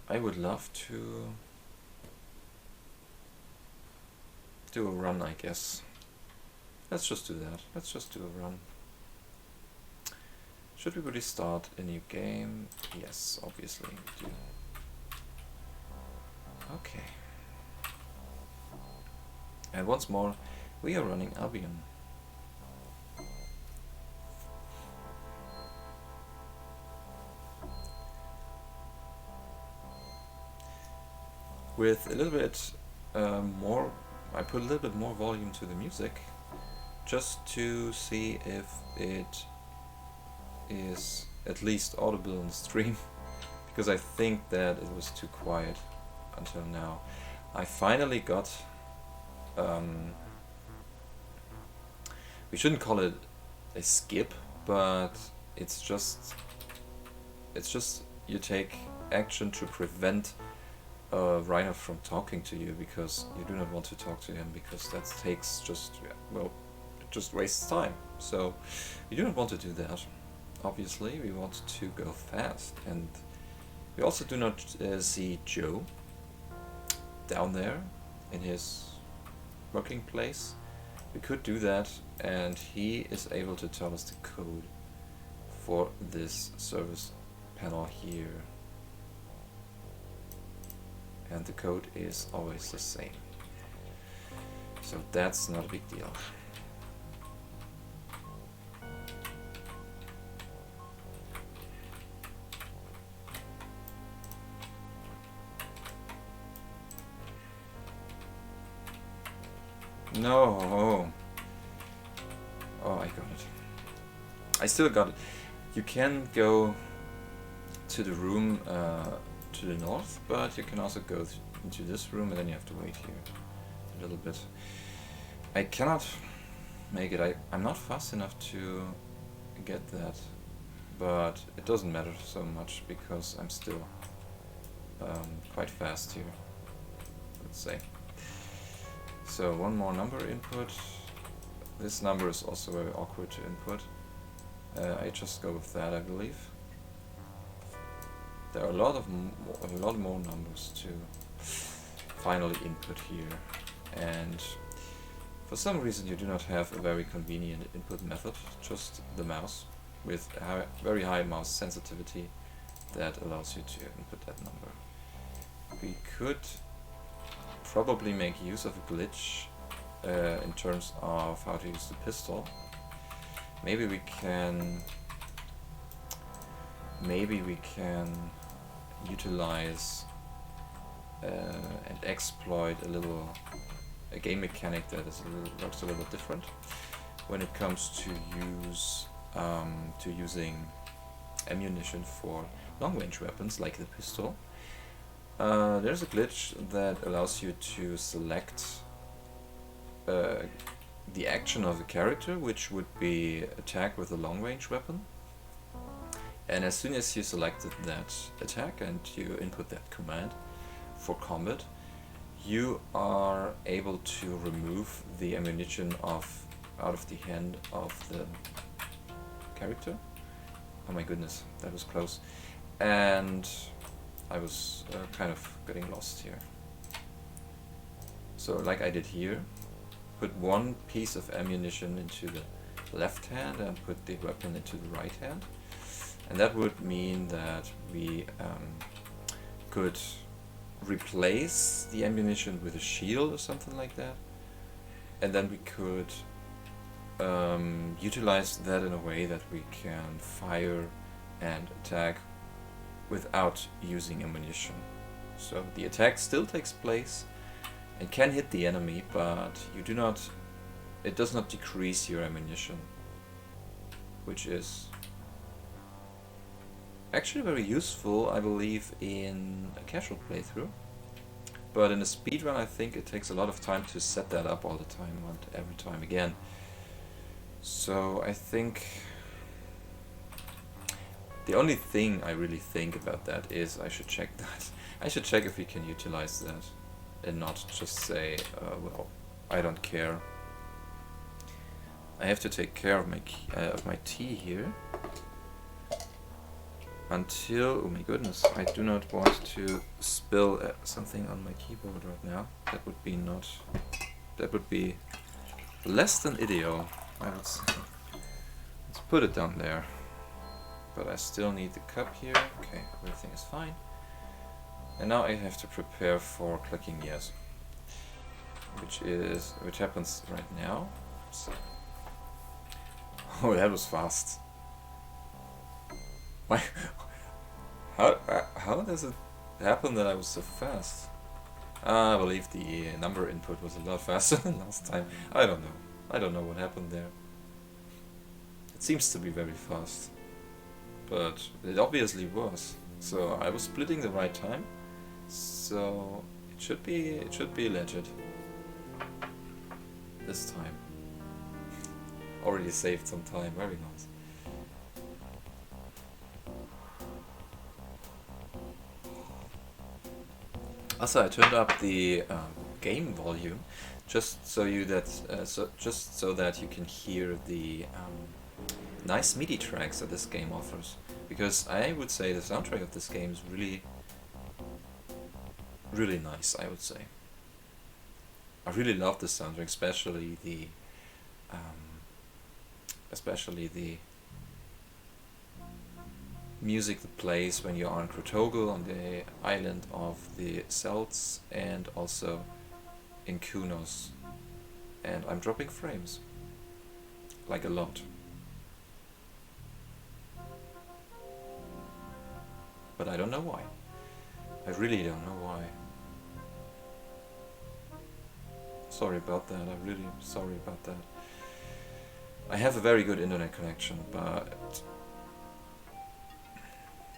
I would love to do a run, I guess. Let's just do that. Let's just do a run. Should we really start a new game? Yes, obviously we do. Okay. And once more, we are running Albion. With a little bit more, I put a little bit more volume to the music, just to see if it is at least audible in the stream, because I think that it was too quiet until now. I finally got, we shouldn't call it a skip, but it's just you take action to prevent Reiner from talking to you, because you do not want to talk to him, because that takes well, it just wastes time. So we do not want to do that. Obviously, we want to go fast, and we also do not see Joe down there in his working place. We could do that, and he is able to tell us the code for this service panel here. And the code is always the same. So that's not a big deal. No! Oh, I got it. I still got it. You can go to the room to the north, but you can also go into this room, and then you have to wait here a little bit. I cannot make it. I'm not fast enough to get that, but it doesn't matter so much because I'm still quite fast here, let's say. So one more number input. This number is also very awkward to input. I just go with that, I believe. There are a lot more numbers to finally input here, and for some reason you do not have a very convenient input method, just the mouse with very high mouse sensitivity that allows you to input that number. We could probably make use of a glitch in terms of how to use the pistol. Maybe we can utilize and exploit a game mechanic that works a little bit different when it comes to using ammunition for long-range weapons like the pistol. There's a glitch that allows you to select the action of a character, which would be attack with a long-range weapon. And as soon as you selected that attack and you input that command for combat, you are able to remove the ammunition out of the hand of the character. Oh my goodness, that was close. And I was kind of getting lost here. So like I did here, put one piece of ammunition into the left hand and put the weapon into the right hand. And that would mean that we could replace the ammunition with a shield or something like that. And then we could utilize that in a way that we can fire and attack without using ammunition. So the attack still takes place and can hit the enemy, but it does not decrease your ammunition, which is actually very useful, I believe, in a casual playthrough. But in a speedrun, I think it takes a lot of time to set that up all the time and every time again. So I think the only thing I really think about that is I should check that. I should check if we can utilize that and not just say, well, I don't care. I have to take care of my tea here. until, oh my goodness, I do not want to spill something on my keyboard right now. That would be less than ideal, I would say. Let's put it down there. But I still need the cup here. Okay, everything is fine. And now I have to prepare for clicking yes, which happens right now. So. Oh, that was fast. Why? How does it happen that I was so fast? I believe the number input was a lot faster than last time. I don't know. I don't know what happened there. It seems to be very fast, but it obviously was. So I was splitting the right time. So it should be legit this time. Already saved some time. Very nice. Also, I turned up the game volume just so that you can hear the nice MIDI tracks that this game offers. Because I would say the soundtrack of this game is really, really nice. I would say. I really love the soundtrack, especially the music that plays when you are in Krotogel on the island of the Celts, and also in Kunos. And I'm dropping frames. Like a lot. But I don't know why. I really don't know why. Sorry about that, I'm really sorry about that. I have a very good internet connection, but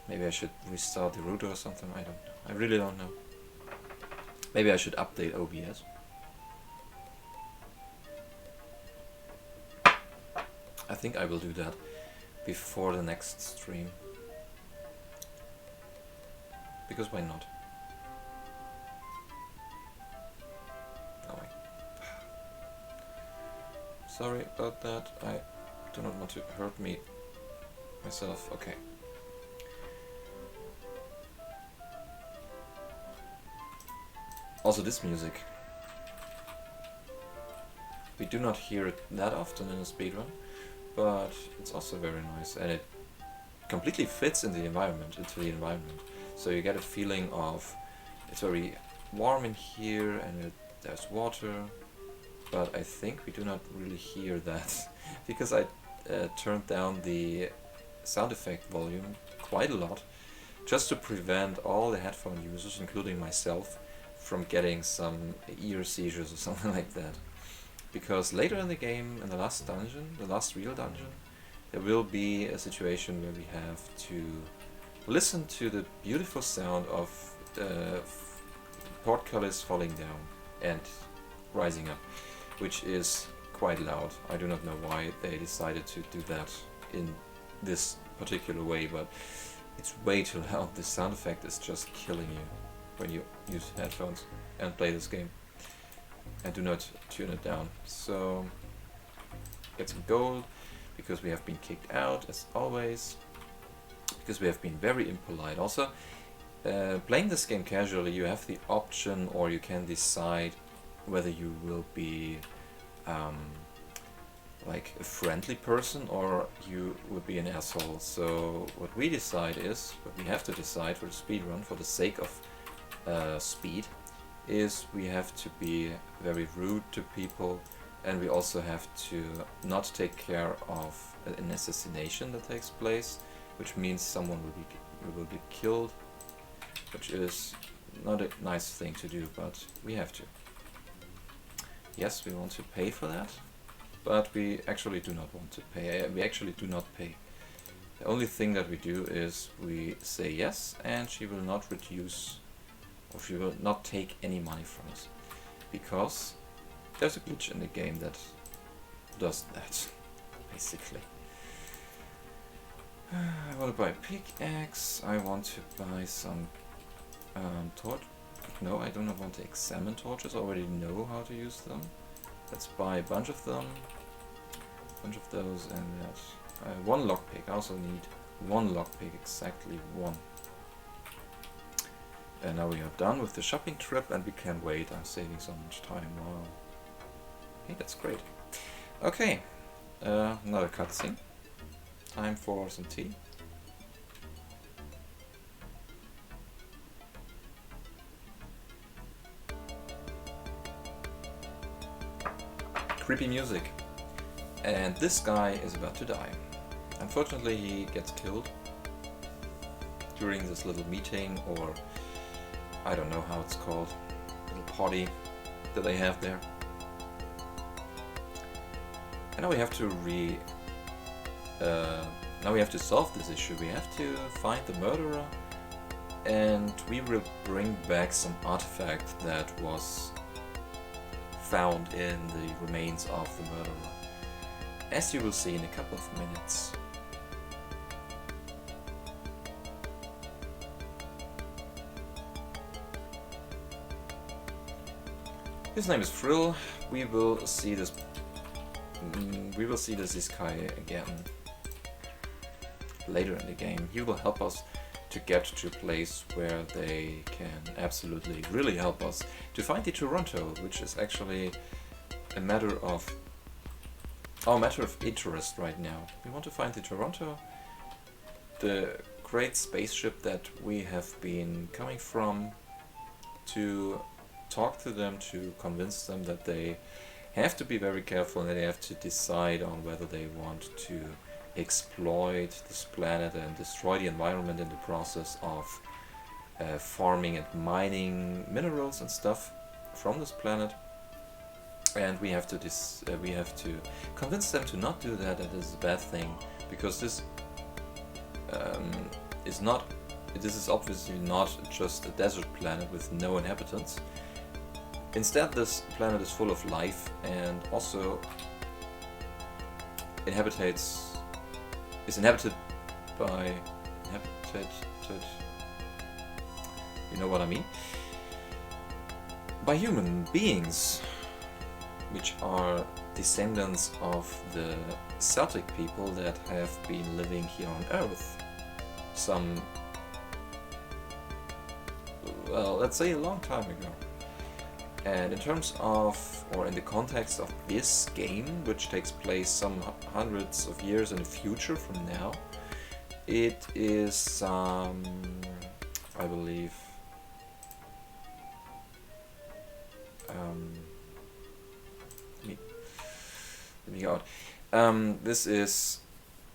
maybe I should restart the router or something, I don't know. I really don't know. Maybe I should update OBS. I think I will do that before the next stream. Because why not? Oh wait. Sorry about that. I do not want to hurt myself. Okay. Also this music. We do not hear it that often in a speedrun, but it's also very nice, and it completely fits into the environment. So you get a feeling of it's very warm in here, and there's water, but I think we do not really hear that because I turned down the sound effect volume quite a lot just to prevent all the headphone users, including myself, from getting some ear seizures or something like that. Because later in the game, in the last dungeon, the last real dungeon, there will be a situation where we have to listen to the beautiful sound of portcullis falling down and rising up, which is quite loud. I do not know why they decided to do that in this particular way, but it's way too loud. The sound effect is just killing you when you use headphones and play this game. And do not tune it down. So get some gold, because we have been kicked out as always, because we have been very impolite. Also, playing this game casually, you have the option, or you can decide whether you will be like a friendly person or you would be an asshole. So what we have to decide for the speedrun, for the sake of speed, is we have to be very rude to people, and we also have to not take care of an assassination that takes place, which means someone will be killed, which is not a nice thing to do, but we have to. Yes, we want to pay for that, but we actually do not want to pay. We actually do not pay. The only thing that we do is we say yes, and she will not reduce, or she will not take any money from us, because there's a glitch in the game that does that, basically. I want to buy a pickaxe, I want to buy some torch. No, I do not want to examine torches, I already know how to use them. Let's buy a bunch of them, a bunch of those, and that. One lockpick, I also need One lockpick, exactly one. And now we are done with the shopping trip and we can wait. I'm saving so much time. Wow. Hey, that's great. Okay, another cutscene. Time for some tea. Creepy music. And this guy is about to die. Unfortunately, he gets killed during this little meeting, or I don't know how it's called, little party that they have there. And now we have to now we have to solve this issue. We have to find the murderer, and we will bring back some artifact that was found in the remains of the murderer, as you will see in a couple of minutes. His name is Frill. We will see this. We will see this Isekai again later in the game. He will help us to get to a place where they can absolutely really help us to find the Toronto, which is actually a matter of interest right now. We want to find the Toronto, the great spaceship that we have been coming from, to talk to them, to convince them that they have to be very careful and they have to decide on whether they want to exploit this planet and destroy the environment in the process of farming and mining minerals and stuff from this planet. And we have to convince them to not do that. That is a bad thing, because this is obviously not just a desert planet with no inhabitants. Instead, this planet is full of life and also is inhabited by you know what I mean? By human beings, which are descendants of the Celtic people that have been living here on Earth let's say a long time ago. And in terms of, or in the context of this game, which takes place some hundreds of years in the future from now, it is, I believe, let me go out. This is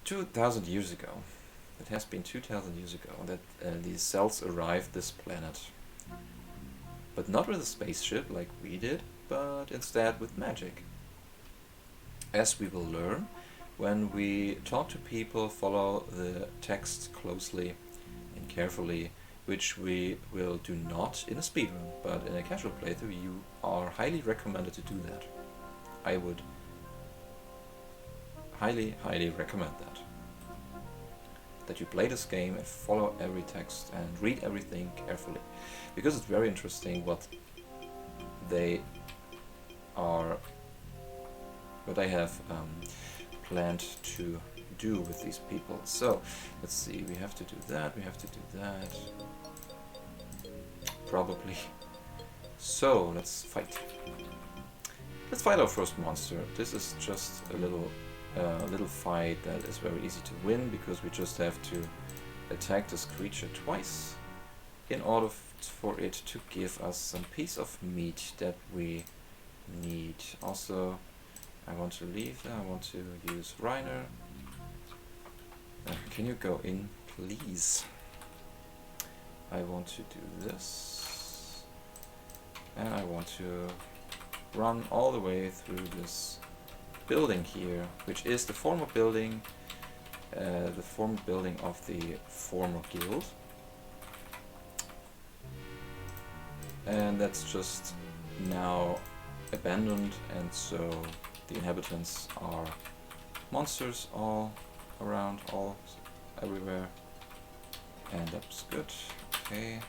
2,000 years ago. It has been 2,000 years ago that these cells arrived this planet. But not with a spaceship like we did, but instead with magic. As we will learn when we talk to people, follow the text closely and carefully, which we will do not in a speedrun, but in a casual playthrough you are highly recommended to do that. I would highly recommend that you play this game and follow every text and read everything carefully, because it's very interesting what they have planned to do with these people. So let's see, we have to do that, probably. So let's fight our first monster. This is just a little fight that is very easy to win, because we just have to attack this creature twice in order for it to give us some piece of meat that we need. Also, I want to leave. I want to use Reiner. Can you go in, please? I want to do this, and I want to run all the way through this building here, which is the former building of the former guild, and that's just now abandoned, and so the inhabitants are monsters all around, everywhere, and that's good. Okay,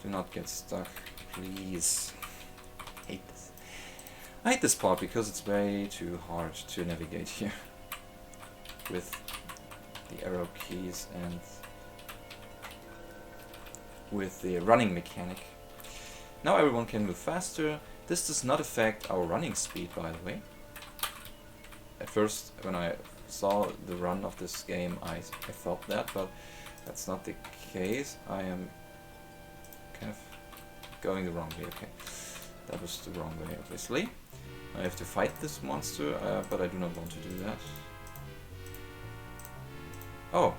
do not get stuck, please. I hate this part because it's way too hard to navigate here with the arrow keys and with the running mechanic. Now everyone can move faster. This does not affect our running speed, by the way. At first, when I saw the run of this game, I thought that, but that's not the case. I am kind of going the wrong way. Okay, that was the wrong way, obviously. I have to fight this monster, but I do not want to do that. Oh,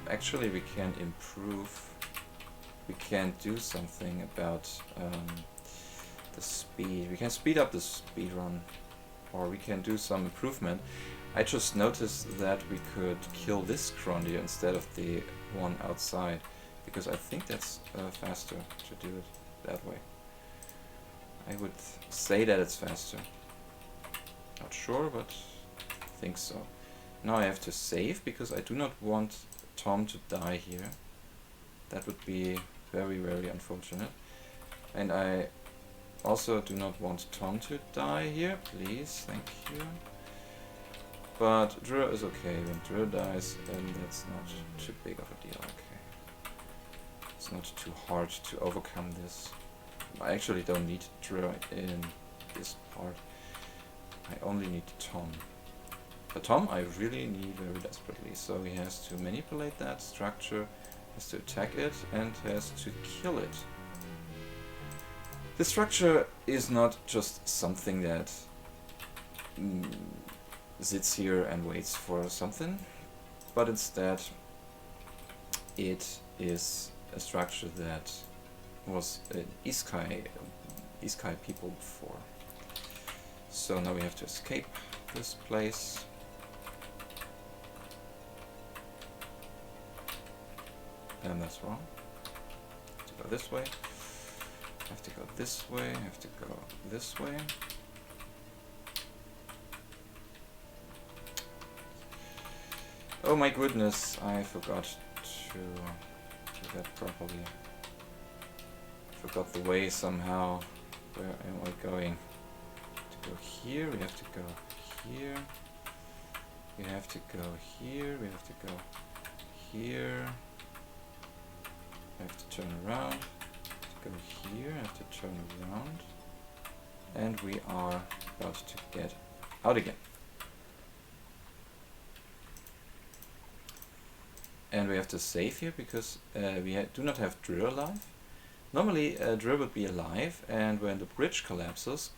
actually we can improve. We can do something about the speed. We can speed up the speed run, or we can do some improvement. I just noticed that we could kill this Grondir instead of the one outside, because I think that's faster to do it that way. I would say that it's faster. Not sure, but I think so. Now I have to save, because I do not want Tom to die here. That would be very, very unfortunate. And I also do not want Tom to die here, please, thank you. But Drew is okay. When Drew dies, that's not too big of a deal, okay. It's not too hard to overcome this. I actually don't need Drew in this part. I only need Tom. But Tom I really need very desperately, so he has to manipulate that structure, has to attack it, and has to kill it. The structure is not just something that sits here and waits for something, but instead it is a structure that was an Iskai people before. So now we have to escape this place. And that's wrong. I have to go this way. I have to go this way. I have to go this way. Oh my goodness, I forgot to do that properly. Forgot the way somehow. Where am I going? To go here, we have to go here. We have to go here, we have to go here. I have to turn around, to go here, I have to turn around, and we are about to get out again. And we have to save here because we do not have Drew alive. Normally Drew would be alive, and when the bridge collapses,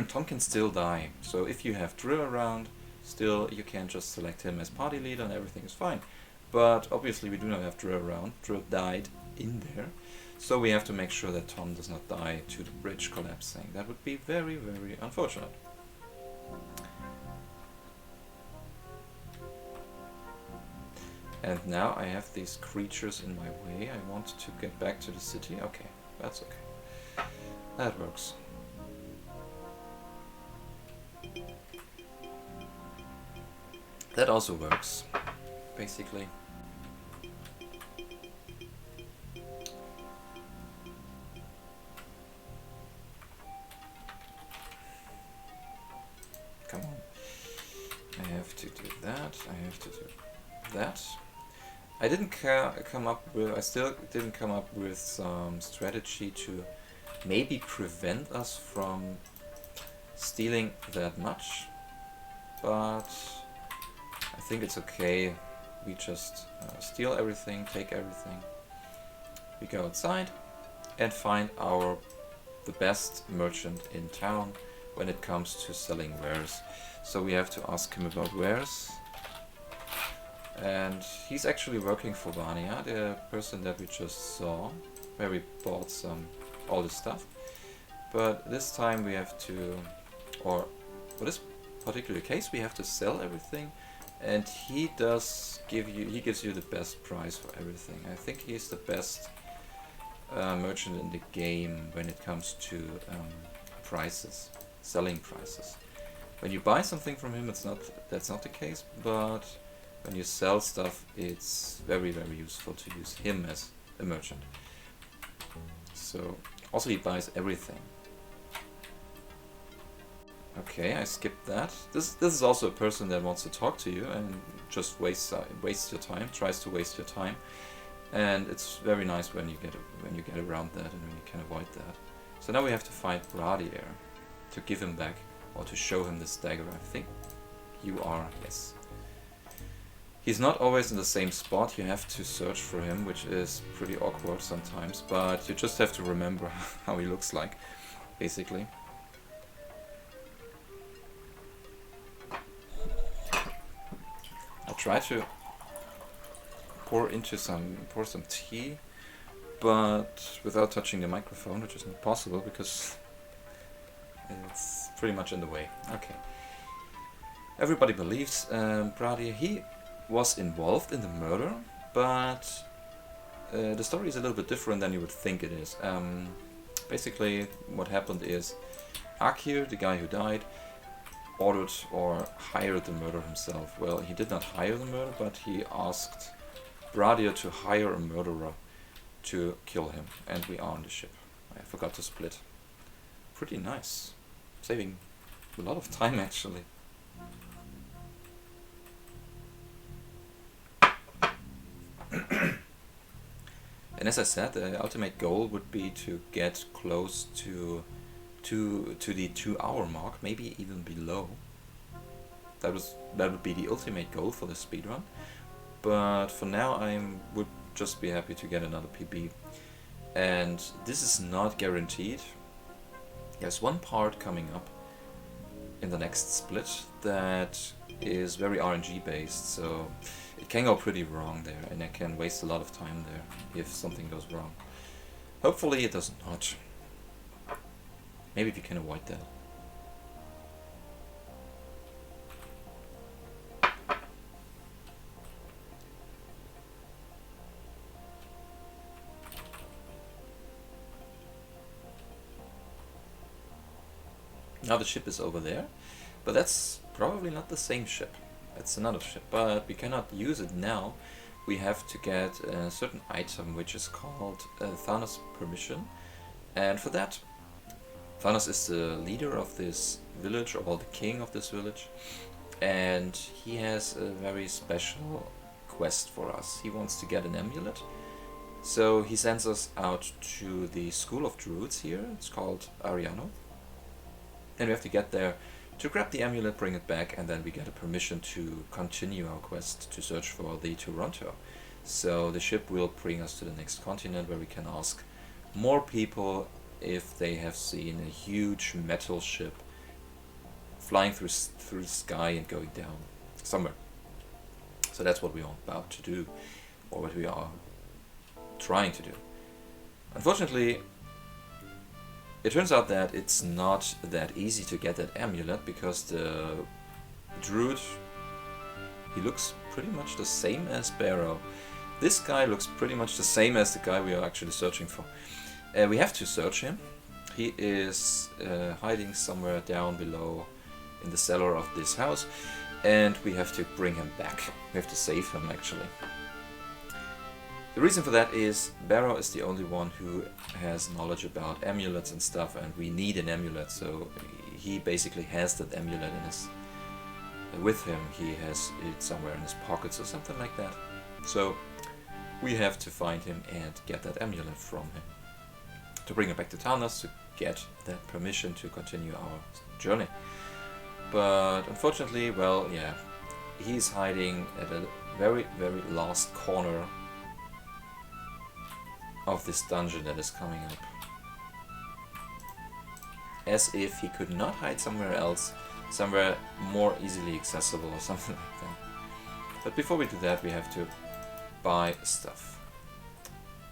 Tom can still die. So if you have Drew around, still you can just select him as party leader and everything is fine. But obviously we do not have Drew around. Drew died in there. So we have to make sure that Tom does not die to the bridge collapsing. That would be very, very unfortunate. And now I have these creatures in my way. I want to get back to the city. Okay, that's okay. That works. That also works, basically. Come on. I have to do that. I have to do that. I didn't come up with. I still didn't come up with some strategy to maybe prevent us from stealing that much, but I think it's okay. We just steal everything, take everything. We go outside and find the best merchant in town when it comes to selling wares. So we have to ask him about wares. And he's actually working for Vania, the person that we just saw, where we bought all this stuff. But this time we have to, or for this particular case, we have to sell everything, and he gives you the best price for everything. I think he's the best merchant in the game when it comes to prices, selling prices. When you buy something from him, that's not the case, but when you sell stuff, it's very, very useful to use him as a merchant. So, also he buys everything. Okay, I skipped that. This is also a person that wants to talk to you and just wastes your time, tries to waste your time, and it's very nice when you get around that and when you can avoid that. So now we have to find Bradier to give him back or to show him this dagger. I think you are, yes. He's not always in the same spot. You have to search for him, which is pretty awkward sometimes, but you just have to remember how he looks like, basically. I'll try to pour some tea, but without touching the microphone, which is not possible because it's pretty much in the way. Okay. Everybody believes Brady. He was involved in the murder, but the story is a little bit different than you would think it is. Basically, what happened is Akir, the guy who died, ordered or hired the murder himself. Well, he did not hire the murder, but he asked Bradier to hire a murderer to kill him, and we are on the ship. I forgot to split. Pretty nice. Saving a lot of time, actually. And as I said, the ultimate goal would be to get close to the 2-hour mark, maybe even below. That would be the ultimate goal for the speedrun. But for now, I would just be happy to get another PB. And this is not guaranteed. There's one part coming up in the next split that is very RNG based, so it can go pretty wrong there, and I can waste a lot of time there if something goes wrong. Hopefully it does not. Maybe we can avoid that. Now the ship is over there, but that's probably not the same ship. It's another ship, but we cannot use it now. We have to get a certain item which is called Thanos Permission, and for that, Thanos is the leader of this village, or the king of this village, and he has a very special quest for us. He wants to get an amulet, so he sends us out to the School of Druids here. It's called Ariano. And we have to get there to grab the amulet, bring it back, and then we get a permission to continue our quest to search for the Toronto. So the ship will bring us to the next continent, where we can ask more people if they have seen a huge metal ship flying through the sky and going down somewhere. So that's what we are about to do, or what we are trying to do. Unfortunately, it turns out that it's not that easy to get that amulet, because the druid, he looks pretty much the same as Barrow. This guy looks pretty much the same as the guy we are actually searching for. We have to search him. He is hiding somewhere down below in the cellar of this house, and we have to bring him back. We have to save him, actually. The reason for that is Barrow is the only one who has knowledge about amulets and stuff, and we need an amulet, so he basically has that amulet in his with him. He has it somewhere in his pockets or something like that. So we have to find him and get that amulet from him to bring it back to Thanos to get that permission to continue our journey. But unfortunately, well, yeah, he's hiding at a very, very last corner of this dungeon that is coming up. As if he could not hide somewhere else, somewhere more easily accessible or something like that. But before we do that, we have to buy stuff.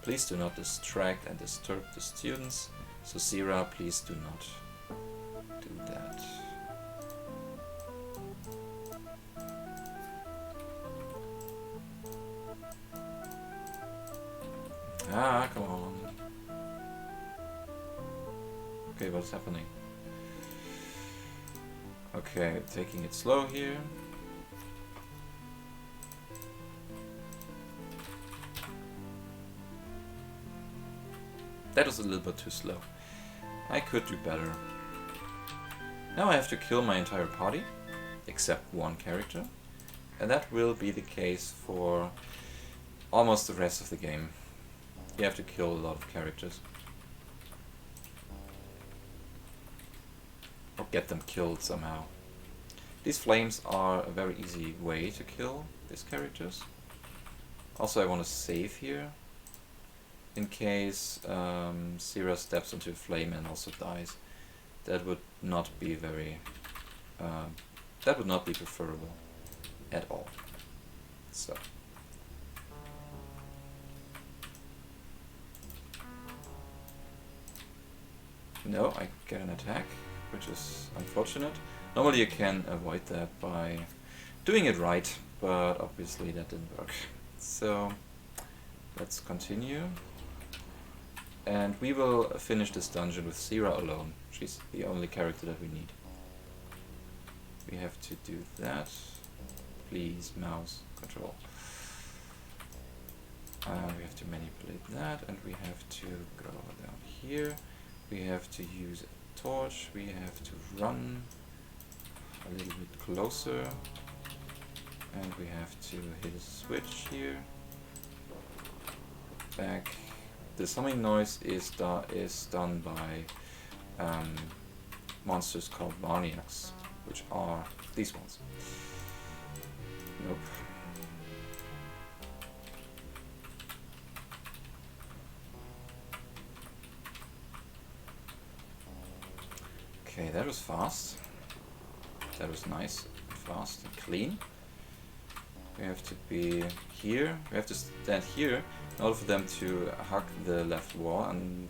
Please do not distract and disturb the students. So Zira, please do not do that. Ah, come on. Okay, what's happening? Okay, taking it slow here. That was a little bit too slow. I could do better. Now I have to kill my entire party, except one character, and that will be the case for almost the rest of the game. You have to kill a lot of characters. Or get them killed somehow. These flames are a very easy way to kill these characters. Also I want to save here, in case Sira steps into a flame and also dies. That would not be very... that would not be preferable at all. So... no, I get an attack, which is unfortunate. Normally you can avoid that by doing it right, but obviously that didn't work. So let's continue. And we will finish this dungeon with Sira alone. She's the only character that we need. We have to do that. Please, mouse, control. We have to manipulate that, and we have to go down here. We have to use a torch, we have to run a little bit closer, and we have to hit a switch here. Back. The humming noise is done by monsters called Barniacs, which are these ones. Nope. Okay, that was fast. That was nice, and fast, and clean. We have to be here. We have to stand here in order for them to hug the left wall, and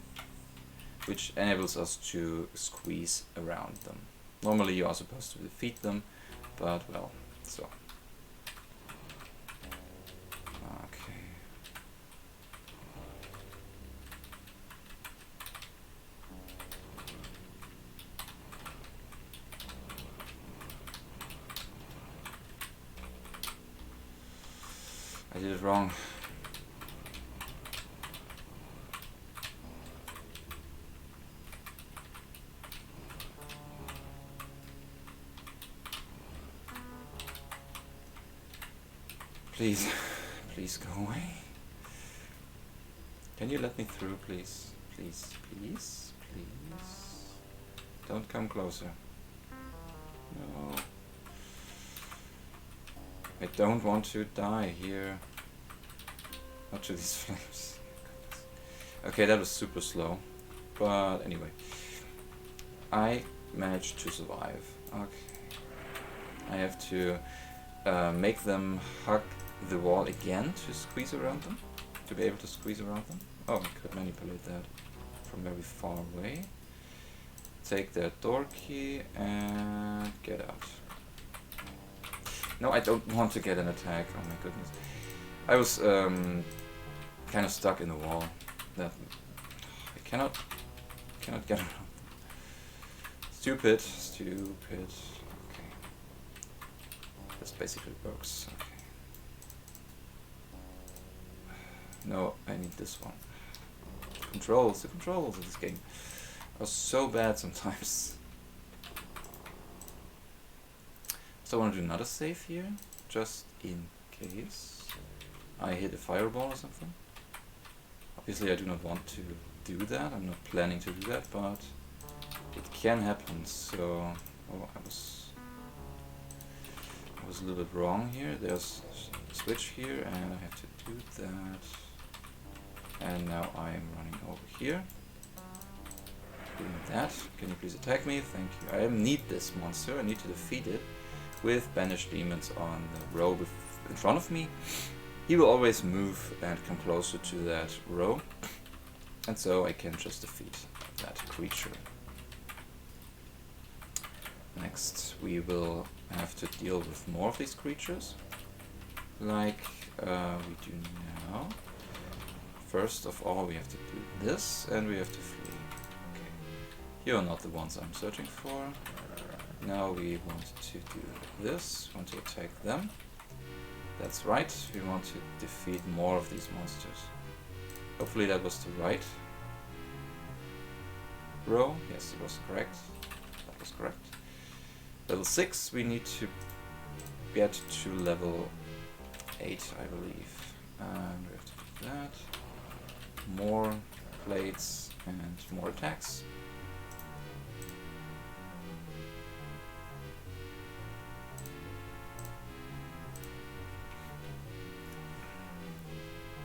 which enables us to squeeze around them. Normally you are supposed to defeat them, but well, so. Okay. I did it wrong. Please, please go away. Can you let me through, please? Please, please, please. Don't come closer. No. I don't want to die here. Not to these flames. Okay, that was super slow. But anyway. I managed to survive. Okay. I have to make them hug the wall again to squeeze around them. To be able to squeeze around them. Oh, I could manipulate that from very far away. Take that door key and get out. No, I don't want to get an attack. Oh my goodness. I was kind of stuck in the wall. That I cannot get around. Stupid, stupid. Okay. This basically works. Okay. No, I need this one. Controls, the controls of this game are so bad sometimes. So I want to do another save here, just in case I hit a fireball or something. Obviously I do not want to do that, I'm not planning to do that, but it can happen, so... Oh, I was a little bit wrong here. There's a switch here and I have to do that. And now I am running over here. Doing that. Can you please attack me? Thank you. I need this monster, I need to defeat it. With banished demons on the row in front of me, he will always move and come closer to that row, and so I can just defeat that creature. Next we will have to deal with more of these creatures, like we do now. First of all we have to do this, and we have to flee. Okay. Here are not the ones I'm searching for. Now we want to do this, want to attack them. That's right, we want to defeat more of these monsters. Hopefully that was the right row. Yes, it was correct. That was correct. level 6, we need to get to level 8, I believe. And we have to do that. More plates and more attacks.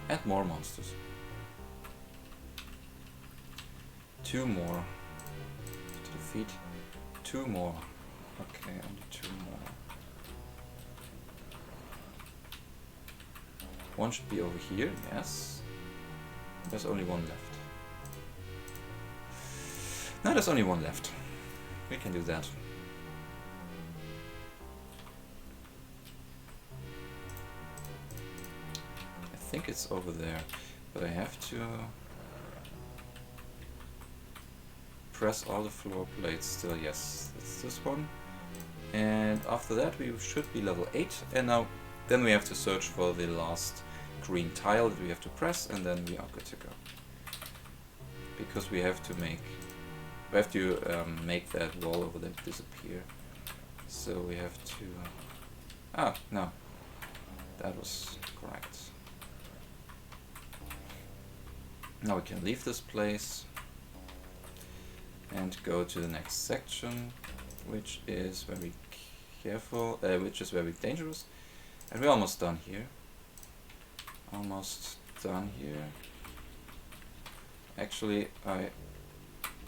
And more monsters. 2 more to defeat. 2 more. Okay, only 2 more. One should be over here, yes. There's only 1 left. No, there's only 1 left. We can do that. I think it's over there, but I have to press all the floor plates still. Yes, it's this one. And after that we should be level 8, and now then we have to search for the last green tile that we have to press, and then we are good to go. Because we have to make that wall over there disappear. So we have to no, that was correct. Now we can leave this place and go to the next section, which is very careful, which is very dangerous. And we're almost done here. Almost done here. Actually, I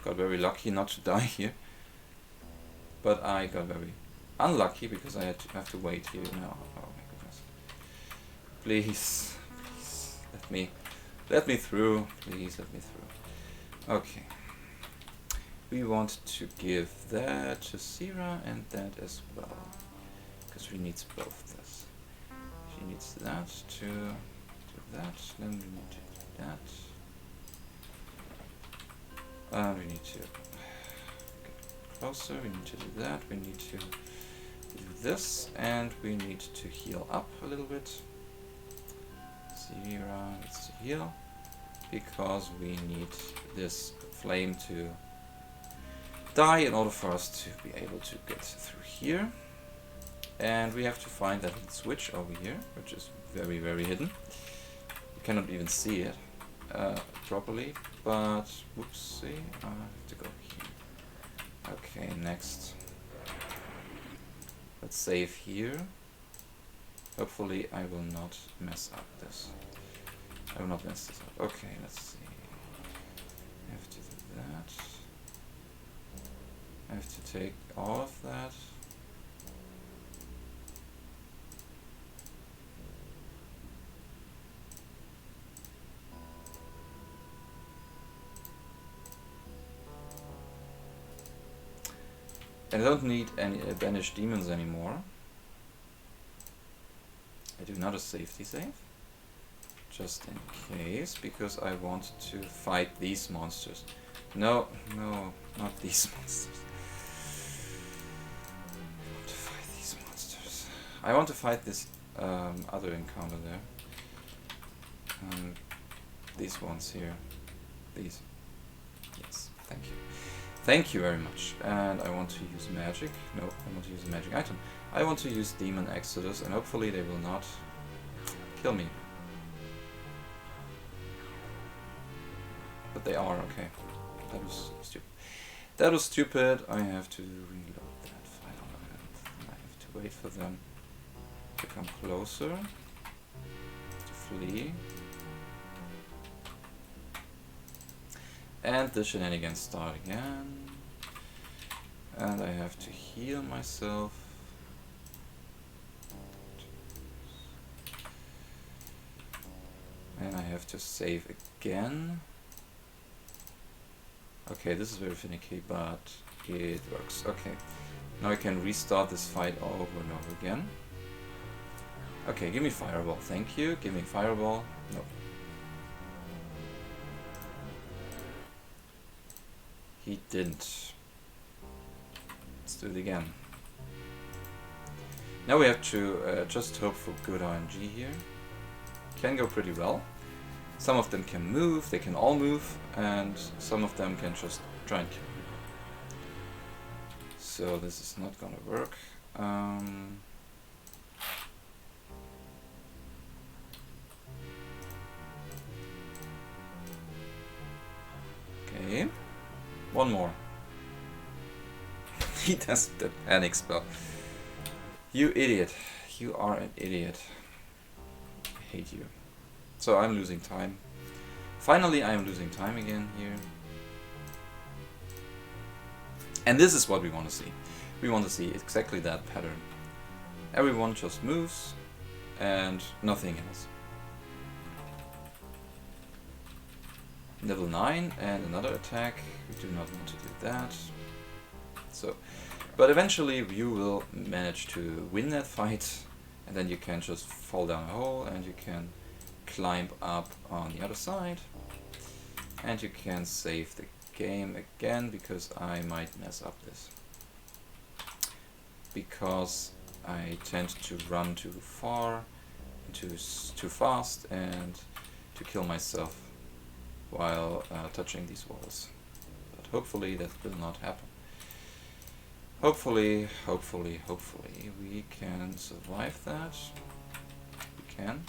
got very lucky not to die here, but I got very unlucky because I have to wait here now. Oh my goodness! Please, please let me through. Please let me through. Okay. We want to give that to Sierra and that as well, because she needs both this. She needs that to do that, then we need to do that. We need to get closer, we need to do that, we need to do this, and we need to heal up a little bit. Sierra needs to heal, because we need this flame to die in order for us to be able to get through here. And we have to find that little switch over here, which is very, very hidden. You cannot even see it properly, but whoopsie, I have to go here. Okay, next. Let's save here. Hopefully I will not mess up this. I will not mess this up. Okay, let's see. I have to do that. I have to take all of that. And I don't need any banished demons anymore. I do another safety save, just in case, because I want to fight these monsters. No, no, not these monsters. I want to fight these monsters. I want to fight this other encounter there. These ones here. These. Yes, thank you. Thank you very much. And I want to use magic. No, I want to use a magic item. I want to use Demon Exodus, and hopefully they will not kill me. But they are, okay. That was stupid. That was stupid. I have to reload that file, and I have to wait for them to come closer, to flee. And the shenanigans start again. And I have to heal myself. And I have to save again. Okay, this is very finicky, but it works. Okay, now I can restart this fight all over and over again. Okay, give me Fireball, thank you. Give me Fireball. No. He didn't. Let's do it again. Now we have to just hope for good RNG here. Can go pretty well. Some of them can move, they can all move, and some of them can just try and kill me. so this is not gonna work. Okay, one more. He does the panic spell. You idiot. You are an idiot. I hate you. So I'm losing time. Finally I am losing time again here. And this is what we want to see. We want to see exactly that pattern. Everyone just moves and nothing else. Level 9 and another attack. We do not want to do that. So, but eventually you will manage to win that fight, and then you can just fall down a hole and you can climb up on the other side, and you can save the game again, because I might mess up this, because I tend to run too far, too fast, and to kill myself while touching these walls. But hopefully that will not happen. Hopefully we can survive that. We can.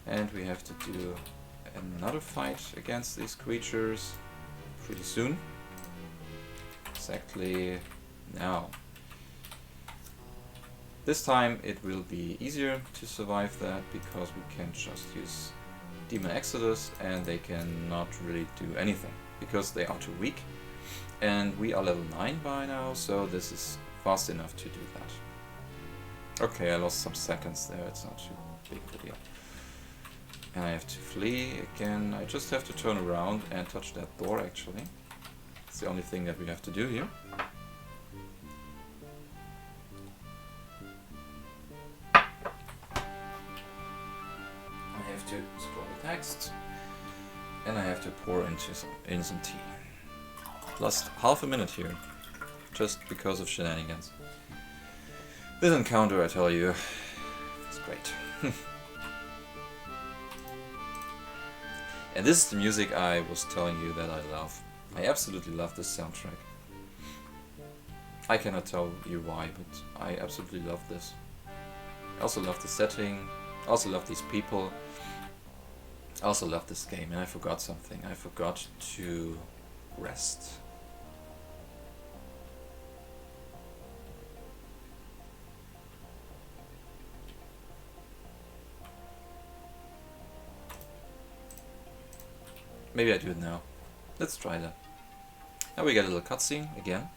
And we have to do another fight against these creatures pretty soon. Exactly now. This time it will be easier to survive that, because we can just use Demon Exodus and they cannot really do anything, because they are too weak. And we are level 9 by now, so this is fast enough to do that. Okay, I lost some seconds there, it's not too big of a deal. And I have to flee again. I just have to turn around and touch that door, actually. It's the only thing that we have to do here. I have to scroll the text, and I have to pour in some tea. Lost half a minute here, just because of shenanigans. This encounter, I tell you, is great. And this is the music I was telling you that I love. I absolutely love this soundtrack. I cannot tell you why, but I absolutely love this. I also love the setting, I also love these people, I also love this game, and I forgot something. I forgot to rest. Maybe I do it now. Let's try that. Now we get a little cutscene again,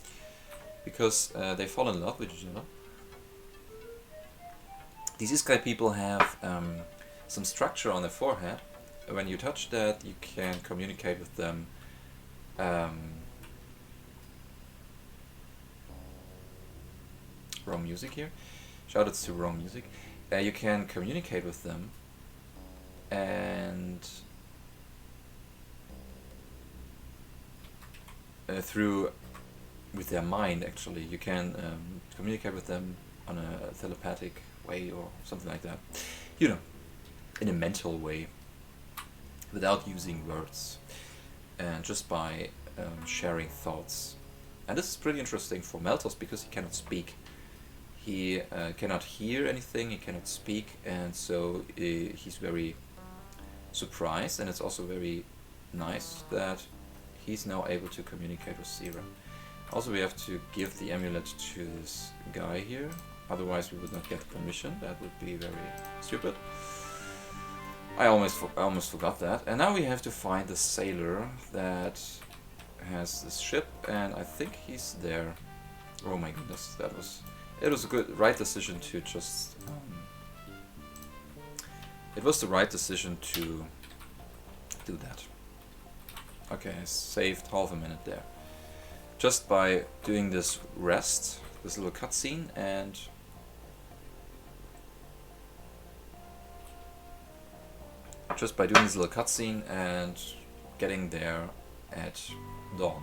because they fall in love with each other. These Isekai people have some structure on their forehead. When you touch that, you can communicate with them. Wrong music here. Shoutouts to wrong music. You can communicate with them, and with their mind, actually. You can communicate with them on a telepathic way or something like that. You know, in a mental way, without using words, and just by sharing thoughts. And this is pretty interesting for Meltos, because he cannot speak. He cannot hear anything, he cannot speak, and so he's very surprised, and it's also very nice that he's now able to communicate with Zira. Also, we have to give the amulet to this guy here, otherwise we would not get permission. That would be very stupid. I almost forgot that. And now we have to find the sailor that has this ship, and I think he's there. Oh my goodness, it was a right decision to just it was the right decision to do that. Okay, I saved half a minute there. Just by doing this rest, this little cutscene, and getting there at dawn.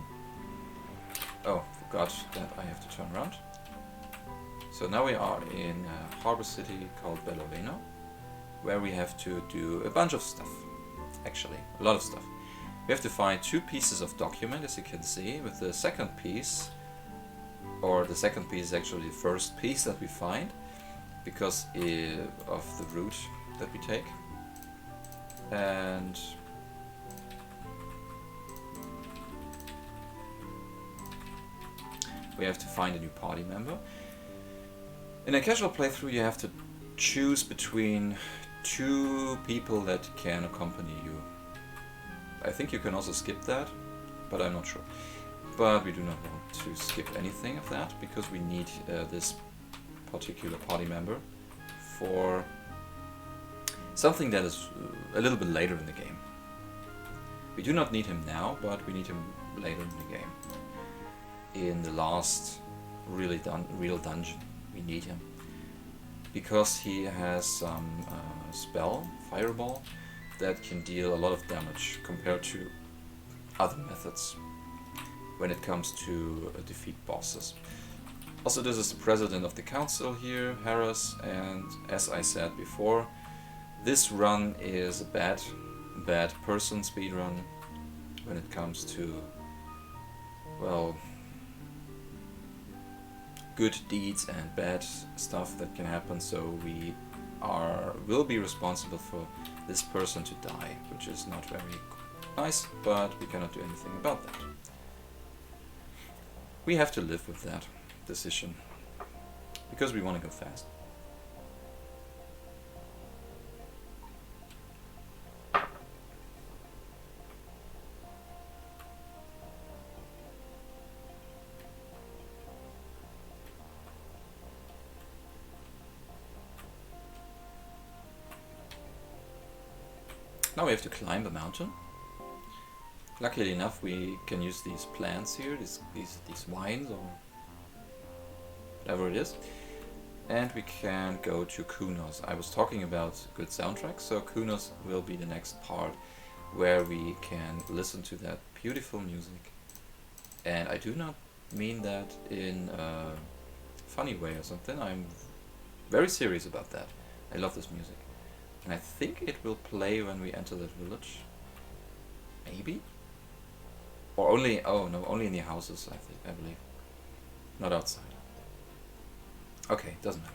Oh, forgot that I have to turn around. So now we are in a harbor city called Belloveno, where we have to do a bunch of stuff. Actually, a lot of stuff. We have to find 2 pieces of document, as you can see. With the second piece, or the second piece is actually the first piece that we find, because of the route that we take. And we have to find a new party member. In a casual playthrough you have to choose between 2 people that can accompany you. I think you can also skip that, but I'm not sure. But we do not want to skip anything of that, because we need this particular party member for something that is a little bit later in the game. We do not need him now, but we need him later in the game. In the last real dungeon we need him, because he has some spell, Fireball, that can deal a lot of damage compared to other methods when it comes to defeat bosses. Also, this is the president of the council here, Harris, and as I said before, this run is a bad person speedrun when it comes to, well, good deeds and bad stuff that can happen, so we will be responsible for this person to die, which is not very nice, but we cannot do anything about that. We have to live with that decision, because we want to go fast. Now we have to climb the mountain. Luckily enough, we can use these plants here, these vines or whatever it is, and we can go to Kunos. I was talking about good soundtracks, so Kunos will be the next part where we can listen to that beautiful music. And I do not mean that in a funny way or something. I'm very serious about that. I love this music. And I think it will play when we enter that village. Maybe? Or only, oh no, only in the houses, I believe. Not outside. Okay, doesn't matter.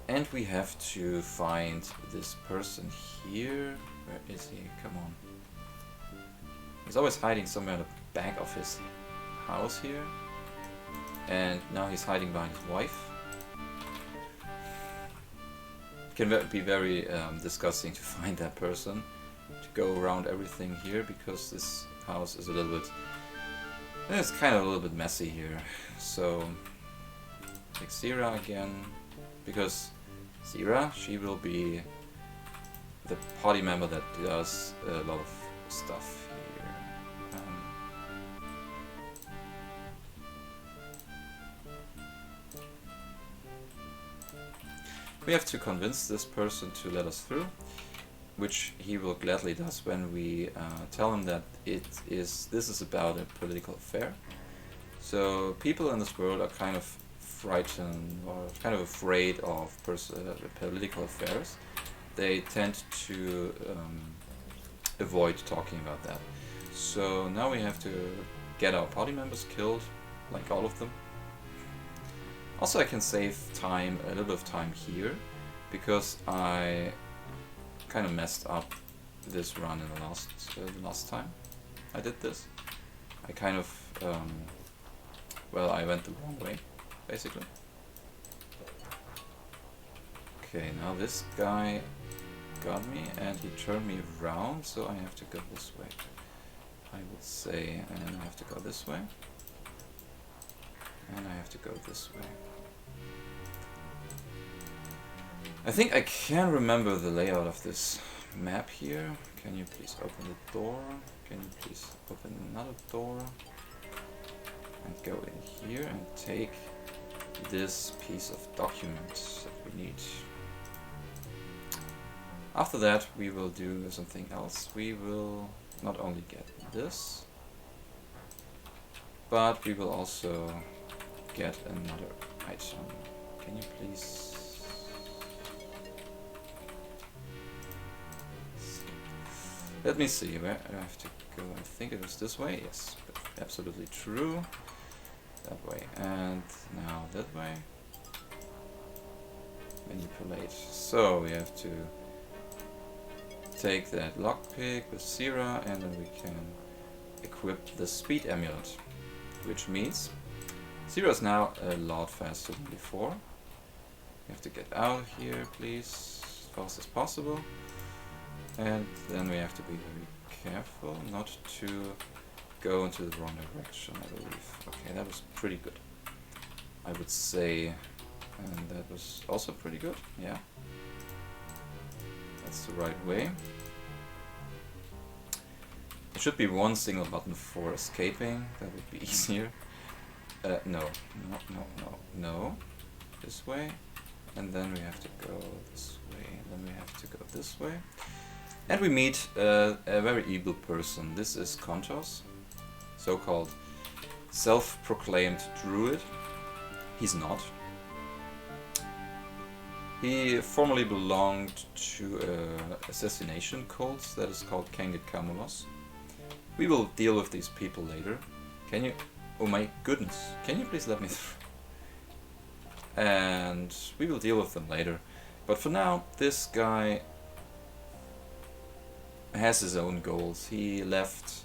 And we have to find this person here. Where is he? Come on. He's always hiding somewhere in the back of his house here. And now he's hiding behind his wife. Can be very disgusting to find that person, to go around everything here, because this house is a little bit, it's kind of a little bit messy here. So take Zira again, because Zira, she will be the party member that does a lot of stuff here. We have to convince this person to let us through, which he will gladly does when we tell him that this is about a political affair. So people in this world are kind of frightened or kind of afraid of political affairs. They tend to avoid talking about that. So now we have to get our party members killed, like all of them. Also, I can save time, a little bit of time here, because I kind of messed up this run in the last time I did this. I kind of, well, I went the wrong way, basically. Okay, now this guy got me and he turned me around, so I have to go this way. I would say, and I have to go this way. And I have to go this way. I think I can remember the layout of this map here. Can you please open the door? Can you please open another door? And go in here and take this piece of document that we need. After that we will do something else. We will not only get this, but we will also get another item. Can you please... Let me see, where do I have to go? I think it was this way, yes, absolutely true. that way, and now that way. Manipulate. So we have to take that lockpick with Sira, and then we can equip the speed amulet, which means Sira is now a lot faster than before. We have to get out of here, please, as fast as possible. And then we have to be very careful not to go into the wrong direction, I believe. Okay, that was pretty good, I would say. And that was also pretty good, yeah. That's the right way. There should be one single button for escaping, that would be easier. No. This way. And then we have to go this way, and then we have to go this way. And we meet a very evil person. This is Kontos, so-called self-proclaimed druid. He's not. He formerly belonged to an assassination cult that is called Kangit Kamulos. We will deal with these people later. Can you... Oh my goodness, can you please let me through? And we will deal with them later. But for now, this guy has his own goals. He left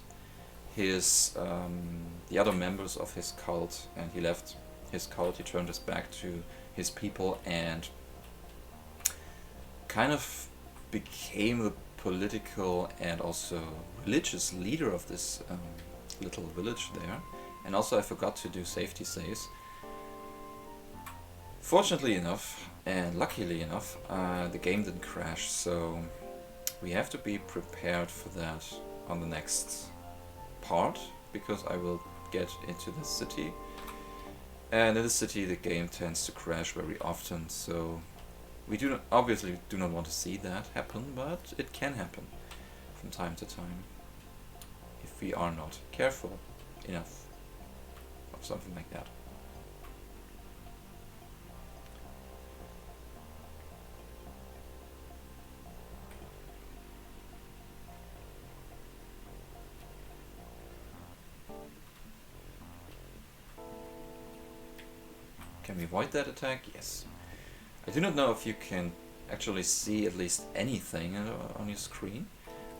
his the other members of his cult, and he left his cult. He turned his back to his people and kind of became the political and also religious leader of this little village there. And also I forgot to do safety saves. Fortunately enough, and luckily enough, the game didn't crash, so we have to be prepared for that on the next part, because I will get into the city. And in the city the game tends to crash very often, so we obviously do not want to see that happen, but it can happen from time to time if we are not careful enough or something like that. Can we avoid that attack? Yes. I do not know if you can actually see at least anything on your screen,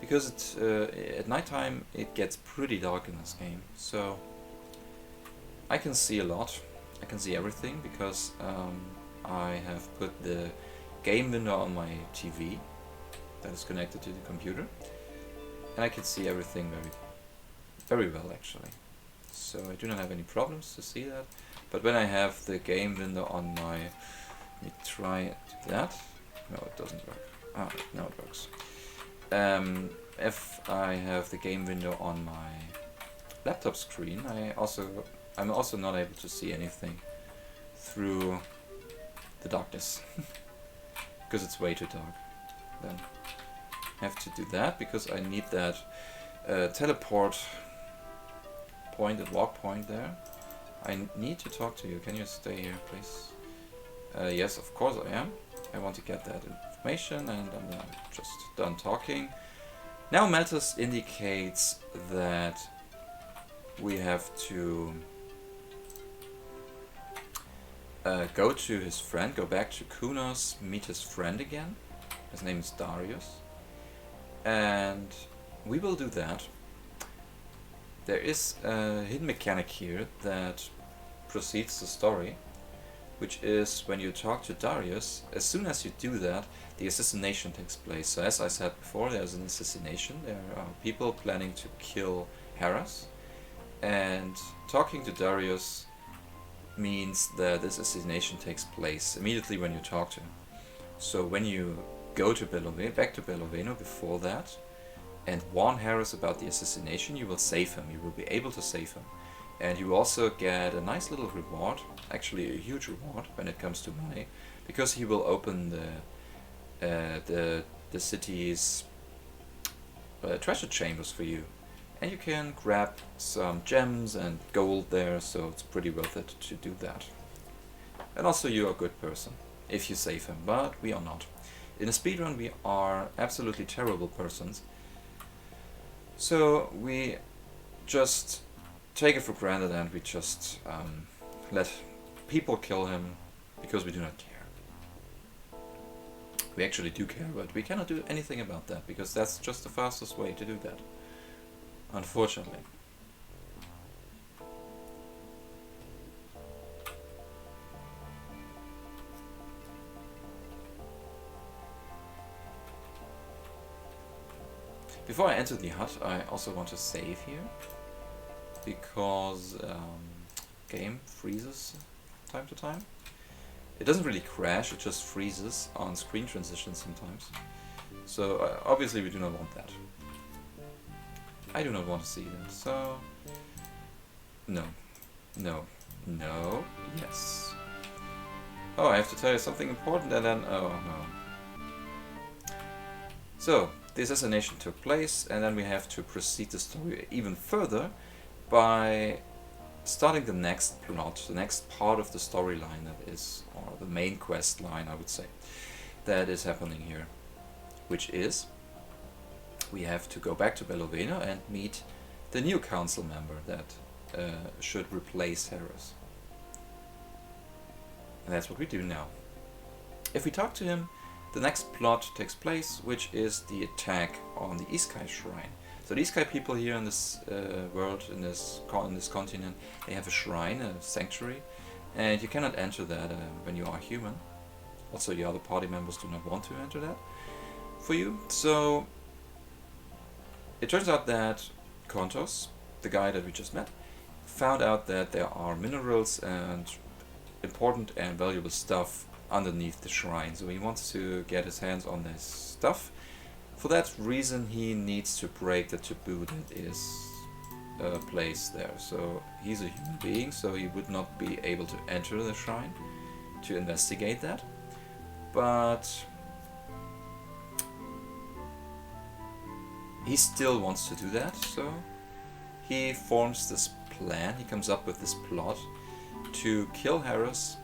because at nighttime it gets pretty dark in this game. So I can see a lot. I can see everything because I have put the game window on my TV that is connected to the computer, and I can see everything very well actually. So I do not have any problems to see that. But when I have the game window on my... Let me try that. No, it doesn't work. Ah, now it works. If I have the game window on my laptop screen, I'm also not able to see anything through the darkness. Because it's way too dark. Then I have to do that because I need that teleport point, that walk point there. I need to talk to you. Can you stay here, please? Yes, of course I am. I want to get that information, and I'm just done talking. Now Malthus indicates that we have to go to his friend, go back to Kunos, meet his friend again. His name is Darius. And we will do that. There is a hidden mechanic here that precedes the story, which is when you talk to Darius, as soon as you do that, the assassination takes place. So as I said before, there's an assassination. There are people planning to kill Harras, and talking to Darius means that this assassination takes place immediately when you talk to him. So when you go to back to Beloveno before that, and warn Harras about the assassination, you will save him. You will be able to save him. And you also get a nice little reward, actually a huge reward when it comes to money, because he will open the city's treasure chambers for you. And you can grab some gems and gold there, so it's pretty worth it to do that. And also you are a good person, if you save him, but we are not. In a speedrun we are absolutely terrible persons. So we just take it for granted and we just let people kill him because we do not care. We actually do care, but we cannot do anything about that because that's just the fastest way to do that, unfortunately. Before I enter the hut, I also want to save here, because game freezes time to time. It doesn't really crash, it just freezes on screen transitions sometimes. So obviously we do not want that. I do not want to see that, so... No. No. No. Yes. Oh, I have to tell you something important and then... Oh, no. So, the assassination took place, and then we have to proceed the story even further by starting the next plot, the next part of the storyline that is, or the main quest line I would say, that is happening here. Which is, we have to go back to Beloveno and meet the new council member that should replace Harris. And that's what we do now. If we talk to him, the next plot takes place, which is the attack on the Iskai shrine. So the Iskai people here in this world, in this continent, they have a shrine, a sanctuary, and you cannot enter that when you are human. Also, the other party members do not want to enter that for you. So it turns out that Kontos, the guy that we just met, found out that there are minerals and important and valuable stuff underneath the shrine. So he wants to get his hands on this stuff. For that reason, he needs to break the taboo that is placed there. So he's a human being, so he would not be able to enter the shrine to investigate that. But he still wants to do that, so he forms this plan, he comes up with this plot to kill Harris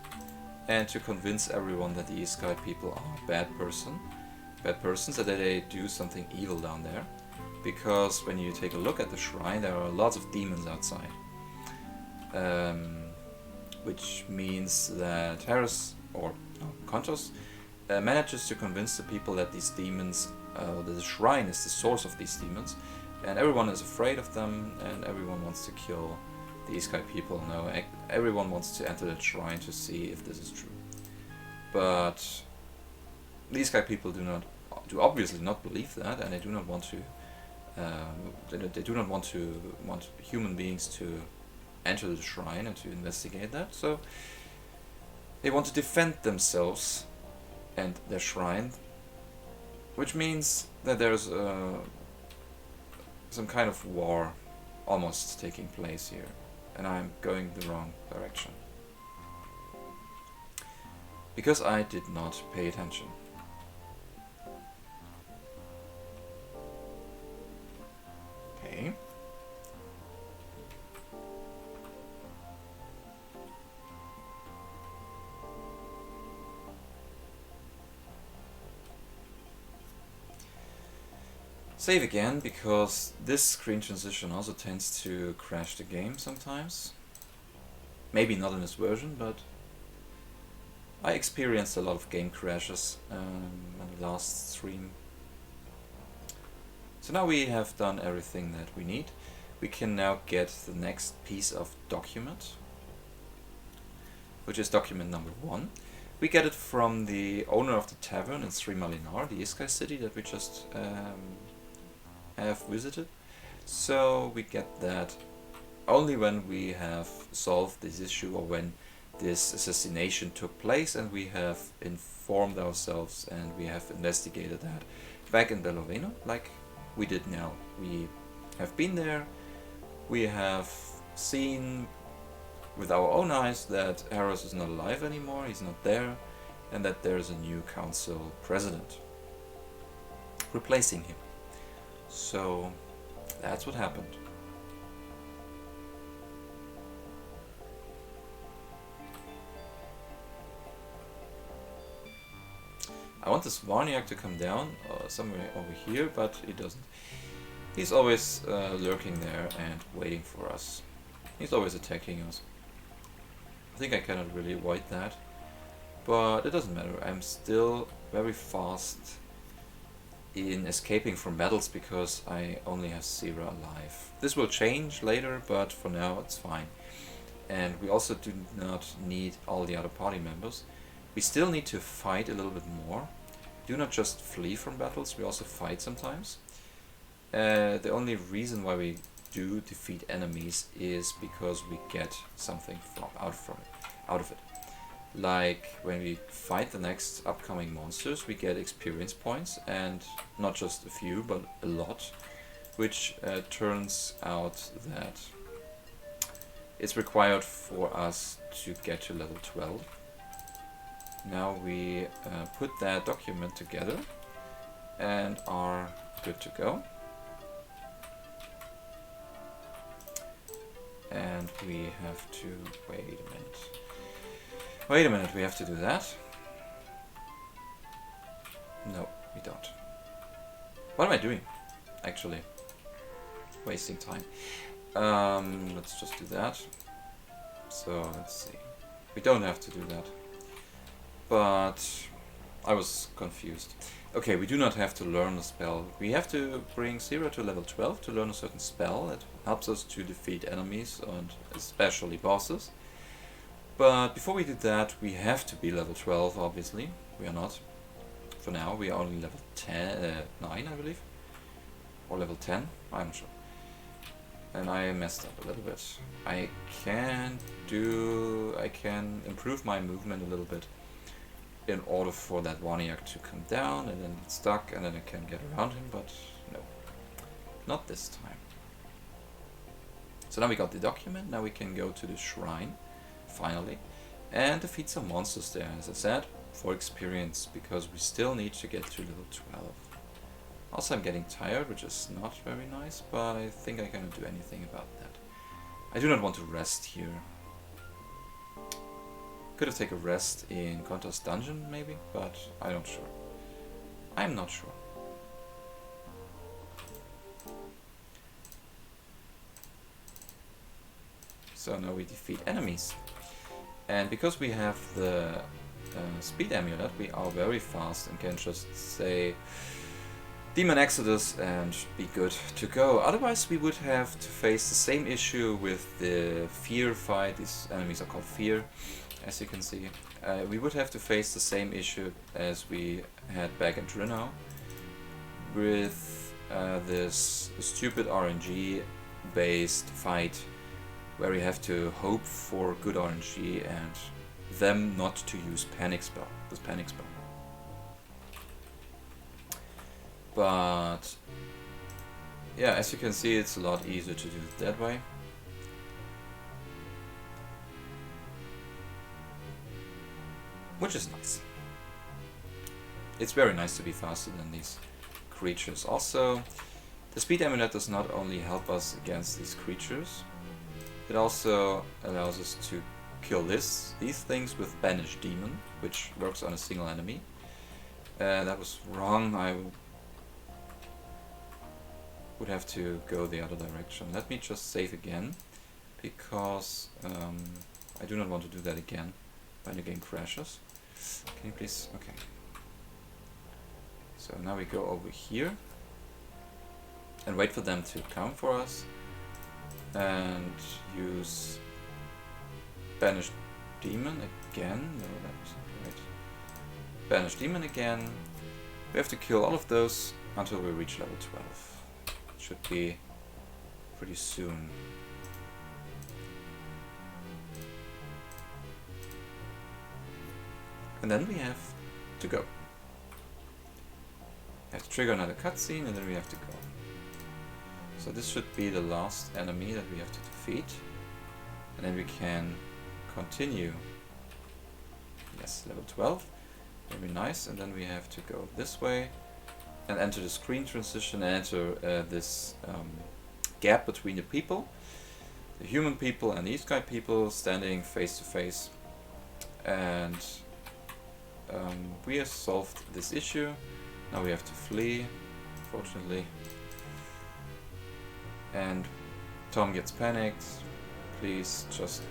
and to convince everyone that the Iskai people are bad persons, that they do something evil down there. Because when you take a look at the shrine, there are lots of demons outside. Which means that Harris, or no, Kontos, manages to convince the people that these demons, that the shrine is the source of these demons, and everyone is afraid of them, and everyone wants to kill the Iskai people. No, everyone wants to enter that shrine to see if this is true. But the Iskai people do obviously not believe that, and they do not want to. They do not want human beings to enter the shrine and to investigate that. So they want to defend themselves and their shrine, which means that there's some kind of war almost taking place here, and I'm going the wrong direction because I did not pay attention. Okay. Save again, because this screen transition also tends to crash the game sometimes. Maybe not in this version, but I experienced a lot of game crashes in the last stream. So now we have done everything that we need. We can now get the next piece of document, which is document number 1. We get it from the owner of the tavern in Sri Malinar, the Iskai city that we just have visited. So we get that only when we have solved this issue, or when this assassination took place and we have informed ourselves and we have investigated that back in Beloveno, like we did now. We have been there, we have seen with our own eyes that Harris is not alive anymore, he's not there, and that there's a new council president replacing him. So that's what happened. I want this Varniak to come down somewhere over here, but he doesn't. He's always lurking there and waiting for us. He's always attacking us. I think I cannot really avoid that, but it doesn't matter. I'm still very fast in escaping from battles because I only have Zira alive. This will change later, but for now it's fine. And we also do not need all the other party members. We still need to fight a little bit more. Do not just flee from battles, we also fight sometimes. The only reason why we do defeat enemies is because we get something out of it. Like when we fight the next upcoming monsters, we get experience points, and not just a few, but a lot, which turns out that it's required for us to get to level 12. Now we put that document together and are good to go. And we have to wait a minute. Wait a minute, we have to do that. No, we don't. What am I doing? Actually, wasting time. Let's just do that. So let's see. We don't have to do that. But I was confused. Okay, we do not have to learn a spell. We have to bring Zira to level 12 to learn a certain spell that helps us to defeat enemies and especially bosses. But before we do that, we have to be level 12, obviously. We are not. For now, we are only level 9, I believe. Or level 10, I'm not sure. And I messed up a little bit. I can improve my movement a little bit in order for that Waniak to come down and then get stuck and then I can get around him, but no. Not this time. So now we got the document, now we can go to the shrine, finally, and defeat some monsters there, as I said, for experience, because we still need to get to level 12. Also I'm getting tired, which is not very nice, but I think I cannot do anything about that. I do not want to rest here. Could have taken a rest in Konta's dungeon, maybe, but I'm not sure. I'm not sure. So now we defeat enemies. And because we have the speed amulet, we are very fast and can just say Demon Exodus and be good to go. Otherwise we would have to face the same issue with the fear fight. These enemies are called fear, as you can see. We would have to face the same issue as we had back in Drinnow with this stupid RNG based fight where we have to hope for good RNG and them not to use panic spell, this panic spell. But yeah, as you can see, it's a lot easier to do it that way. Which is nice. It's very nice to be faster than these creatures. Also, the speed amulet does not only help us against these creatures, it also allows us to kill these things with Banished Demon, which works on a single enemy. That was wrong. I would have to go the other direction. Let me just save again, because I do not want to do that again when the game crashes. Can you please? Okay. So now we go over here and wait for them to come for us and use Banished Demon again. No, that's not right. Banished Demon again. We have to kill all of those until we reach level 12. It should be pretty soon. And then we have to go. We have to trigger another cutscene and then we have to go. So this should be the last enemy that we have to defeat. And then we can continue. Yes, level 12. Very nice. And then we have to go this way and enter the screen transition and enter this gap between the people. The human people and the East Sky people standing face to face. And we have solved this issue. Now we have to flee, fortunately. And Tom gets panicked, please, just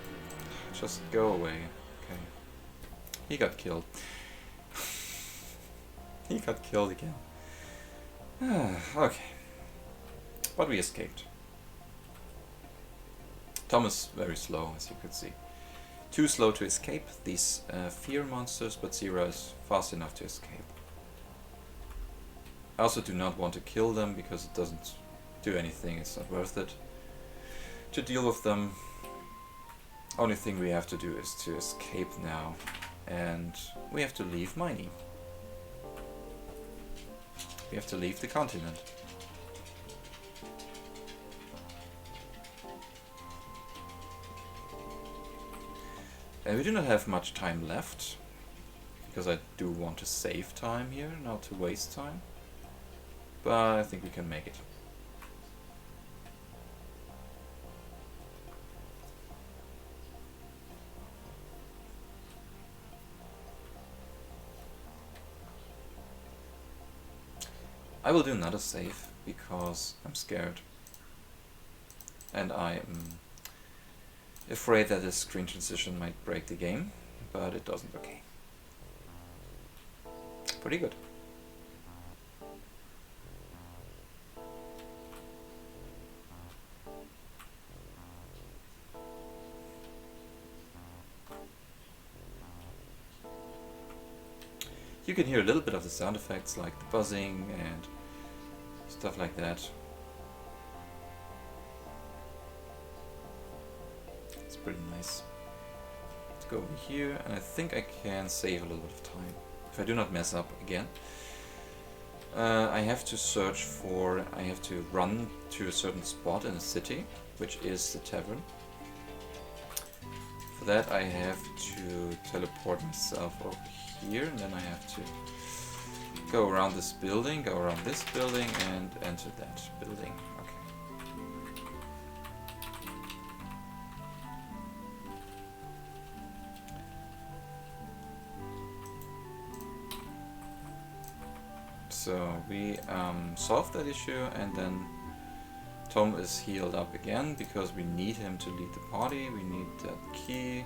go away. Okay. He got killed. He got killed again. Okay. But we escaped. Tom is very slow, as you could see. Too slow to escape these fear monsters, but Zero is fast enough to escape. I also do not want to kill them because it doesn't do anything, it's not worth it to deal with them. Only thing we have to do is to escape now, and we have to leave Miney. We have to leave the continent. We do not have much time left, because I do want to save time here, not to waste time. But I think we can make it. I will do another save, because I'm scared. And I am afraid that this screen transition might break the game, but it doesn't. Okay. Pretty good. You can hear a little bit of the sound effects like the buzzing and stuff like that. It's pretty nice. Let's go over here, and I think I can save a little bit of time if I do not mess up again. I have to run to a certain spot in the city, which is the tavern. For that I have to teleport myself over here, and then I have to go around this building, and enter that building. Okay. So we solved that issue, and then Tom is healed up again because we need him to lead the party. We need that key.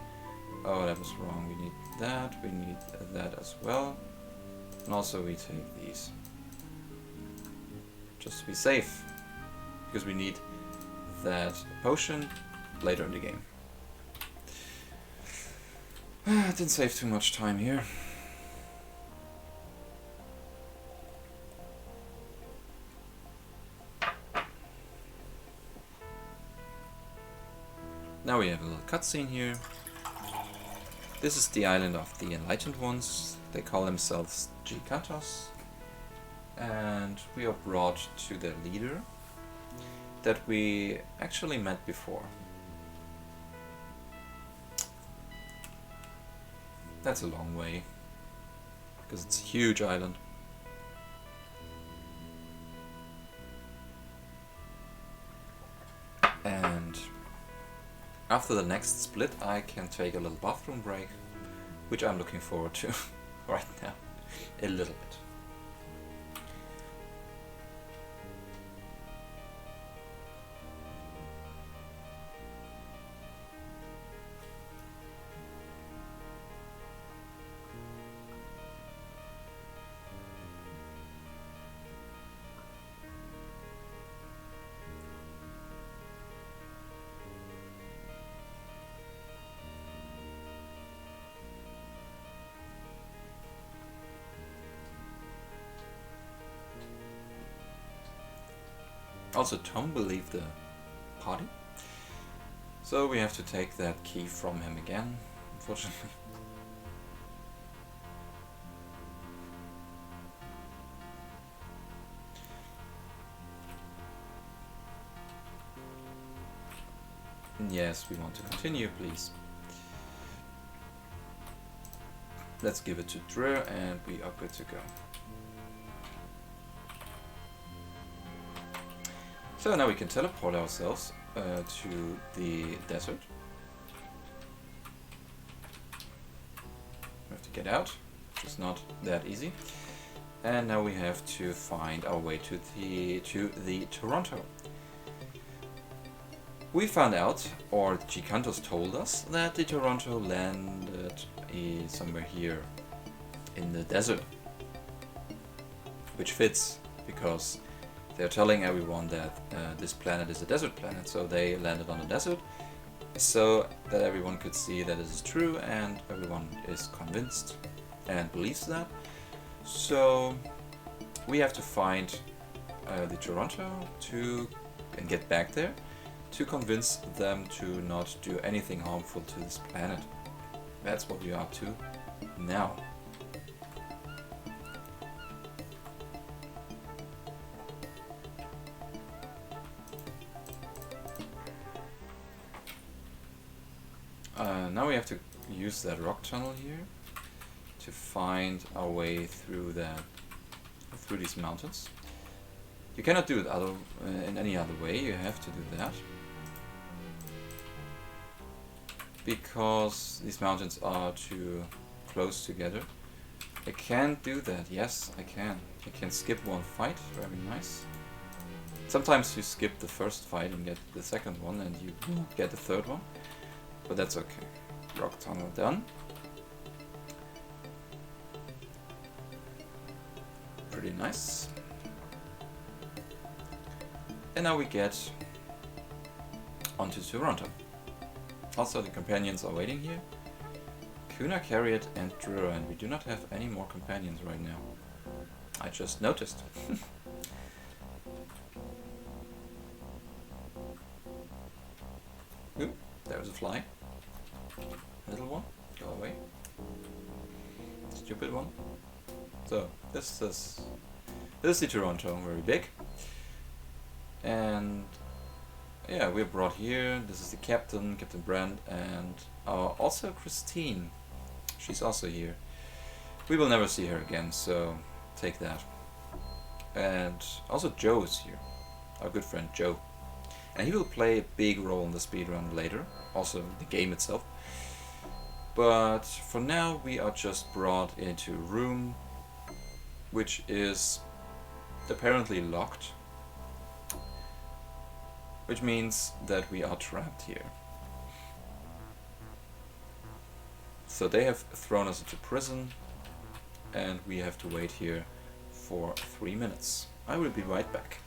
Oh, that was wrong. We need that. We need that as well. And also we take these. Just to be safe. Because we need that potion later in the game. Didn't save too much time here. Now we have a little cutscene here. This is the island of the Enlightened Ones. They call themselves Jikatos. And we are brought to their leader that we actually met before. That's a long way, because it's a huge island. And after the next split I can take a little bathroom break, which I'm looking forward to right now, a little bit. Also, Tom will leave the party, so we have to take that key from him again, unfortunately. Yes, we want to continue, please. Let's give it to Dre and we are good to go. So now we can teleport ourselves to the desert. We have to get out, which is not that easy. And now we have to find our way to the Toronto. we found out, or Gigantos told us, that the Toronto landed somewhere here in the desert. Which fits, because they're telling everyone that this planet is a desert planet, so they landed on the desert, so that everyone could see that this is true, and everyone is convinced and believes that. So we have to find the Toronto and get back there to convince them to not do anything harmful to this planet. That's what we are up to now. Now we have to use that rock tunnel here to find our way through these mountains. You cannot do it in any other way. You have to do that because these mountains are too close together. I can't do that. Yes, I can. I can skip one fight. Very nice. Sometimes you skip the first fight and get the second one, and you get the third one. But that's okay. Rock tunnel done. Pretty nice. And now we get onto Toronto. Also, the companions are waiting here. Kuna, Carriot, and Drura, and we do not have any more companions right now. I just noticed. Ooh, there's a fly. Little one, go away. Stupid one. So, this is the Toronto, very big. And yeah, we're brought here. This is the captain, Captain Brand, and also Christine. She's also here. We will never see her again, so take that. And also Joe is here, our good friend Joe. And he will play a big role in the speedrun later, also the game itself. But for now we are just brought into a room which is apparently locked. Which means that we are trapped here. So they have thrown us into prison and we have to wait here for 3 minutes. I will be right back.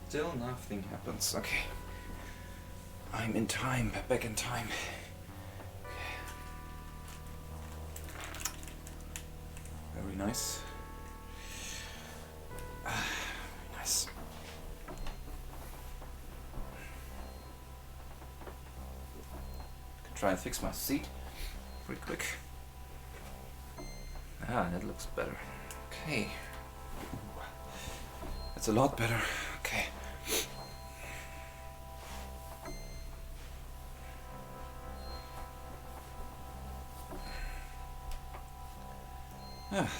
Still nothing happens. Okay. I'm in time, back in time. Very nice. Very nice. Can try and fix my seat pretty quick. Ah, that looks better. Okay. That's a lot better. Okay.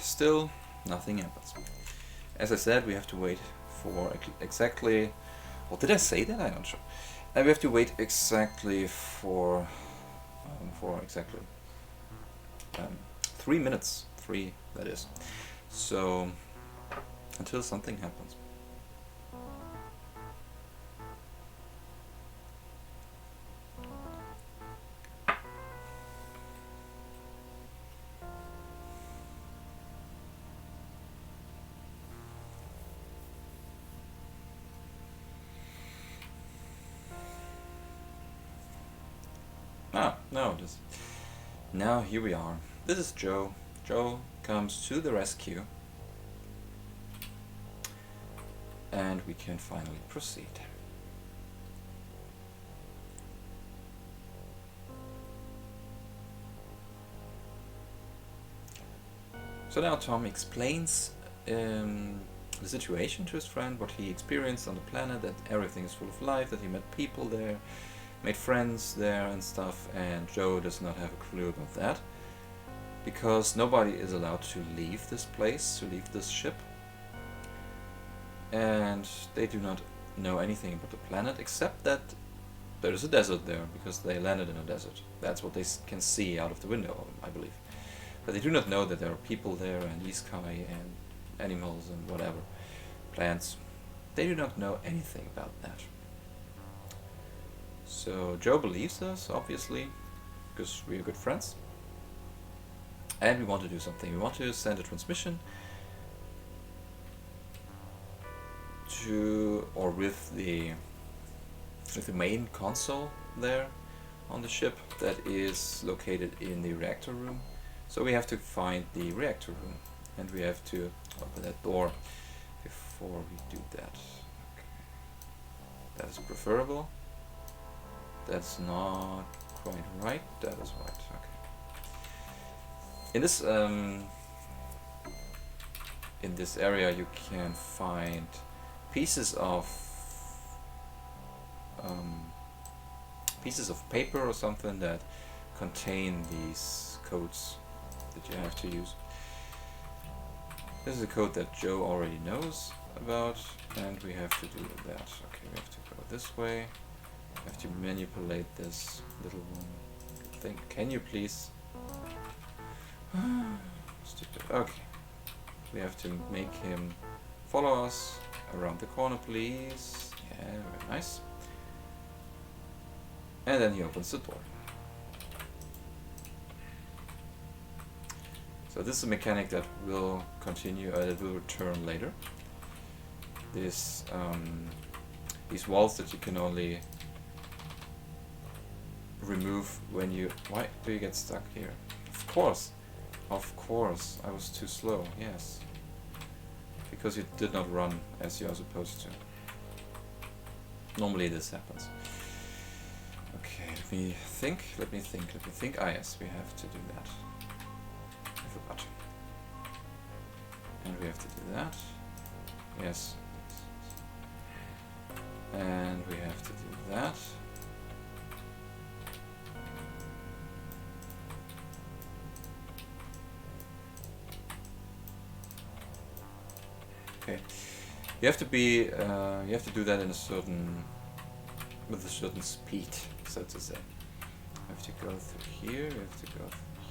Still, nothing happens. As I said, we have to wait for exactly... What did I say that? I'm not sure. And we have to wait exactly for exactly 3 minutes. 3, that is. So until something happens. Ah, no, this. Now here we are. This is Joe. Joe comes to the rescue. And we can finally proceed. So now Tom explains the situation to his friend, what he experienced on the planet, that everything is full of life, that he met people there, made friends there and stuff, and Joe does not have a clue about that, because nobody is allowed to leave this place, to leave this ship, and they do not know anything about the planet, except that there is a desert there, because they landed in a desert. That's what they can see out of the window, I believe. But they do not know that there are people there, and Isekai, and animals, and whatever, plants. They do not know anything about that. So Joe believes us, obviously, because we are good friends. And we want to do something. We want to send a transmission to, or with the main console there on the ship that is located in the reactor room. So we have to find the reactor room, and we have to open that door before we do that. Okay. That is preferable. That's not quite right. That is right. Okay. In this area, you can find pieces of paper or something that contain these codes that you have to use. This is a code that Joe already knows about, and we have to do that. Okay, we have to go this way. We have to manipulate this little thing. Can you please? Stupid. Okay. We have to make him follow us around the corner, please. Yeah, very nice. And then he opens the door. So this is a mechanic that will continue, that will return later. These walls that you can only remove when you... Why do you get stuck here? Of course, I was too slow, yes. Because you did not run as you are supposed to. Normally this happens. Okay, let me think. Ah yes, we have to do that. I forgot. And we have to do that. Yes. And we have to do that. Okay. You have to be. You have to do that in a certain, with a certain speed, so to say. We have to go through here. We have to go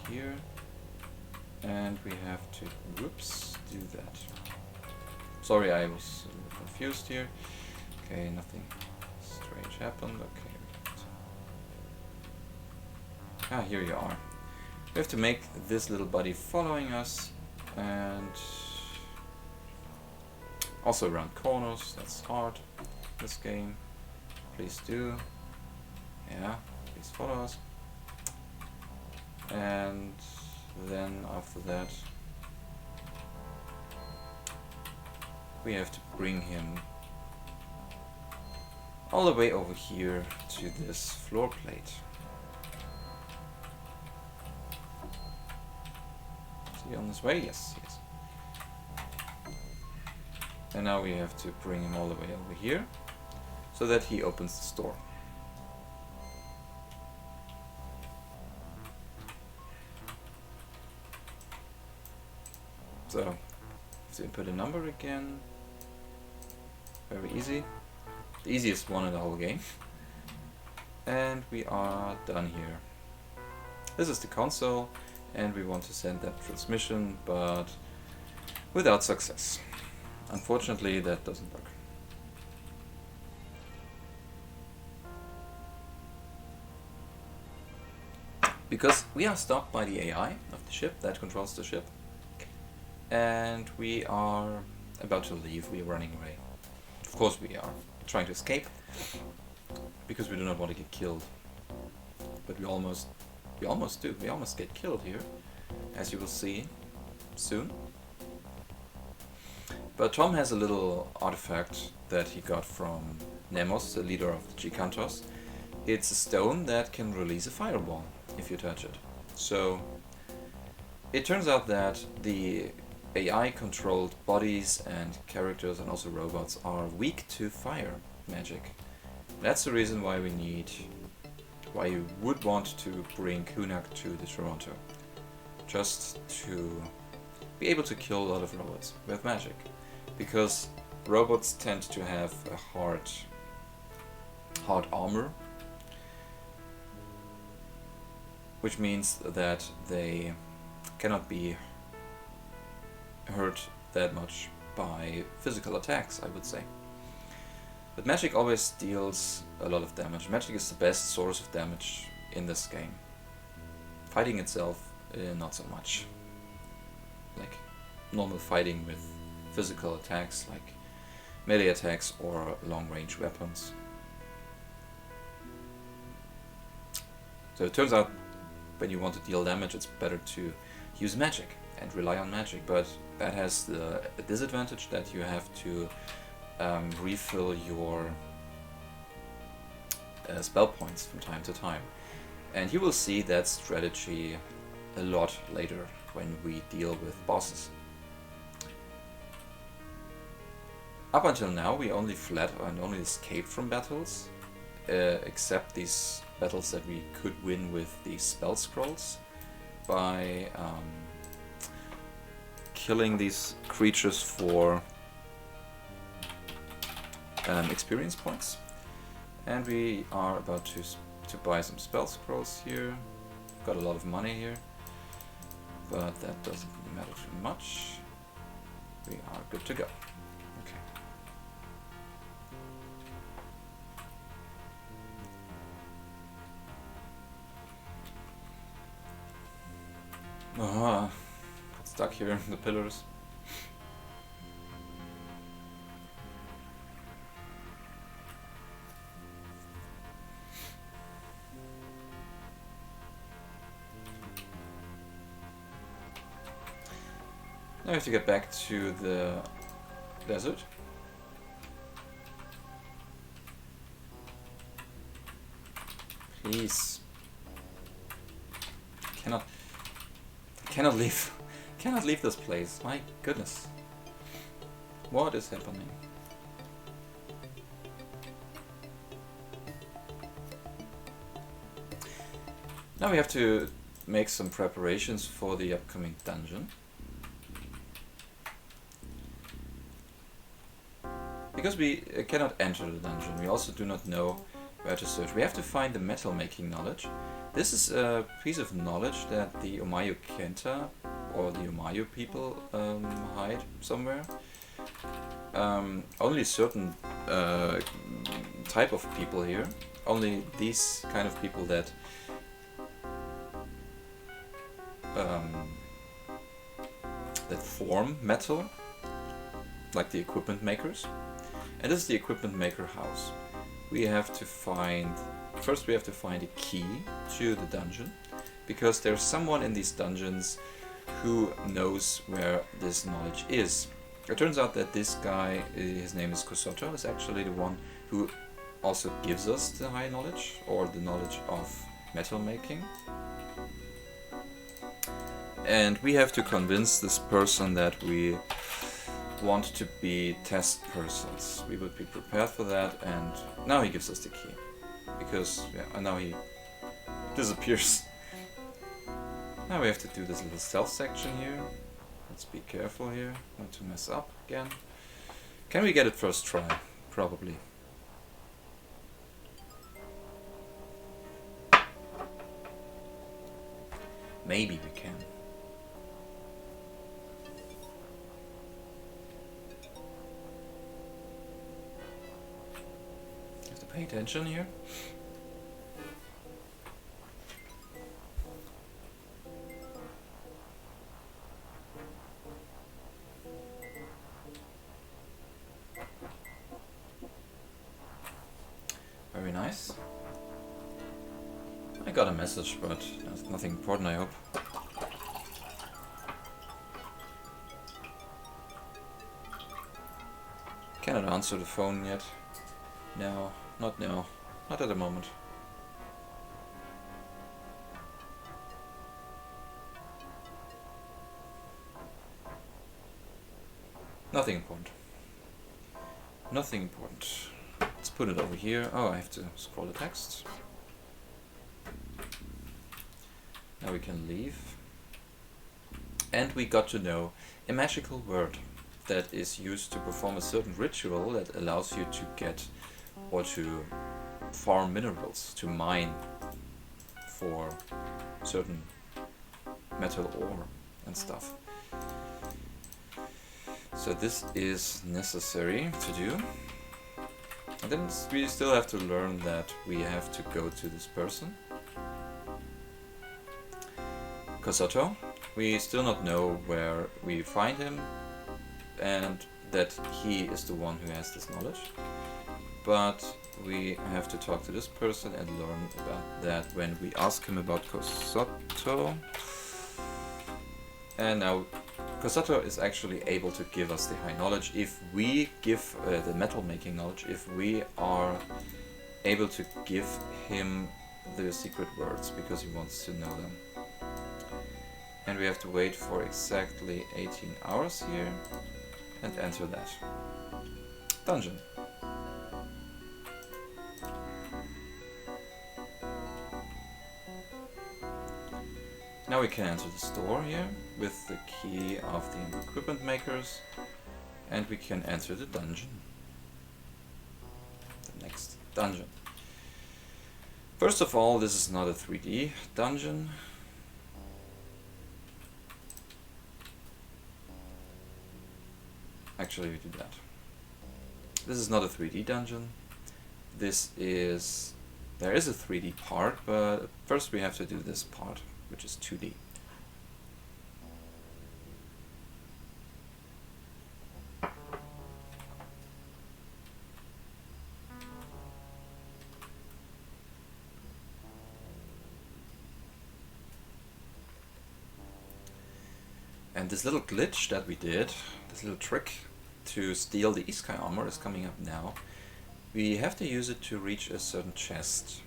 through here. And we have to, whoops, do that. Sorry, I was a little confused here. Okay, nothing strange happened. Okay. Ah, here you are. We have to make this little buddy following us, and also around corners. That's hard, this game. Please do. Yeah, please follow us. And then after that we have to bring him all the way over here to this floor plate. Is he on his way? Yes, yes. And now we have to bring him all the way over here so that he opens the store. So, have to input a number again. Very easy. The easiest one in the whole game. And we are done here. This is the console, and we want to send that transmission, but without success. Unfortunately, that doesn't work. Because we are stopped by the AI of the ship that controls the ship, and we are about to leave. We are running away. Of course we are trying to escape, because we do not want to get killed. But we almost do. We almost get killed here, as you will see soon. But Tom has a little artifact that he got from Nemos, the leader of the Gigantos. It's a stone that can release a fireball if you touch it. So it turns out that the AI-controlled bodies and characters and also robots are weak to fire magic. That's the reason why why you would want to bring Kunak to the Toronto. Just to be able to kill a lot of robots with magic. Because robots tend to have a hard armor, which means that they cannot be hurt that much by physical attacks, I would say. But magic always deals a lot of damage. Magic is the best source of damage in this game. Fighting itself, not so much. Like normal fighting with physical attacks, like melee attacks or long-range weapons. So it turns out when you want to deal damage, it's better to use magic and rely on magic, but that has the disadvantage that you have to refill your spell points from time to time. And you will see that strategy a lot later when we deal with bosses. Up until now we only fled and only escaped from battles, except these battles that we could win with the spell scrolls by killing these creatures for experience points. And we are about to buy some spell scrolls here. Got a lot of money here, but that doesn't really matter too much. We are good to go. Okay. Got stuck here in the pillars. Now we have to get back to the desert. Please. Cannot leave. Cannot leave this place. My goodness. What is happening? Now we have to make some preparations for the upcoming dungeon. Because we cannot enter the dungeon, we also do not know where to search. We have to find the metal making knowledge. This is a piece of knowledge that the Umayu Kenta or the Umayu people hide somewhere. Only certain type of people here, only these kind of people that form metal, like the equipment makers. And this is the equipment maker house. We have to find, first we have to find a key to the dungeon, because there's someone in these dungeons who knows where this knowledge is. It turns out that this guy, his name is Kosoto, is actually the one who also gives us the high knowledge, or the knowledge of metal making. And we have to convince this person that we want to be test persons. We would be prepared for that, and now he gives us the key. Because, yeah, and now he disappears. Now we have to do this little stealth section here. Let's be careful here, not to mess up again. Can we get it first try? Probably. Maybe we can. pay attention here. Very nice. I got a message, but there's nothing important, I hope. Cannot answer the phone yet. No, not now. Not at the moment. Nothing important. Nothing important. Let's put it over here. Oh, I have to scroll the text. Now we can leave. And we got to know a magical word that is used to perform a certain ritual that allows you to get or to farm minerals, to mine for certain metal ore and stuff. So this is necessary to do. And then we still have to learn that we have to go to this person, Kosoto. We still not know where we find him and that he is the one who has this knowledge. But we have to talk to this person and learn about that when we ask him about Kosoto. And now Kosoto is actually able to give us the high knowledge if we give the metal making knowledge, if we are able to give him the secret words because he wants to know them. And we have to wait for exactly 18 hours here and enter that dungeon. Now we can enter the store here with the key of the equipment makers, and we can enter the dungeon. The next dungeon. First of all, this is not a 3D dungeon. Actually, we do that. This is not a 3D dungeon. This is... There is a 3D part, but first we have to do this part, which is 2D. And this little glitch that we did, this little trick to steal the Iskai armor is coming up now. We have to use it to reach a certain chest,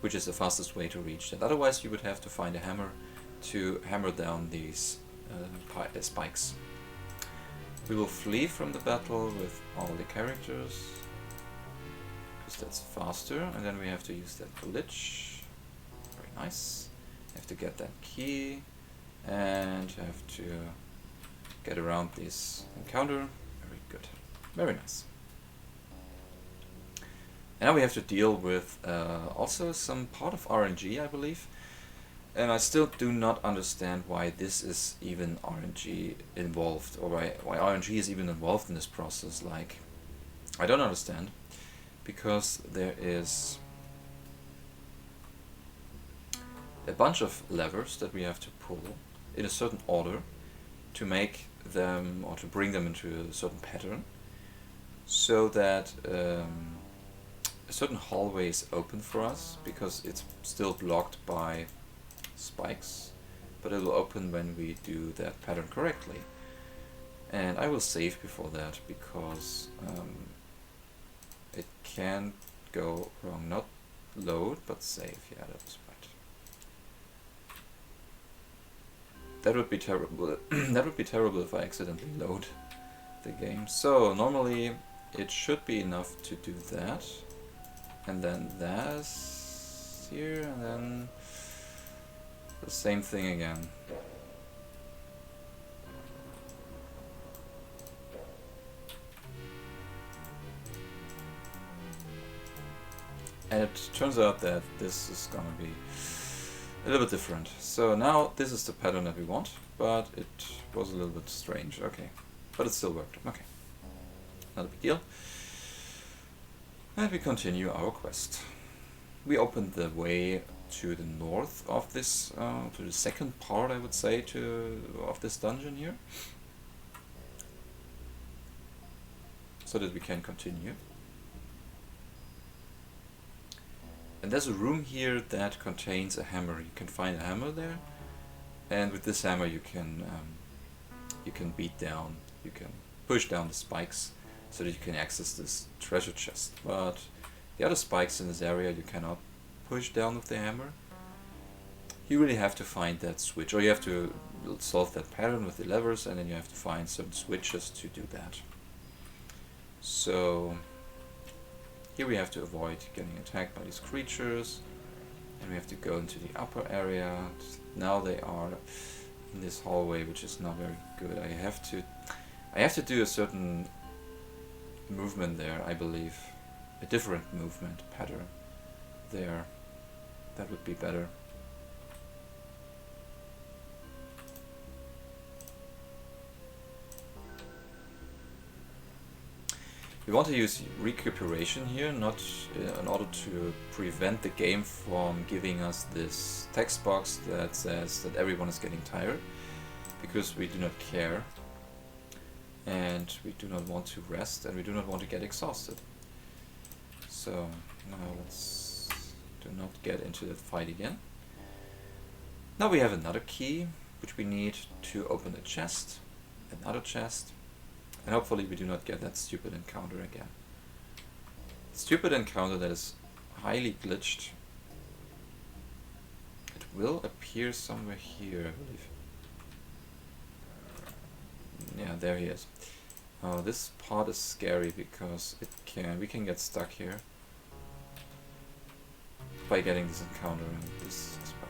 which is the fastest way to reach that. Otherwise you would have to find a hammer to hammer down these spikes. We will flee from the battle with all the characters, because that's faster, and then we have to use that glitch. Very nice. Have to get that key, and have to get around this encounter. Very good. Very nice. And now we have to deal with also some part of RNG, I believe. And I still do not understand why this is even RNG involved, or why RNG is even involved in this process. Like, I don't understand, because there is a bunch of levers that we have to pull in a certain order to make them, or to bring them into a certain pattern, so that a certain hallway is open for us, because it's still blocked by spikes, but it will open when we do that pattern correctly. And I will save before that, because it can go wrong. Not load, but save. Yeah, that was right. That would be terrible. That would be terrible if I accidentally load the game. So normally it should be enough to do that, and then that's here, and then the same thing again. And it turns out that this is gonna be a little bit different. So now this is the pattern that we want, but it was a little bit strange. Okay, but it still worked. Okay, not a big deal. And we continue our quest. We opened the way to the north of this, to the second part, I would say, of this dungeon here, so that we can continue. And there's a room here that contains a hammer. You can find a hammer there, and with this hammer you can beat down, you can push down the spikes so that you can access this treasure chest. But the other spikes in this area you cannot push down with the hammer. You really have to find that switch, or you have to solve that pattern with the levers, and then you have to find some switches to do that. So here we have to avoid getting attacked by these creatures, and we have to go into the upper area. Now they are in this hallway, which is not very good. I have to do a certain movement there, I believe. A different movement pattern there. That would be better. We want to use recuperation here, not in order to prevent the game from giving us this text box that says that everyone is getting tired, because we do not care, and we do not want to rest, and we do not want to get exhausted. So now let's do not get into that fight again. Now we have another key which we need to open a chest, another chest. And hopefully we do not get that stupid encounter again. Stupid encounter that is highly glitched. It will appear somewhere here, I believe. Yeah, there he is. This part is scary because we can get stuck here by getting this encounter and this spell.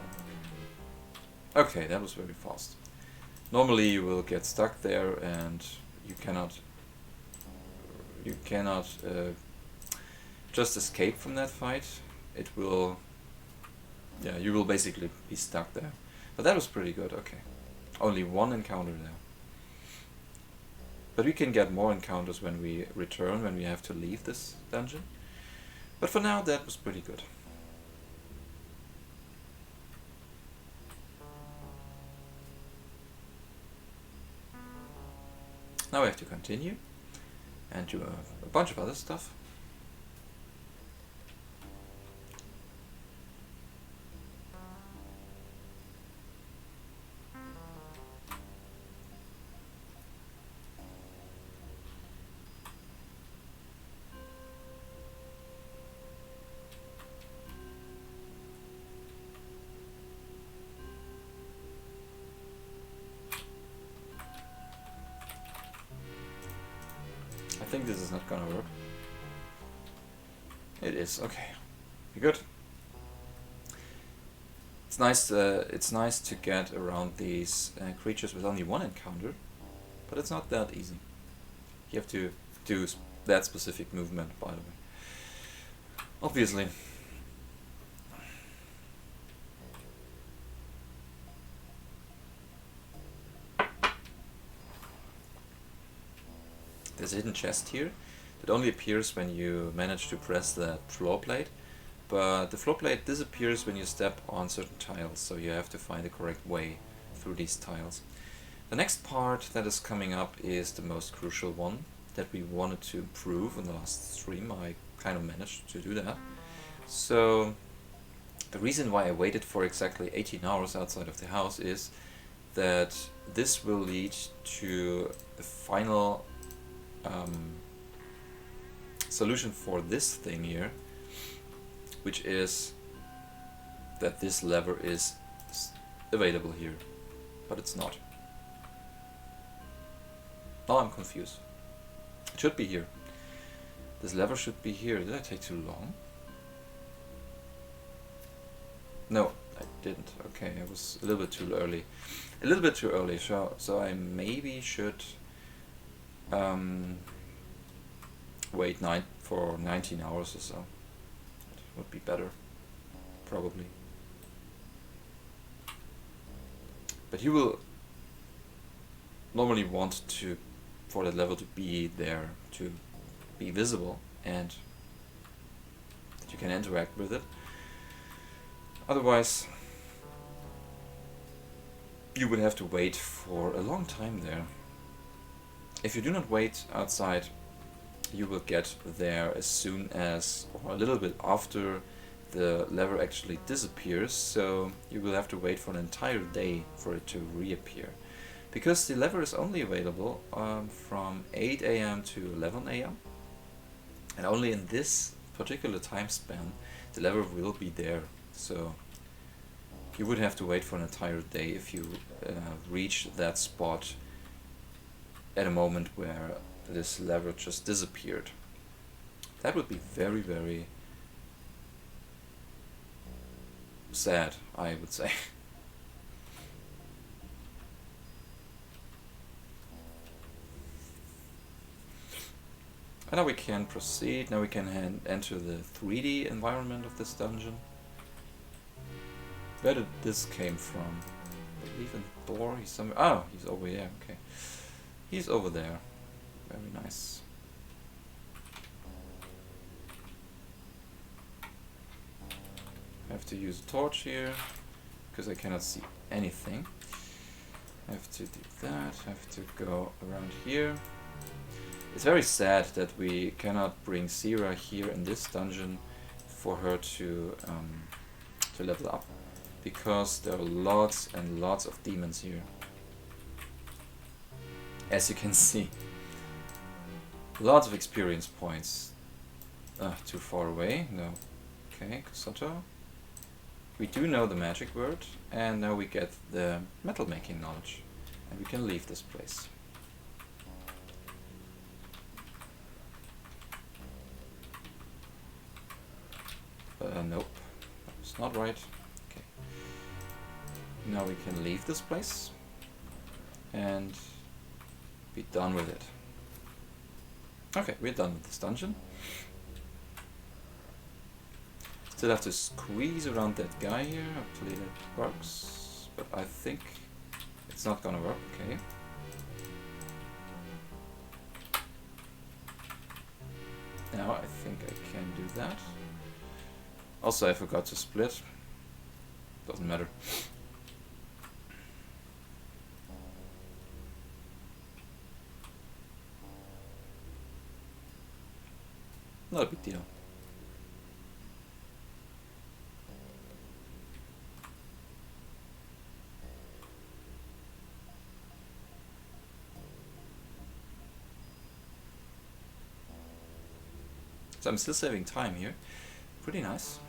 Okay, that was very fast. Normally you will get stuck there and you cannot just escape from that fight. It will, yeah, you will basically be stuck there. But that was pretty good. Okay, only one encounter there. But we can get more encounters when we return, when we have to leave this dungeon. But for now, that was pretty good. Now we have to continue and do a bunch of other stuff. I think this is not gonna work. It is, okay. Good. It's nice to get around these creatures with only one encounter, but it's not that easy. You have to do that specific movement, by the way. Obviously. There's a hidden chest here that only appears when you manage to press the floor plate, but the floor plate disappears when you step on certain tiles, so you have to find the correct way through these tiles. The next part that is coming up is the most crucial one that we wanted to improve in the last stream. I kind of managed to do that. So the reason why I waited for exactly 18 hours outside of the house is that this will lead to the final solution for this thing here, which is that this lever is available here, but it's not. Now I'm confused. It should be here. This lever should be here. Did I take too long? No, I didn't. Okay, I was a little bit too early. A little bit too early, so I maybe should wait for 19 hours or so. That would be better, probably. But you will normally want for that level to be there, to be visible, and that you can interact with it. Otherwise, you would have to wait for a long time there. If you do not wait outside, you will get there as soon as, or a little bit after, the lever actually disappears, so you will have to wait for an entire day for it to reappear. Because the lever is only available from 8 AM to 11 AM, and only in this particular time span the lever will be there, so you would have to wait for an entire day if you reach that spot at a moment where this lever just disappeared. That would be very, very sad, I would say. And now we can proceed. Now we can enter the 3D environment of this dungeon. Where did this came from? I believe in the door. He's somewhere. Oh, he's over here. Okay, he's over there. Very nice. I have to use a torch here because I cannot see anything. I have to do that. I have to go around here. It's very sad that we cannot bring Sira here in this dungeon for her to level up, because there are lots and lots of demons here. As you can see, lots of experience points. Too far away. No. Okay, Kosoto. We do know the magic word, and now we get the metal making knowledge, and we can leave this place. Nope, it's not right. Okay. Now we can leave this place and be done with it. Okay, we're done with this dungeon. Still have to squeeze around that guy here. Hopefully that works, but I think it's not gonna work. Okay. Now I think I can do that. Also, I forgot to split. Doesn't matter. Not a big deal. So I'm still saving time here. Pretty nice.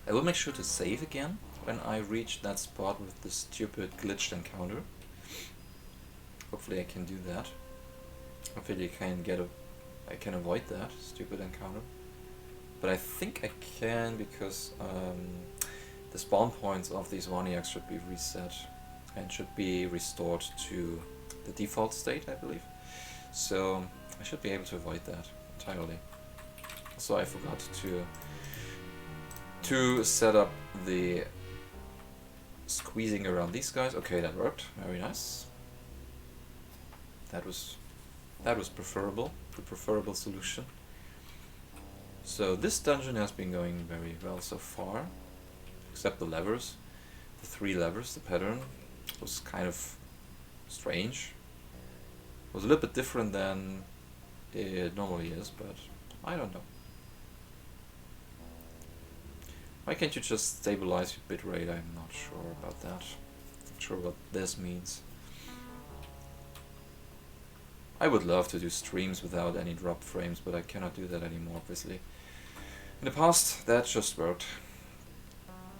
I will make sure to save again when I reach that spot with the stupid glitched encounter. Hopefully I can do that. Hopefully I can avoid that stupid encounter. But I think I can, because the spawn points of these Waniaks should be reset and should be restored to the default state, I believe. So I should be able to avoid that entirely. So I forgot to set up the squeezing around these guys. Okay, that worked. Very nice. That was preferable, the preferable solution. So this dungeon has been going very well so far, except the levers. The 3 levers, the pattern was kind of strange. It was a little bit different than it normally is, but I don't know. Why can't you just stabilize your bitrate? I'm not sure about that. Not sure what this means. I would love to do streams without any drop frames, but I cannot do that anymore, obviously. In the past, that just worked.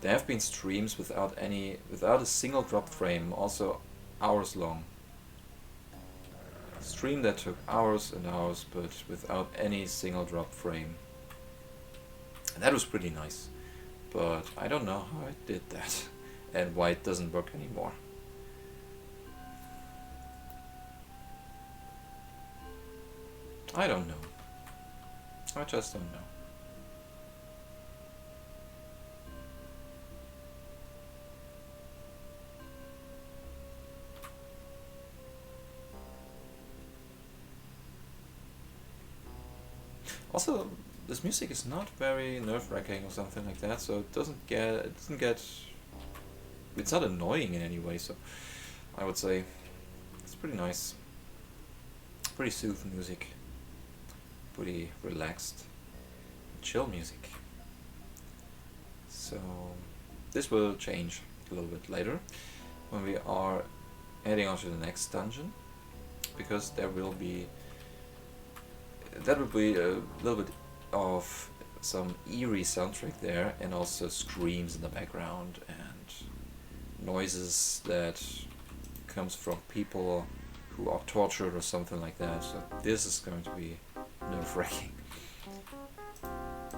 There have been streams without a single drop frame, also hours long. A stream that took hours and hours, but without any single drop frame. And that was pretty nice. But I don't know how I did that and why it doesn't work anymore. I don't know. I just don't know. Also, this music is not very nerve-wracking or something like that, so it doesn't get, it's not annoying in any way, so I would say it's pretty nice. Pretty soothing music. Pretty relaxed, chill music. So this will change a little bit later when we are heading on to the next dungeon, because that will be a little bit of some eerie soundtrack there, and also screams in the background and noises that comes from people who are tortured or something like that. So this is going to be nerve-wracking.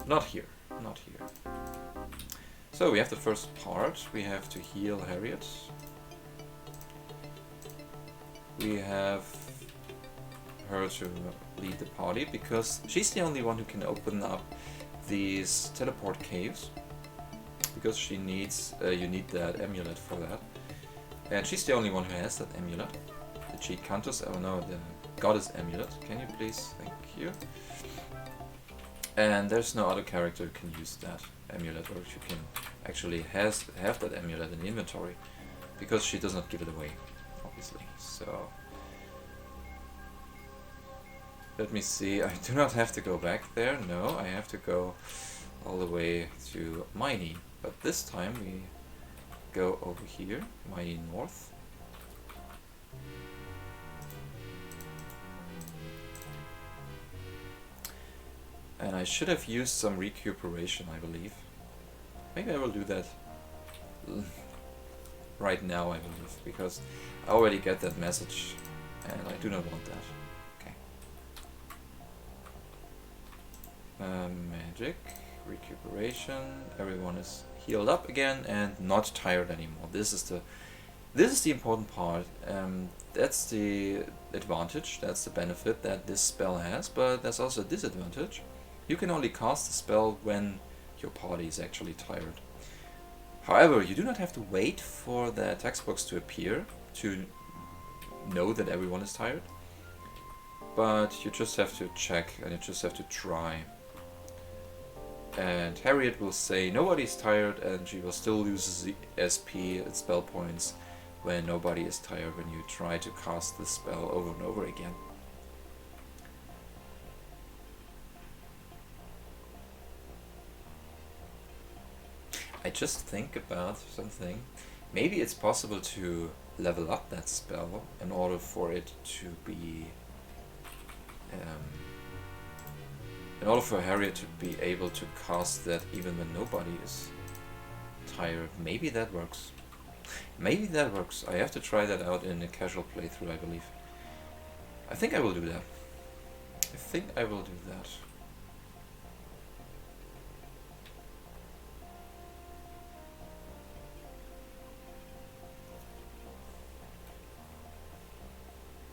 Not here, not here. So we have the first part. We have to heal Harriet. We have her to lead the party because she's the only one who can open up these teleport caves, because she needs you need that amulet for that, and she's the only one who has that amulet. The Cheat Countess, oh no, the Goddess amulet. Can you please? Thank you. And there's no other character who can use that amulet, or who can actually have that amulet in the inventory, because she does not give it away, obviously. So let me see. I do not have to go back there. No, I have to go all the way to Miney. But this time we go over here, Miney North. And I should have used some recuperation, I believe. Maybe I will do that right now, I believe, because I already get that message and I do not want that. Magic, recuperation, everyone is healed up again and not tired anymore. This is the important part. That's the advantage, that's the benefit that this spell has, but there's also a disadvantage. You can only cast the spell when your party is actually tired. However, you do not have to wait for the text box to appear to know that everyone is tired, but you just have to check and you just have to try. And Harriet will say nobody's tired, and she will still lose the SP and spell points when nobody is tired when you try to cast the spell over and over again. I just think about something. Maybe it's possible to level up that spell in order for it to be in order for Harriet to be able to cast that even when nobody is tired. Maybe that works. Maybe that works. I have to try that out in a casual playthrough, I believe. I think I will do that. I think I will do that.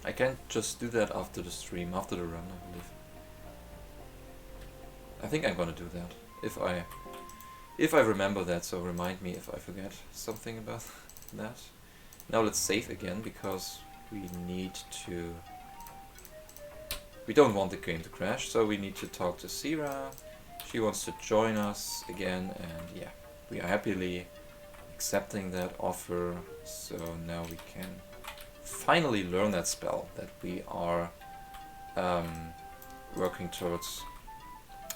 I can't just do that after the stream, after the run, I believe. I think I'm gonna do that if I remember that, so remind me if I forget something about that. Now let's save again, because we don't want the game to crash, so we need to talk to Sira. She wants to join us again, and yeah, we are happily accepting that offer. So now we can finally learn that spell that we are working towards.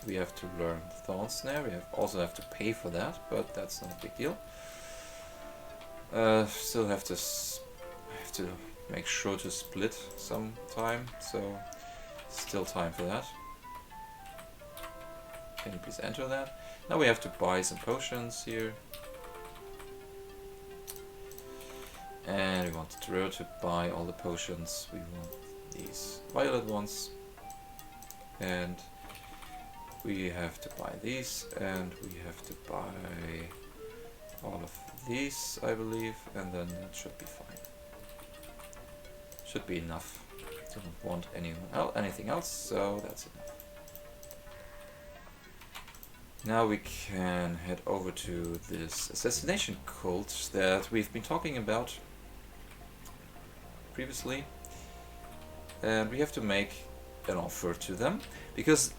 We have to learn Thorn Snare. We also have to pay for that, but that's not a big deal. Still have to make sure to split some time, so still time for that. Can you please enter that? Now we have to buy some potions here. And we want Drew to buy all the potions. We want these violet ones. And we have to buy these, and we have to buy all of these, I believe, and then that should be fine. Should be enough. Don't want anything else, so that's enough. Now we can head over to this assassination cult that we've been talking about previously, and we have to make an offer to them, because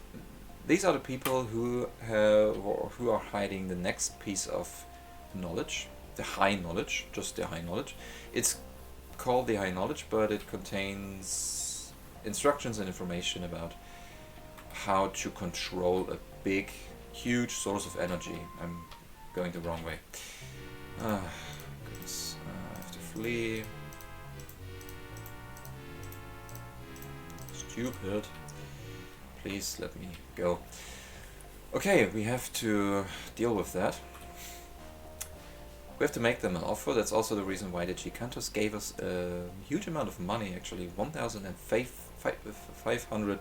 these are the people who have, or who are hiding the next piece of knowledge, the high knowledge, just the high knowledge. It's called the high knowledge, but it contains instructions and information about how to control a big, huge source of energy. I'm going the wrong way. Goodness. I have to flee. Stupid. Please let me go. Okay, we have to deal with that. We have to make them an offer. That's also the reason why the Gigantos gave us a huge amount of money, actually 1,500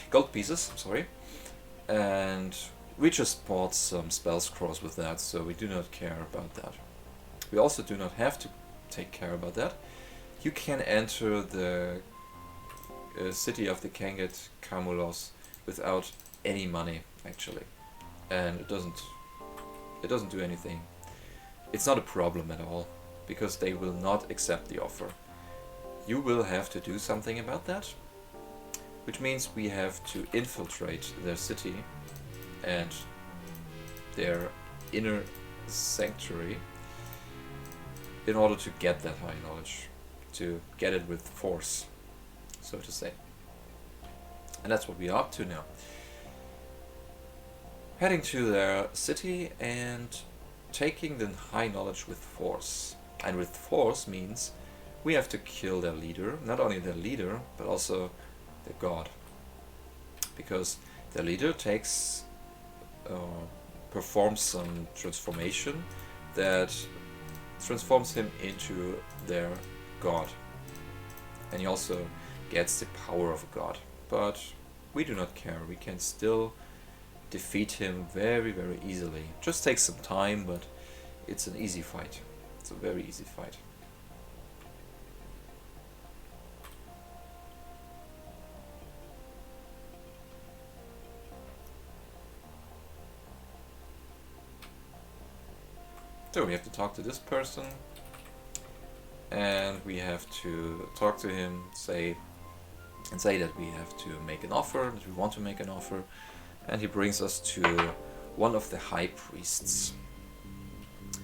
gold pieces, sorry. And we just bought some spell scrolls with that, so we do not care about that. We also do not have to take care about that. You can enter the city of the Kanget Kamulos without any money, actually. And it doesn't do anything. It's not a problem at all, because they will not accept the offer. You will have to do something about that, which means we have to infiltrate their city and their inner sanctuary in order to get that high knowledge, to get it with force, so to say. And that's what we are up to now. Heading to their city and taking the high knowledge with force. And with force means we have to kill their leader, not only their leader, but also the god. Because their leader performs some transformation that transforms him into their god. And he also gets the power of a god. But we do not care, we can still defeat him very, very easily. Just takes some time, but it's an easy fight. It's a very easy fight. So we have to talk to this person, and we have to talk to him, say that we have to make an offer, that we want to make an offer, and he brings us to one of the high priests.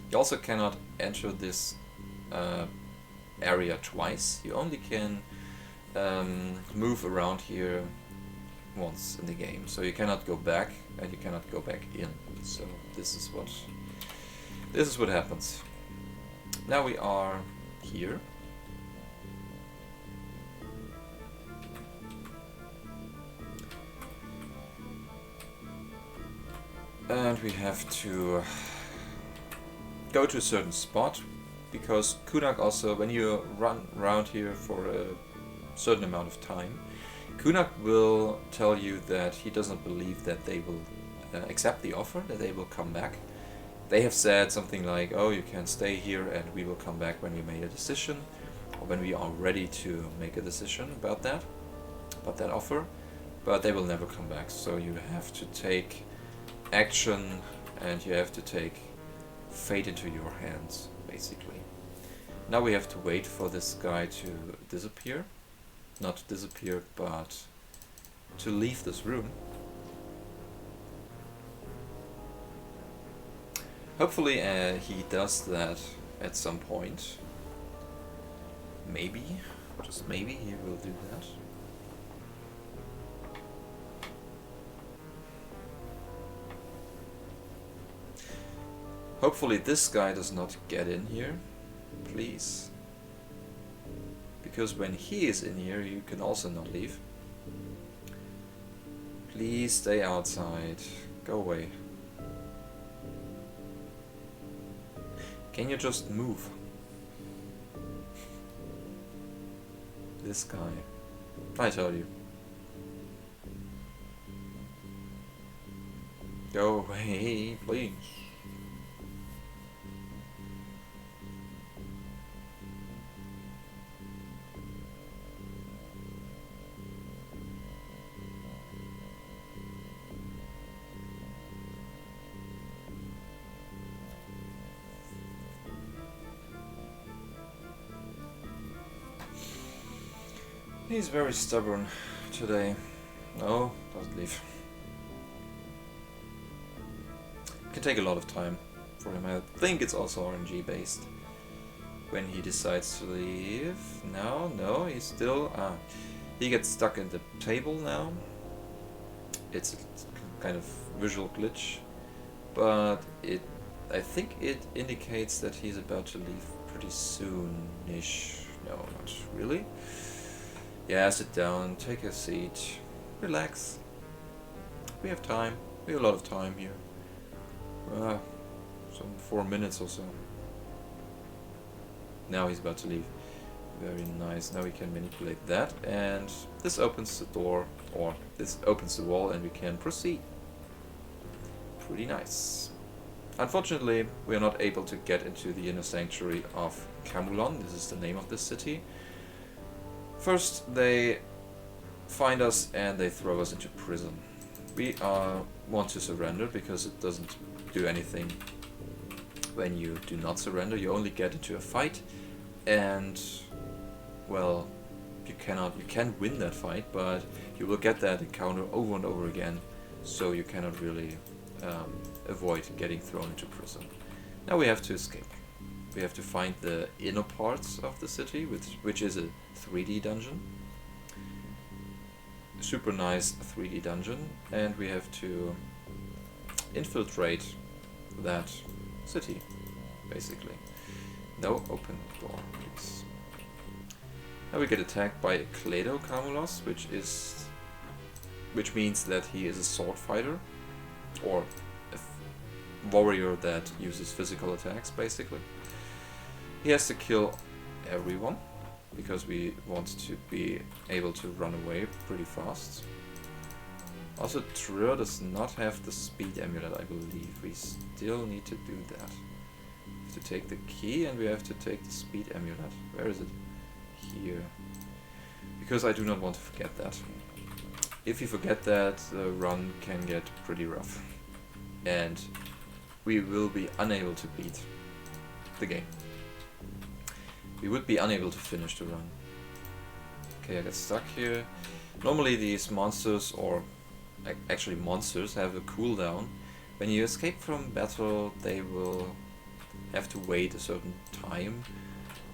You also cannot enter this area twice. You only can move around here once in the game. So you cannot go back and you cannot go back in. So this is what happens. Now we are here. And we have to go to a certain spot, because Kunak also, when you run around here for a certain amount of time, Kunak will tell you that he doesn't believe that they will accept the offer, that they will come back. They have said something like, oh, you can stay here and we will come back when we made a decision, or when we are ready to make a decision about that offer, but they will never come back. So you have to take action and you have to take fate into your hands, basically. Now we have to wait for this guy to disappear. Not disappear, but to leave this room. Hopefully he does that at some point. Maybe, just maybe he will do that. Hopefully this guy does not get in here, please. Because when he is in here, you can also not leave. Please stay outside. Go away. Can you just move? This guy. I tell you. Go away, please. He's very stubborn today. No, doesn't leave. can take a lot of time for him. I think it's also RNG based. When he decides to leave. No, he's still... he gets stuck in the table now. It's a kind of visual glitch. But I think it indicates that he's about to leave pretty soon-ish. No, not really. Yeah, sit down, take a seat, relax. We have time. We have a lot of time here. Some 4 minutes or so. Now he's about to leave. Very nice. Now we can manipulate that, and this opens the door, or this opens the wall, and we can proceed. Pretty nice. Unfortunately, we are not able to get into the inner sanctuary of Camulon. This is the name of this city. First, they find us and they throw us into prison. We want to surrender because it doesn't do anything when you do not surrender. You only get into a fight, and well, you can win that fight, but you will get that encounter over and over again, so you cannot really avoid getting thrown into prison. Now we have to escape. We have to find the inner parts of the city, which is a 3D dungeon. Super nice 3D dungeon, and we have to infiltrate that city, basically. No, open the door, please. Now we get attacked by a Clado Camulos, which means that he is a sword fighter, or a warrior that uses physical attacks, basically. He has to kill everyone, because we want to be able to run away pretty fast. Also, Trier does not have the speed amulet, I believe. We still need to do that. We have to take the key and we have to take the speed amulet. Where is it? Here. Because I do not want to forget that. If you forget that, the run can get pretty rough. And we will be unable to beat the game. We would be unable to finish the run. Okay, I got stuck here. Normally these monsters, or actually monsters, have a cooldown. When you escape from battle, they will have to wait a certain time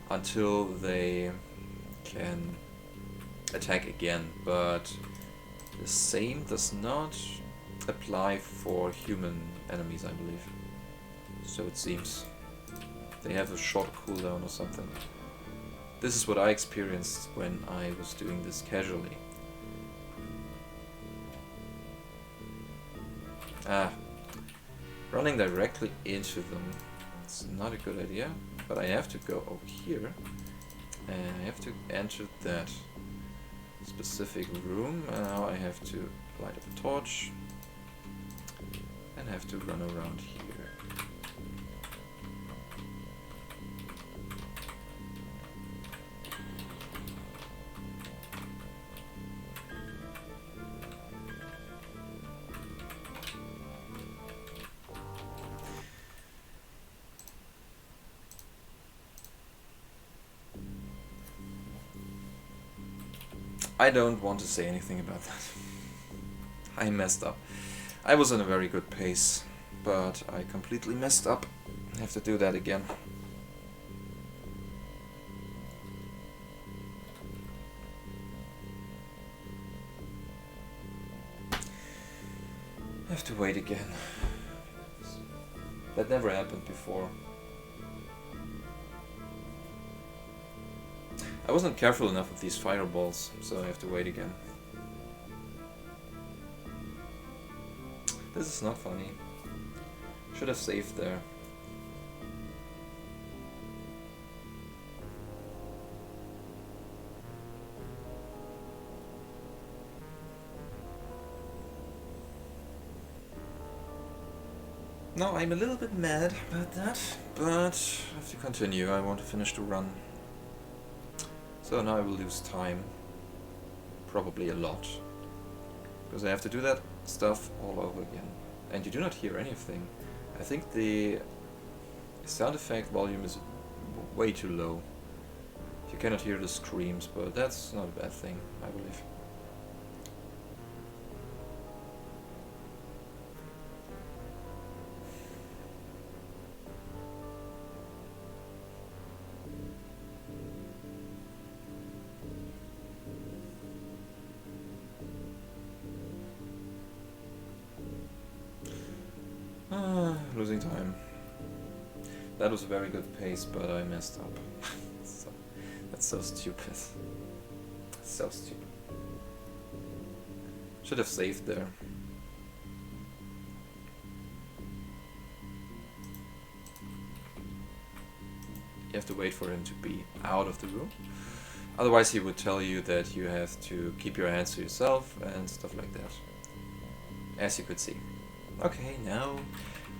until they can attack again, but the same does not apply for human enemies, I believe. So it seems they have a short cooldown or something. This is what I experienced when I was doing this casually. Running directly into them, it's not a good idea, but I have to go over here and I have to enter that specific room. Now I have to light up a torch and have to run around here. I don't want to say anything about that. I messed up. I was on a very good pace, but I completely messed up. I have to do that again. I have to wait again. That never happened before. I wasn't careful enough with these fireballs, so I have to wait again. This is not funny. Should have saved there. No, I'm a little bit mad about that, but I have to continue. I want to finish the run. So now I will lose time, probably a lot, because I have to do that stuff all over again. And you do not hear anything. I think the sound effect volume is way too low. You cannot hear the screams, but that's not a bad thing, I believe. Losing time. That was a very good pace, but I messed up. That's so stupid. So stupid. Should have saved there. You have to wait for him to be out of the room. Otherwise he would tell you that you have to keep your hands to yourself and stuff like that. As you could see. Okay, now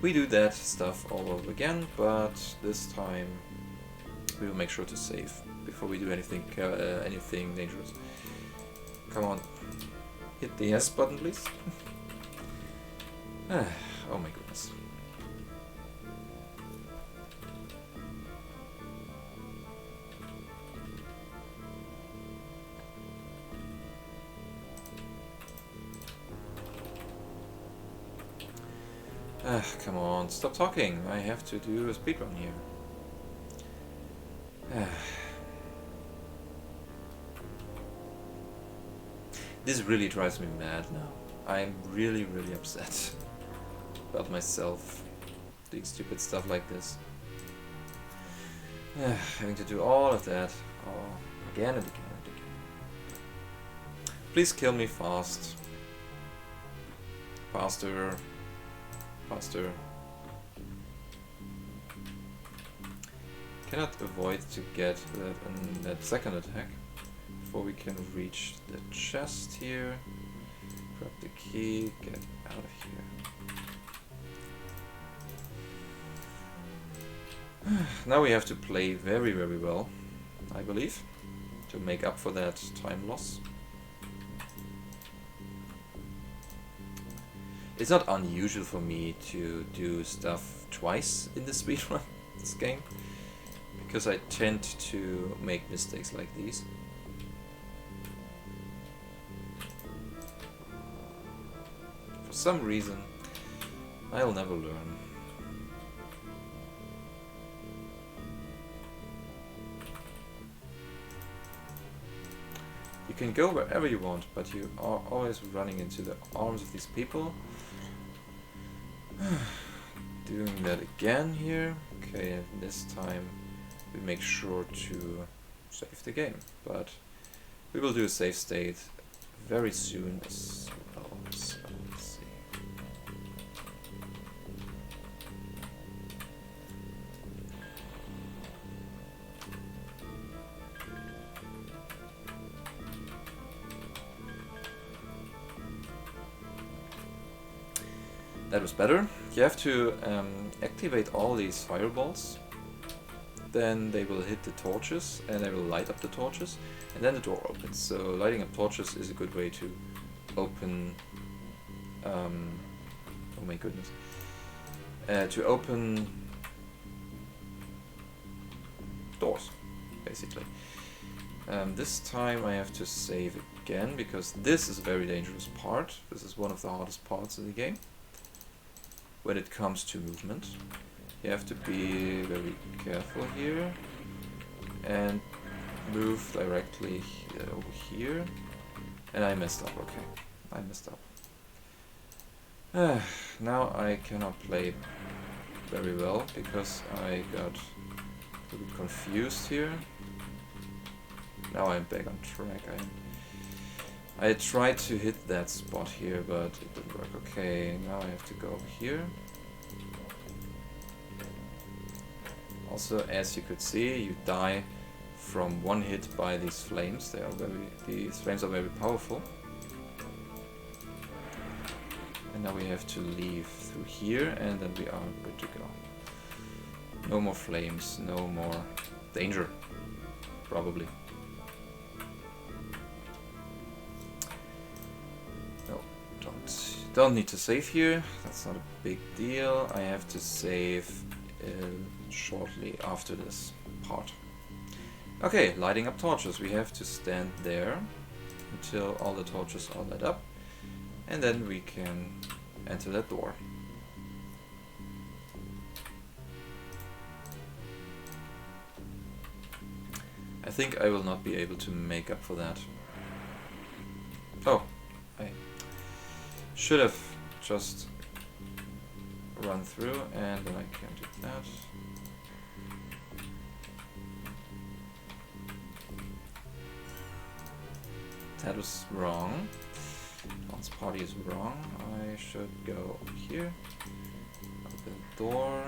we do that stuff all over again, but this time we will make sure to save before we do anything dangerous. Come on, hit the S button, please. Oh my goodness. Come on, stop talking. I have to do a speedrun here. This really drives me mad now. I'm really, really upset about myself doing stupid stuff like this. Having to do all of that again and again and again. Please kill me fast. Faster. Faster. Cannot avoid to get that second attack before we can reach the chest here. Grab the key, get out of here. Now we have to play very, very well, I believe, to make up for that time loss. It's not unusual for me to do stuff twice in the speedrun, this game, because I tend to make mistakes like these. For some reason, I'll never learn. You can go wherever you want, but you are always running into the arms of these people. Doing that again here. Okay, and this time we make sure to save the game, but we will do a save state very soon as well. So let's see. That was better. You have to activate all these fireballs. Then they will hit the torches and they will light up the torches, and then the door opens. So lighting up torches is a good way to open oh my goodness, to open doors, basically. This time I have to save again, because this is a very dangerous part. This is one of the hardest parts in the game. When it comes to movement, you have to be very careful here and move directly over here. And I messed up, okay. I messed up. Now I cannot play very well because I got a bit confused here. Now I'm back on track. I tried to hit that spot here, but it didn't work. Okay, now I have to go over here. Also, as you could see, you die from one hit by these flames. These flames are very powerful. And now we have to leave through here, and then we are good to go. No more flames, no more danger, probably. Don't need to save here, that's not a big deal. I have to save shortly after this part. Okay, lighting up torches. We have to stand there until all the torches are lit up, and then we can enter that door. I think I will not be able to make up for that. Oh, I should have just run through, and then I can do that. That was wrong. Once party is wrong. I should go here, open the door,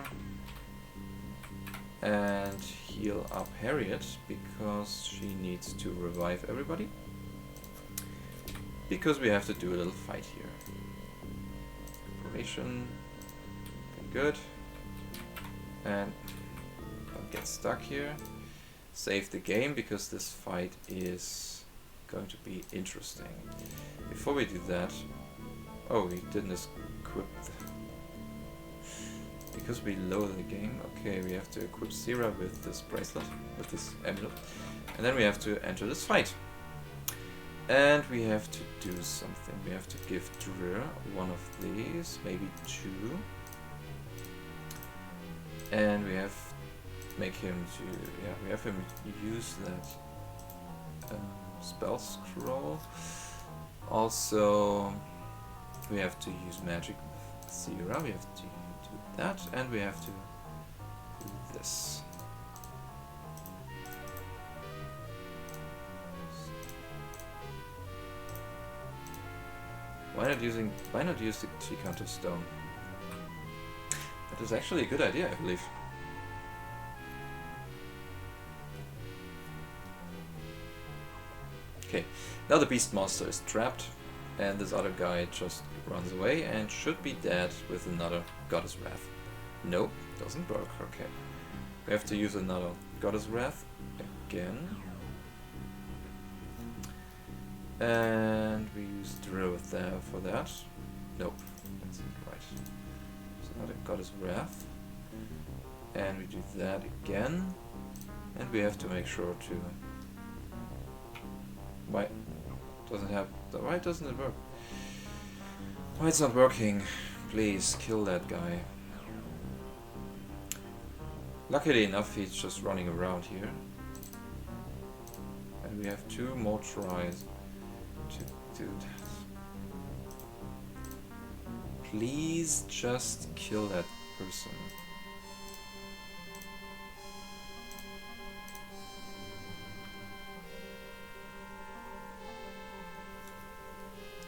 and heal up Harriet because she needs to revive everybody. Because we have to do a little fight here. Preparation. Good. And don't get stuck here. Save the game because this fight is going to be interesting. Before we do that, oh, we didn't equip because we loaded the game. Okay, we have to equip Sierra with this bracelet, with this amulet, and then we have to enter this fight. And we have to do something. We have to give Drew one of these, maybe two, and we have make him to we have him use that spell scroll. Also, we have to use magic with Sierra. We have to do that, and we have to do this. Why not use the Chikanto stone? That is actually a good idea, I believe. Okay, now the Beastmaster is trapped, and this other guy just runs away and should be dead with another Goddess Wrath. Nope, doesn't work. Okay, we have to use another Goddess Wrath again. And we use Drill there for that. Nope, that's not right. So another Goddess Wrath. And we do that again. And we have to make sure to... Why doesn't it work? Why it's not working? Please kill that guy. Luckily enough, he's just running around here. And we have 2 more tries to do that. Please just kill that person.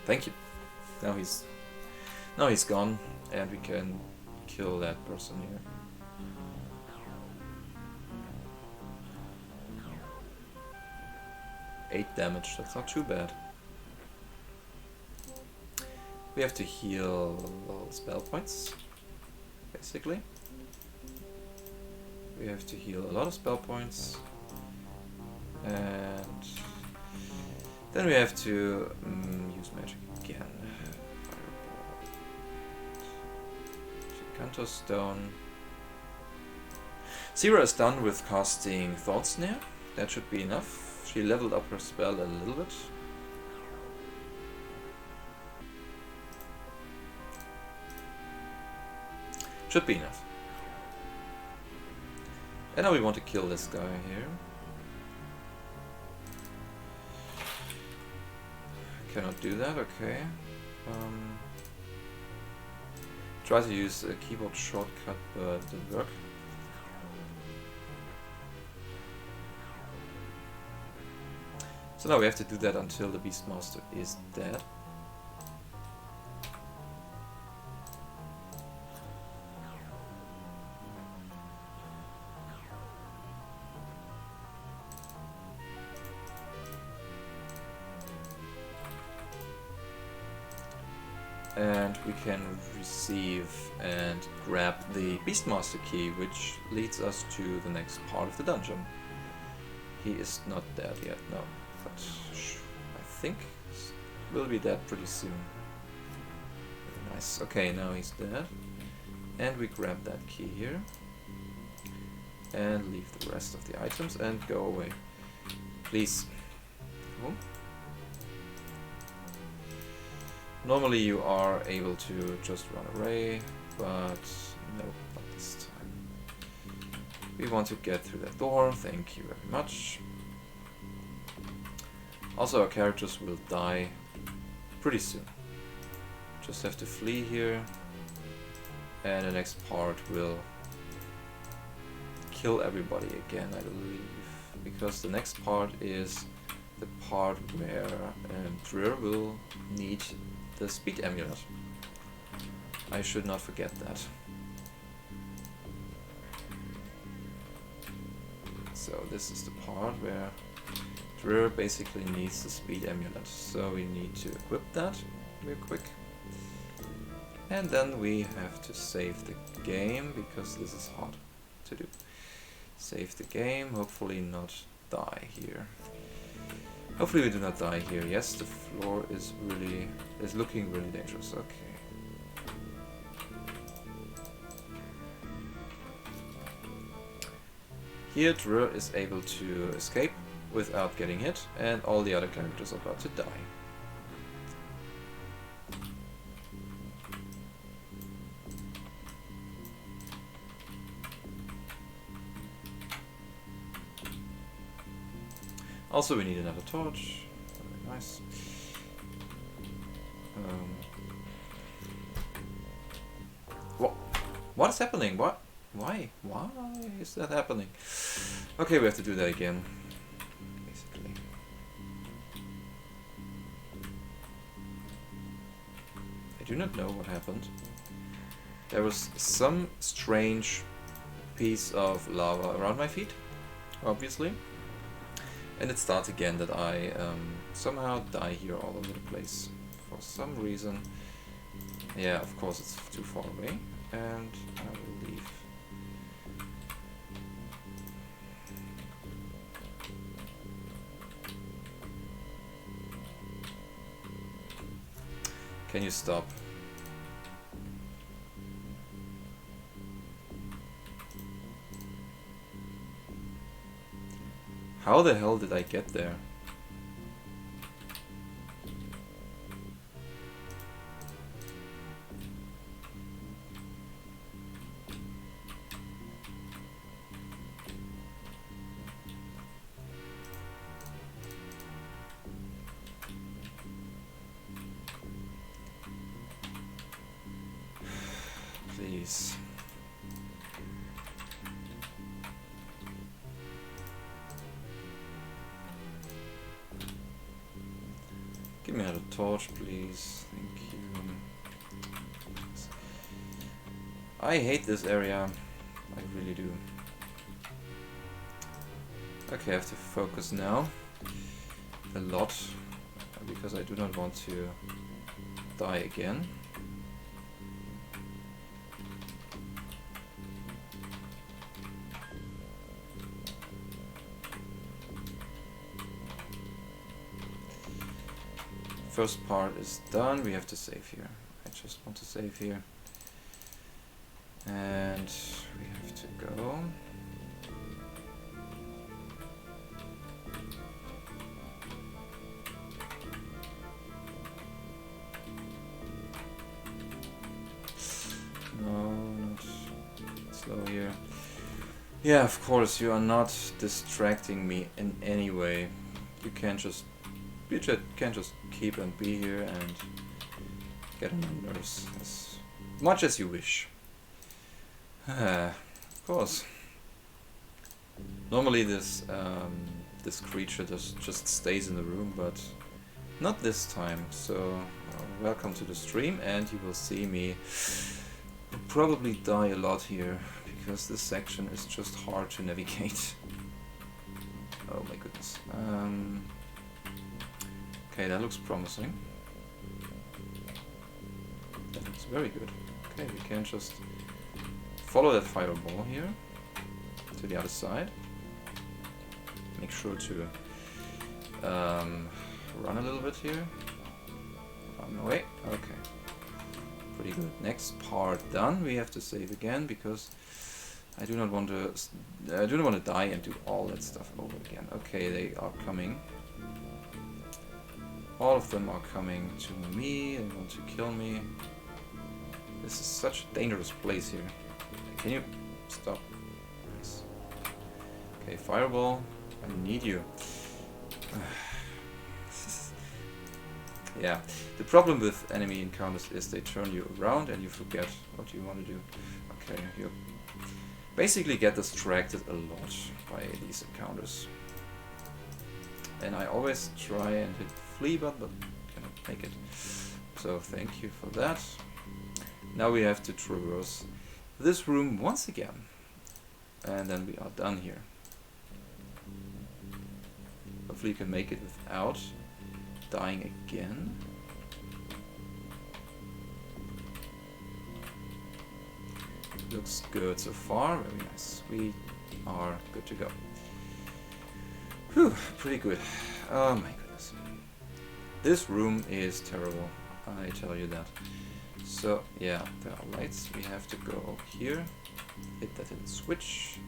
Thank you. Now he's gone, and we can kill that person here. Eight damage. That's not too bad. We have to heal spell points, basically. We have to heal a lot of spell points, and then we have to use magic again. Fireball. Chikanto Stone. Sierra is done with casting Thought Snare. That should be enough. She leveled up her spell a little bit. Should be enough. And now we want to kill this guy here. Cannot do that, okay. Try to use a keyboard shortcut, but it didn't work. So now we have to do that until the Beastmaster is dead. And we can receive and grab the Beastmaster key, which leads us to the next part of the dungeon. He is not dead yet, no, but I think will be dead pretty soon. Very nice. Okay, now he's dead. And we grab that key here. And leave the rest of the items and go away. Please. Oh. Normally you are able to just run away, but no, not this time. We want to get through that door, thank you very much. Also our characters will die pretty soon. Just have to flee here. And the next part will kill everybody again, I believe. Because the next part is the part where Drir will need the speed amulet. I should not forget that. So this is the part where Drir basically needs the speed amulet. So we need to equip that real quick. And then we have to save the game, because this is hard to do. Save the game, hopefully not die here. Hopefully we do not die here. Yes, the floor is looking really dangerous. Okay. Here Drir is able to escape without getting hit, and all the other characters are about to die. Also, we need another torch. Very nice. What is happening? What? Why? Why is that happening? Okay, we have to do that again. Basically. I do not know what happened. There was some strange piece of lava around my feet, obviously. And it starts again that I somehow die here all over the place. For some reason. Yeah, of course it's too far away. And I will leave. Can you stop? How the hell did I get there? Please. Give me another torch, please. Thank you. I hate this area. I really do. Okay, I have to focus now. A lot. Because I do not want to die again. First part is done. We have to save here. I just want to save here. And we have to go. No, not slow here. Yeah, of course, you are not distracting me in any way. You can't just keep and be here and get on my nerves as much as you wish. Of course. Normally this creature just stays in the room, but not this time. So welcome to the stream, and you will see me probably die a lot here because this section is just hard to navigate. Oh my goodness. Okay, that looks promising. That looks very good. Okay, we can just follow that fireball here to the other side. Make sure to run a little bit here. Run away. Okay. Pretty good. Next part done. We have to save again because I do not want to die and do all that stuff over again. Okay, they are coming. All of them are coming to me and want to kill me. This is such a dangerous place here. Can you stop? Nice. Okay, fireball. I need you. Yeah, the problem with enemy encounters is they turn you around and you forget what you want to do. Okay, you basically get distracted a lot by these encounters. And I always try and hit the flee button, but cannot make it. So thank you for that. Now we have to traverse this room once again. And then we are done here. Hopefully you can make it without dying again. Looks good so far, very nice. We are good to go. Whew, pretty good. Oh my goodness. This room is terrible, I tell you that. So yeah, there are lights. We have to go over here, hit that hidden switch,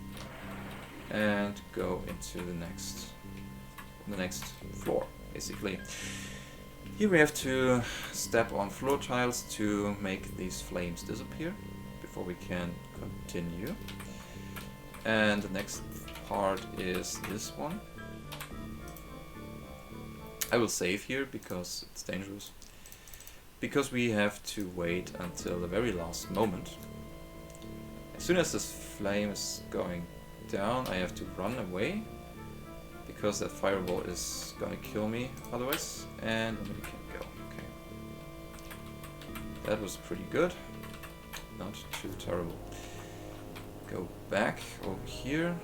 and go into the next floor, basically. Here we have to step on floor tiles to make these flames disappear before we can continue. And the next part is this one. I will save here because it's dangerous. Because we have to wait until the very last moment. As soon as this flame is going down, I have to run away. Because that fireball is gonna kill me otherwise. And then we can go. Okay. That was pretty good. Not too terrible. Go back over here.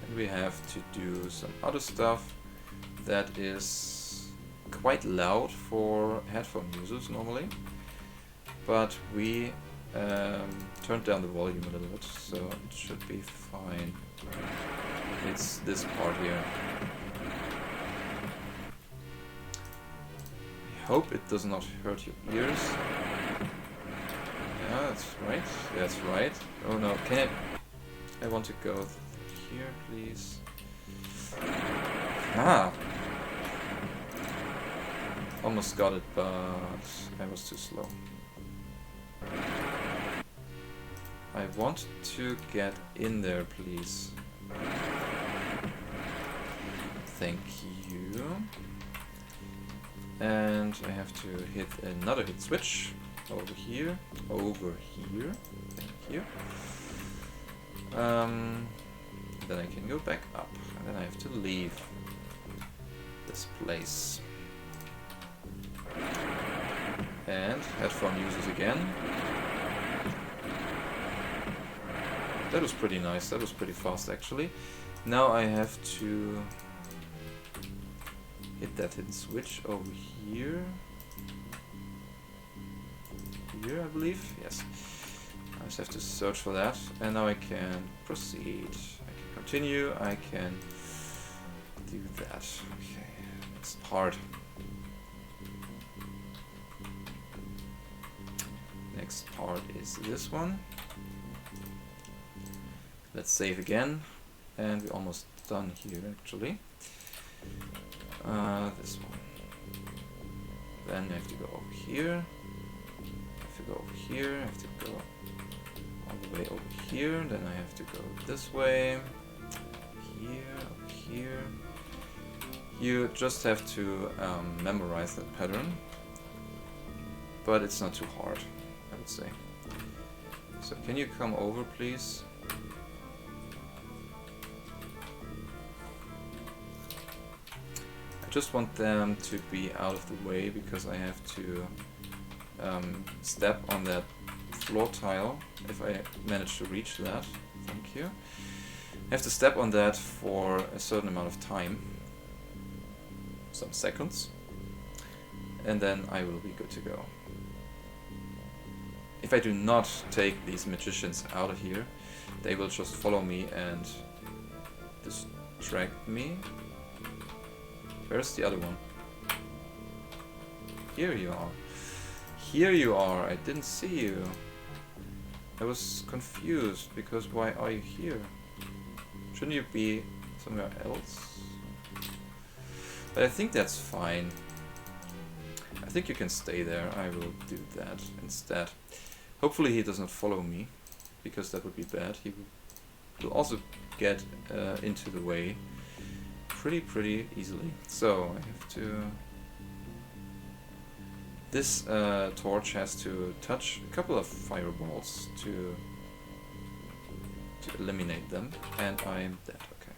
And we have to do some other stuff that is quite loud for headphone users normally. But we turned down the volume a little bit, so it should be fine. It's this part here. I hope it does not hurt your ears. Yeah, that's right. That's right. Oh no, can I want to go here, please. Ah! Almost got it, but I was too slow. I want to get in there, please. Thank you. And I have to hit another hit switch over here. Thank you. Then I can go back up, and then I have to leave this place. And headphone users again. That was pretty nice, that was pretty fast actually. Now I have to hit that hidden switch over here. Here, I believe, yes. I just have to search for that, and now I can proceed. I can continue, I can do that. Okay, next part. Next part is this one. Let's save again, and we're almost done here actually. This one. Then I have to go over here. I have to go over here. I have to go all the way over here. Then I have to go this way. Here, up here. You just have to memorize that pattern, but it's not too hard, I would say. So can you come over, please? I just want them to be out of the way because I have to step on that floor tile if I manage to reach that. Thank you. I have to step on that for a certain amount of time, some seconds, and then I will be good to go. If I do not take these magicians out of here, they will just follow me and distract me. Where's the other one? Here you are. Here you are. I didn't see you. I was confused because why are you here? Shouldn't you be somewhere else? But I think that's fine. I think you can stay there. I will do that instead. Hopefully he does not follow me, because that would be bad. He will also get into the way pretty easily. So I have to This torch has to touch a couple of fireballs to eliminate them, and I'm dead. Okay.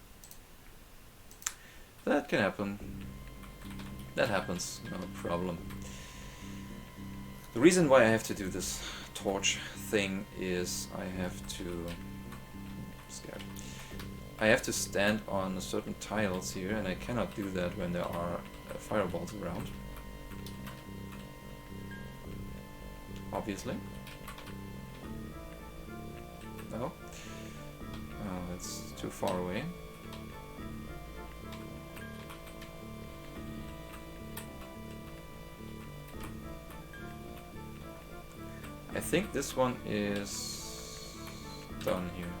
That can happen. That happens, no problem. The reason why I have to do this torch thing is I have to... scared. I have to stand on certain tiles here, and I cannot do that when there are fireballs around. Obviously. No? Oh, that's too far away. I think this one is done here.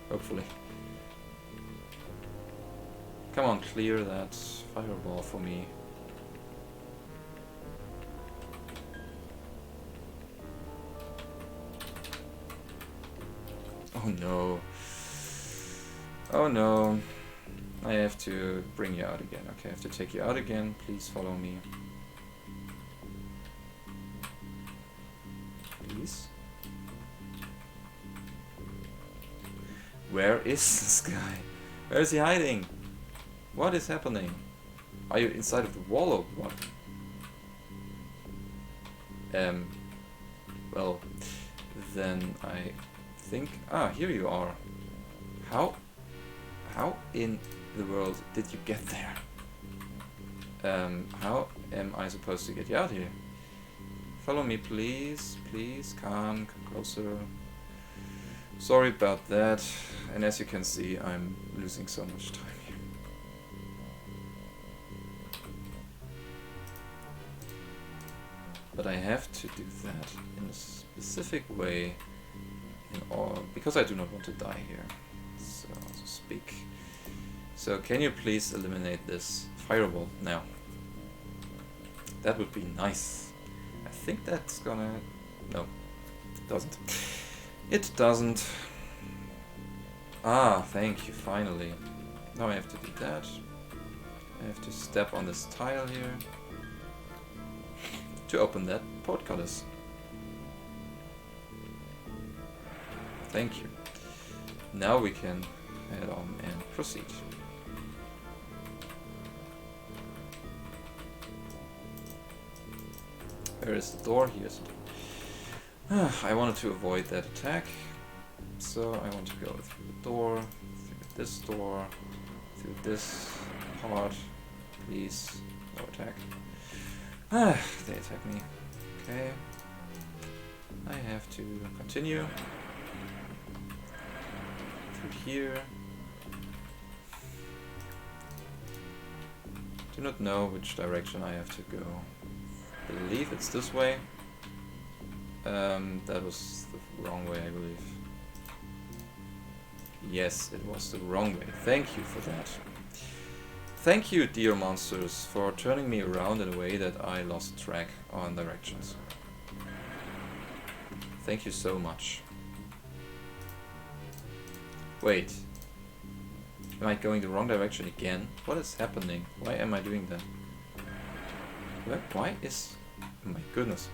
Hopefully. Come on, clear that fireball for me. Oh no. Oh no. I have to bring you out again. Okay, I have to take you out again. Please follow me. Please. Where is this guy? Where is he hiding? What is happening? Are you inside of the wall or what? Well, then I think... Ah, here you are. How in the world did you get there? How am I supposed to get you out here? Follow me, please. Please, come closer. Sorry about that. And as you can see, I'm losing so much time here. But I have to do that in a specific way because I do not want to die here, so to speak. So can you please eliminate this fireball now? That would be nice. I think that's gonna... No, it doesn't. It doesn't. Ah, thank you, finally. Now I have to do that. I have to step on this tile here to open that portcullis. Thank you. Now we can head on and proceed. Where is the door? Here's the door. I wanted to avoid that attack, so I want to go through the door, through this door, through this part. Please, no attack. They attack me. Okay. I have to continue through here. Do not know which direction I have to go. I believe it's this way. That was the wrong way, I believe. Yes, it was the wrong way. Thank you for that. Thank you, dear monsters, for turning me around in a way that I lost track on directions. Thank you so much. Wait. Am I going the wrong direction again? What is happening? Why am I doing that? Why is... Oh my goodness.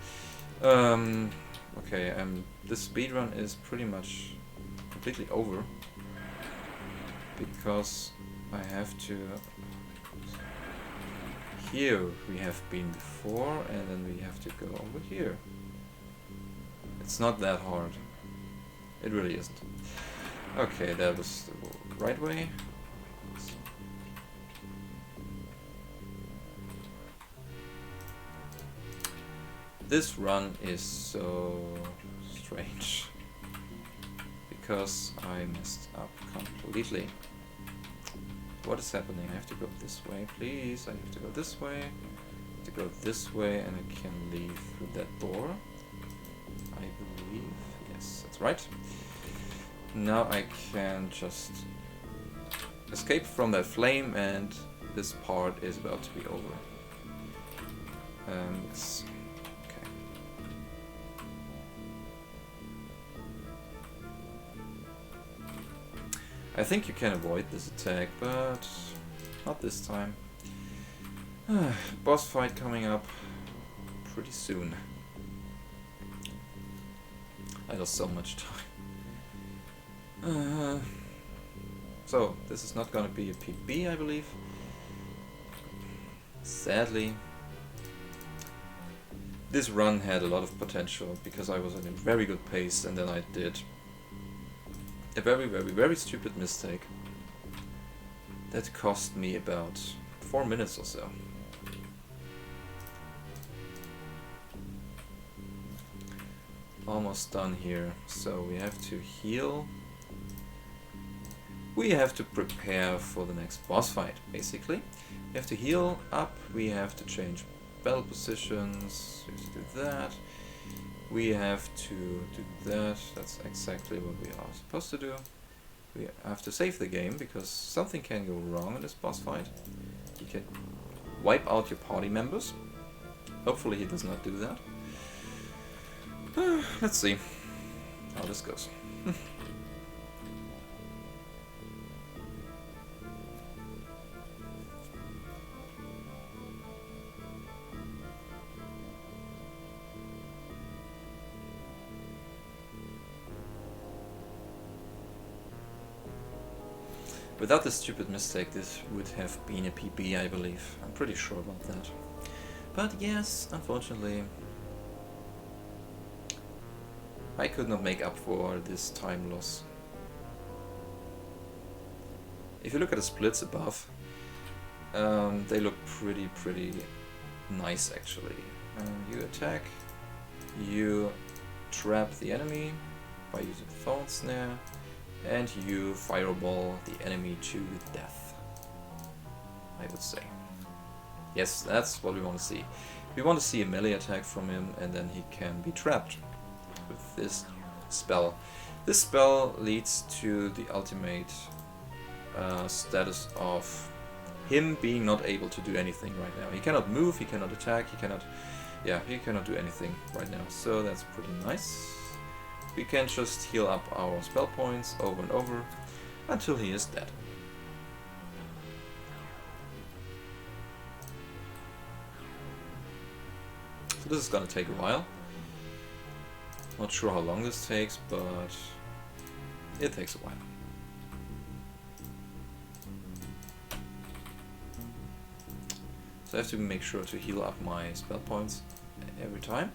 Okay, this speedrun is pretty much completely over. Because I have to... Here we have been before, and then we have to go over here. It's not that hard. It really isn't. Okay, that was the right way. This run is so strange because I messed up completely. What is happening? I have to go this way, please. I have to go this way. I have to go this way, and I can leave through that door. I believe. Yes, that's right. Now I can just escape from that flame, and this part is about to be over. Yes. Okay. I think you can avoid this attack, but not this time. Boss fight coming up pretty soon. I lost so much time. So, this is not gonna be a PB, I believe. Sadly. This run had a lot of potential because I was in a very good pace and then I did a very stupid mistake that cost me about 4 minutes or so. Almost done here, so we have to heal. We have to prepare for the next boss fight, basically. We have to heal up, we have to change battle positions, we have to do that. We have to do that, that's exactly what we are supposed to do. We have to save the game, because something can go wrong in this boss fight. You can wipe out your party members. Hopefully he does not do that. Let's see how this goes. Without this stupid mistake, this would have been a PB, I believe. I'm pretty sure about that. But yes, unfortunately, I could not make up for this time loss. If you look at the splits above, they look pretty nice actually. You attack, you trap the enemy by using Thorn Snare, and you fireball the enemy to death, I would say. Yes, that's what we want to see. We want to see a melee attack from him and then he can be trapped with this spell. This spell leads to the ultimate status of him being not able to do anything right now. He cannot move, he cannot attack, he cannot do anything right now. So that's pretty nice. We can just heal up our spell points over and over until he is dead. So this is gonna take a while. Not sure how long this takes, but it takes a while. So I have to make sure to heal up my spell points every time.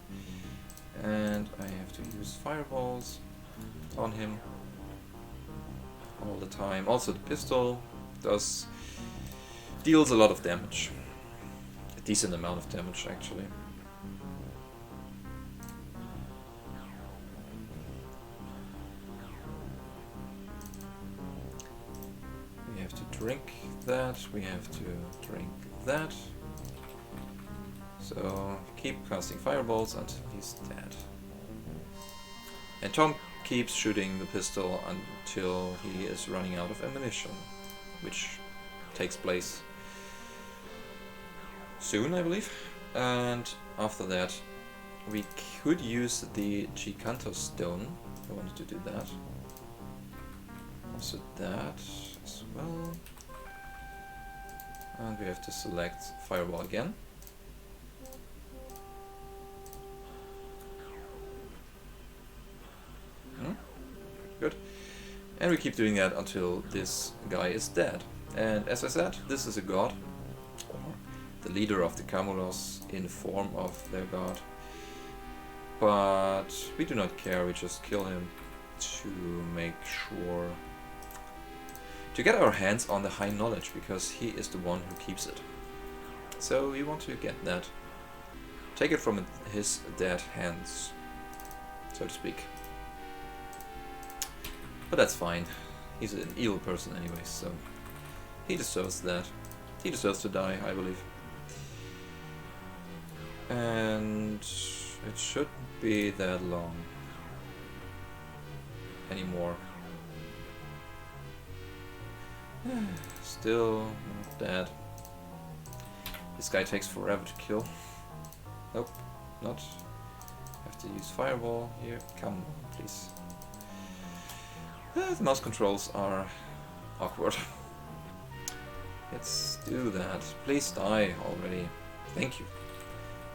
And I have to use fireballs on him all the time. Also the pistol deals a lot of damage. A decent amount of damage actually. We have to drink that, we have to drink that. So keep casting fireballs until he's dead. And Tom keeps shooting the pistol until he is running out of ammunition, which takes place soon, I believe. And after that, we could use the Giganto Stone. I wanted to do that. Also that as well. And we have to select Fireball again. Good. And we keep doing that until this guy is dead. And as I said, this is a god, or the leader of the Camulos in form of their god. But we do not care, we just kill him to make sure to get our hands on the high knowledge, because he is the one who keeps it. So we want to get that, take it from his dead hands, so to speak. But that's fine. He's an evil person anyway, so he deserves that. He deserves to die, I believe. And it shouldn't be that long anymore. Still not dead. This guy takes forever to kill. Nope, not. Have to use fireball here. Come on, please. The mouse controls are awkward. let's do that. Please die already. Thank you.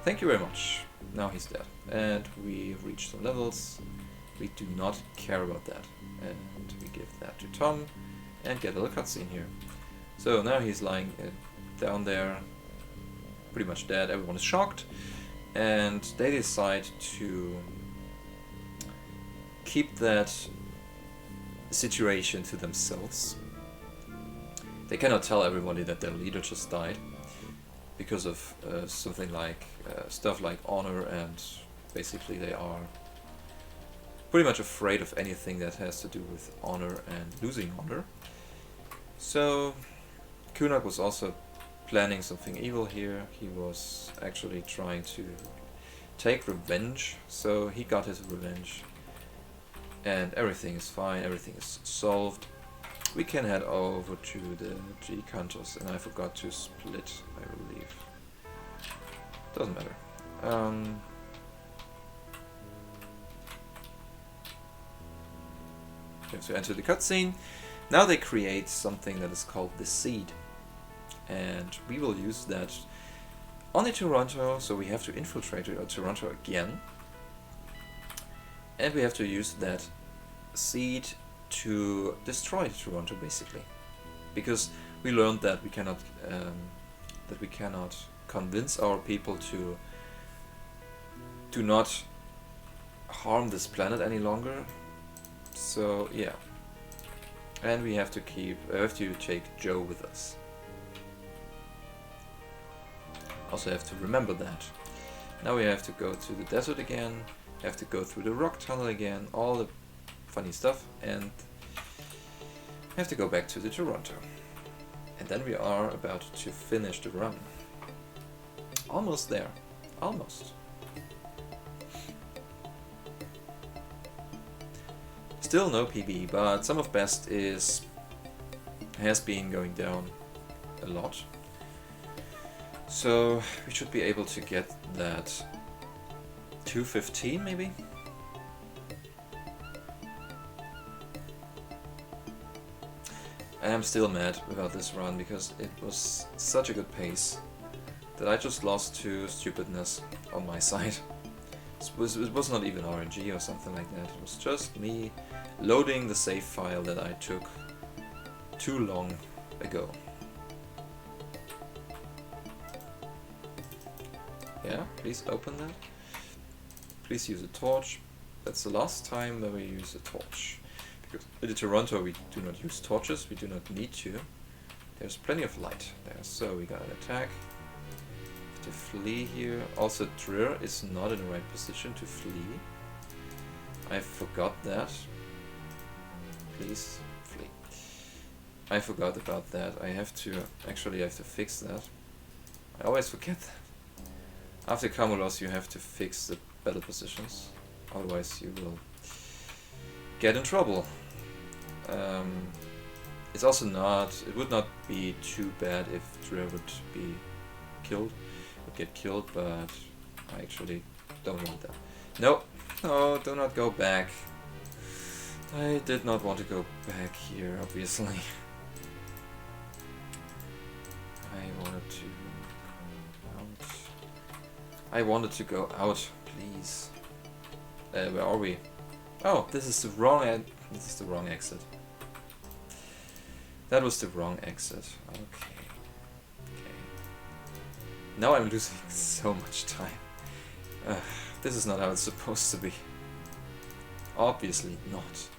Thank you very much. Now he's dead. And we reach some levels. We do not care about that. And we give that to Tom and get a little cutscene here. So now he's lying down there, pretty much dead. Everyone is shocked. And they decide to keep that situation to themselves. They cannot tell everybody that their leader just died because of something like stuff like honor, and basically they are pretty much afraid of anything that has to do with honor and losing honor. So Kunak was also planning something evil here. He was actually trying to take revenge, so he got his revenge. And everything is fine, everything is solved. We can head over to the G counters, and I forgot to split, I believe. Doesn't matter. We have to enter the cutscene. Now they create something that is called the Seed. And we will use that on the Toronto, so we have to infiltrate Toronto again. And we have to use that seed to destroy Toronto, basically, because we learned that we cannot convince our people to do not harm this planet any longer. So yeah, and we have to take Joe with us. Also have to remember that. Now we have to go to the desert again. Have to go through the rock tunnel again. All the funny stuff, and have to go back to the Toronto. And then we are about to finish the run. Almost there. Almost. Still no PB, but some of best has been going down a lot. So we should be able to get that 215 maybe? I am still mad about this run because it was such a good pace that I just lost to stupidness on my side. It was not even RNG or something like that. It was just me loading the save file that I took too long ago. Yeah, please open that. Please use a torch. That's the last time that we use a torch. Because in the Toronto we do not use torches, we do not need to. There's plenty of light there, so we got an attack. To flee here. Also Drir is not in the right position to flee. I forgot that. Please flee. I forgot about that. I have to fix that. I always forget that. After Camulos you have to fix the battle positions, otherwise you will get in trouble. It's also it would not be too bad if Drir would get killed, but I actually don't want that. No, no, do not go back. I did not want to go back here, obviously. I wanted to go out, please. Where are we? Oh, this is the wrong exit. That was the wrong exit. Okay. Now I'm losing so much time. This is not how it's supposed to be. Obviously not.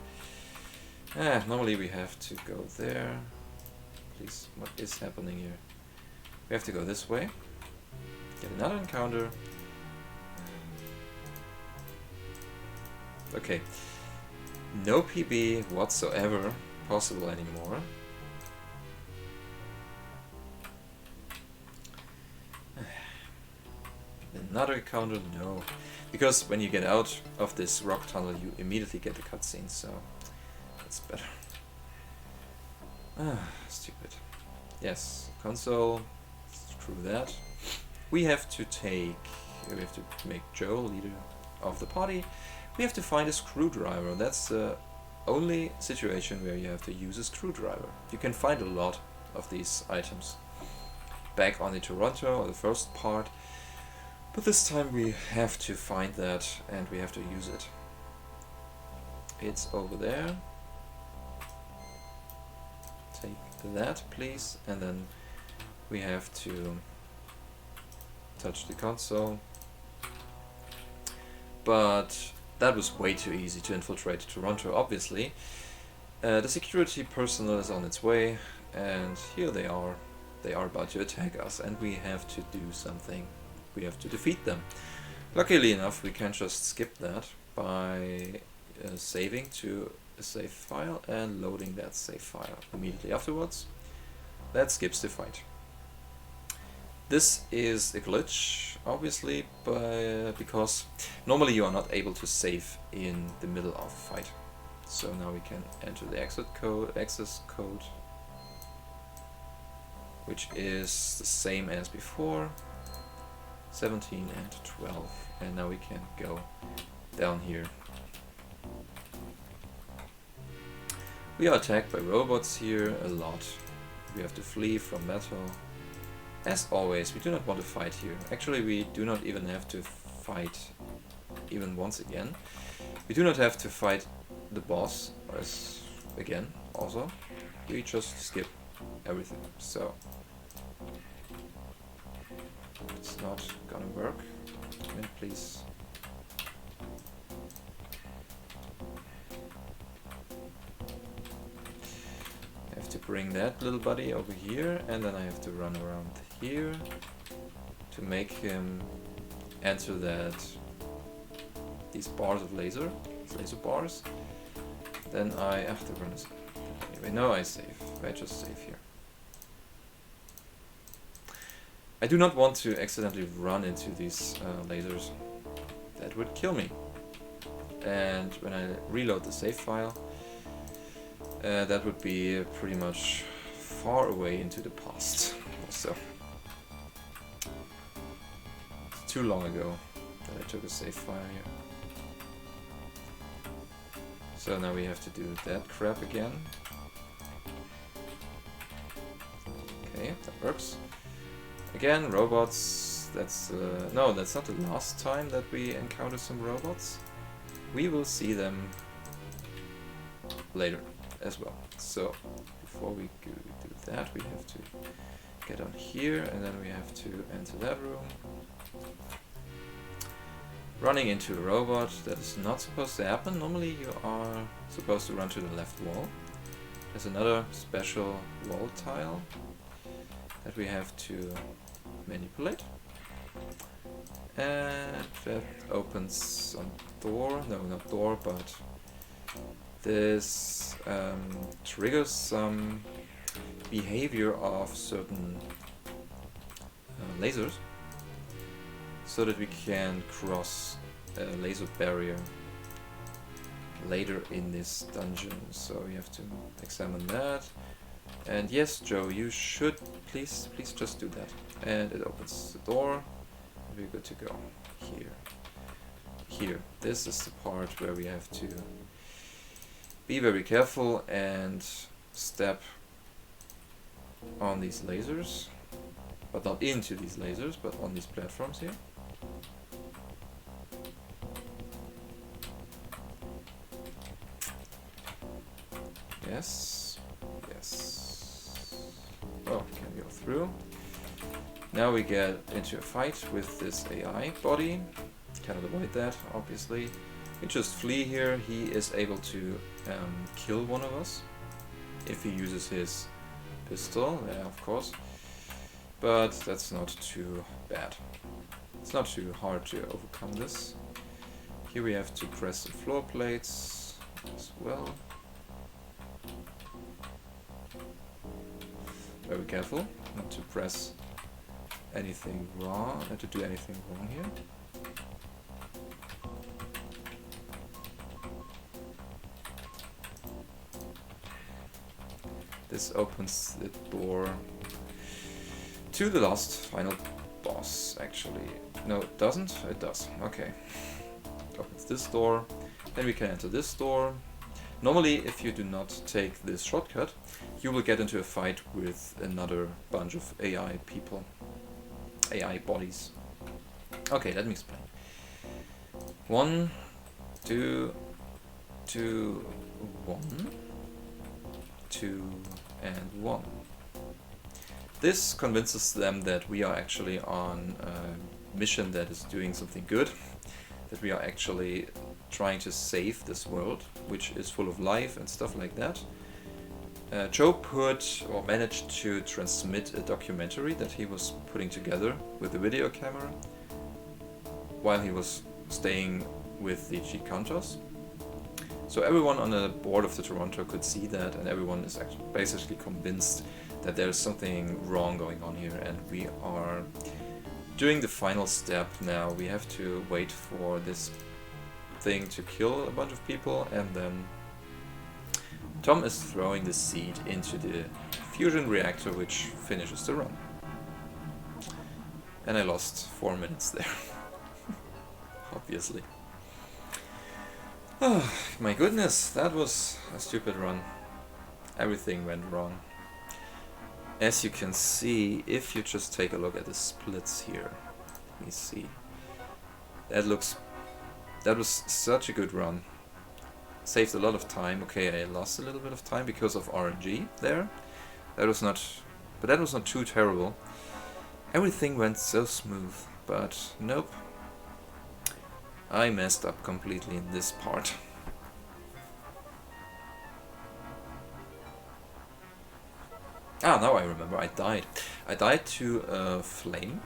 Normally we have to go there. Please, what is happening here? We have to go this way. Get another encounter. Okay. No PB whatsoever possible anymore. Another encounter? No. Because when you get out of this rock tunnel you immediately get the cutscene, so that's better. Stupid. Yes, console. Screw that. We have to make Joe leader of the party. We have to find a screwdriver. That's the only situation where you have to use a screwdriver. You can find a lot of these items back on the Toronto, the first part. But this time we have to find that and we have to use it. It's over there. Take that, please, and then we have to touch the console. But that was way too easy to infiltrate Toronto, obviously. The security personnel is on its way, and here they are. They are about to attack us, and we have to do something. We have to defeat them. Luckily enough, we can just skip that by saving to a save file and loading that save file immediately afterwards. That skips the fight. This is a glitch, obviously, because normally you are not able to save in the middle of a fight. So now we can enter the access code, which is the same as before, 17 and 12, and now we can go down here. We are attacked by robots here a lot. We have to flee from metal. As always, we do not want to fight here. Actually, we do not even have to fight even once again. We do not have to fight the boss as again also. We just skip everything. So it's not gonna work. Can you please? I have to bring that little buddy over here, and then I have to run around here to make him enter these bars of laser bars. Then I have to run this. Anyway, no, I save. I just save here. I do not want to accidentally run into these lasers. That would kill me. And when I reload the save file, that would be pretty much far away into the past. Also, it's too long ago that I took a save file here. So now we have to do that crap again. Okay, that works. Again, robots. That's no, that's not the last time that we encounter some robots. We will see them later as well. So before we do that, we have to get on here, and then we have to enter that room. Running into a robot, that is not supposed to happen. Normally you are supposed to run to the left wall. There's another special wall tile that we have to manipulate. And that opens some door, no, not door, but this triggers some behavior of certain lasers, so that we can cross a laser barrier later in this dungeon. So we have to examine that. And yes, Joe, you should please just do that. And it opens the door. We're good to go. Here. This is the part where we have to be very careful and step on these lasers, but not into these lasers, but on these platforms here. Yes. Oh, can go through. Now we get into a fight with this AI body. Cannot avoid that, obviously. We just flee here. He is able to kill one of us if he uses his pistol, yeah, of course. But that's not too bad. It's not too hard to overcome this. Here we have to press the floor plates as well. Very careful not to press anything wrong, not to do anything wrong here. This opens the door to the last final boss, actually. No, it doesn't? It does. Okay. Opens this door. Then we can enter this door. Normally, if you do not take this shortcut, you will get into a fight with another bunch of AI people. AI bodies. Okay, let me explain. 1, 2, 2, 1, 2, and 1. This convinces them that we are actually on a mission that is doing something good, that we are actually trying to save this world, which is full of life and stuff like that. Joe put or managed to transmit a documentary that he was putting together with a video camera while he was staying with the G Counters. So everyone on the board of the Toronto could see that, and everyone is actually basically convinced that there's something wrong going on here, and we are doing the final step now. We have to wait for this thing to kill a bunch of people, and then Tom is throwing the seed into the fusion reactor, which finishes the run. And I lost 4 minutes there. Obviously. Oh, my goodness, that was a stupid run. Everything went wrong. As you can see, if you just take a look at the splits here, let me see. That was such a good run. Saved a lot of time. Okay, I lost a little bit of time because of RNG there. That was not too terrible. Everything went so smooth, but nope. I messed up completely in this part. Ah, now I remember, I died. I died to a flame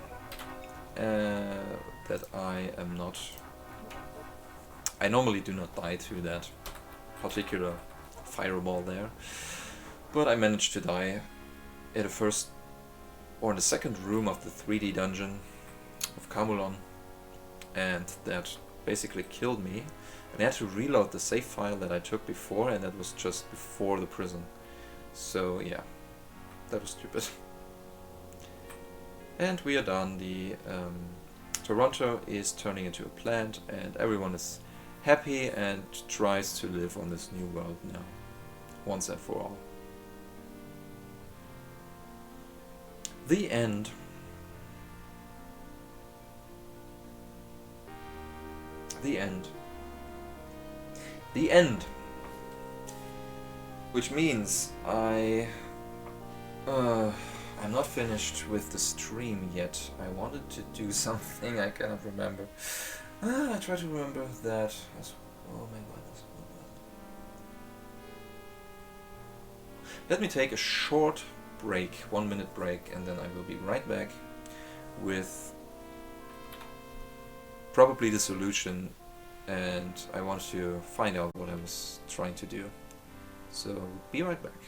that I am not... I normally do not die to that particular fireball there, but I managed to die in the first or in the second room of the 3D dungeon of Camulon, and that basically killed me, and I had to reload the save file that I took before, and that was just before the prison. So yeah, that was stupid. And we are done. The Toronto is turning into a plant, and everyone is happy and tries to live on this new world now, once and for all. The end. The end. The end. Which means I'm not finished with the stream yet. I wanted to do something, I cannot remember. I try to remember that. Oh my goodness. Let me take a short break, 1 minute break, and then I will be right back with probably the solution, and I want to find out what I was trying to do. So be right back.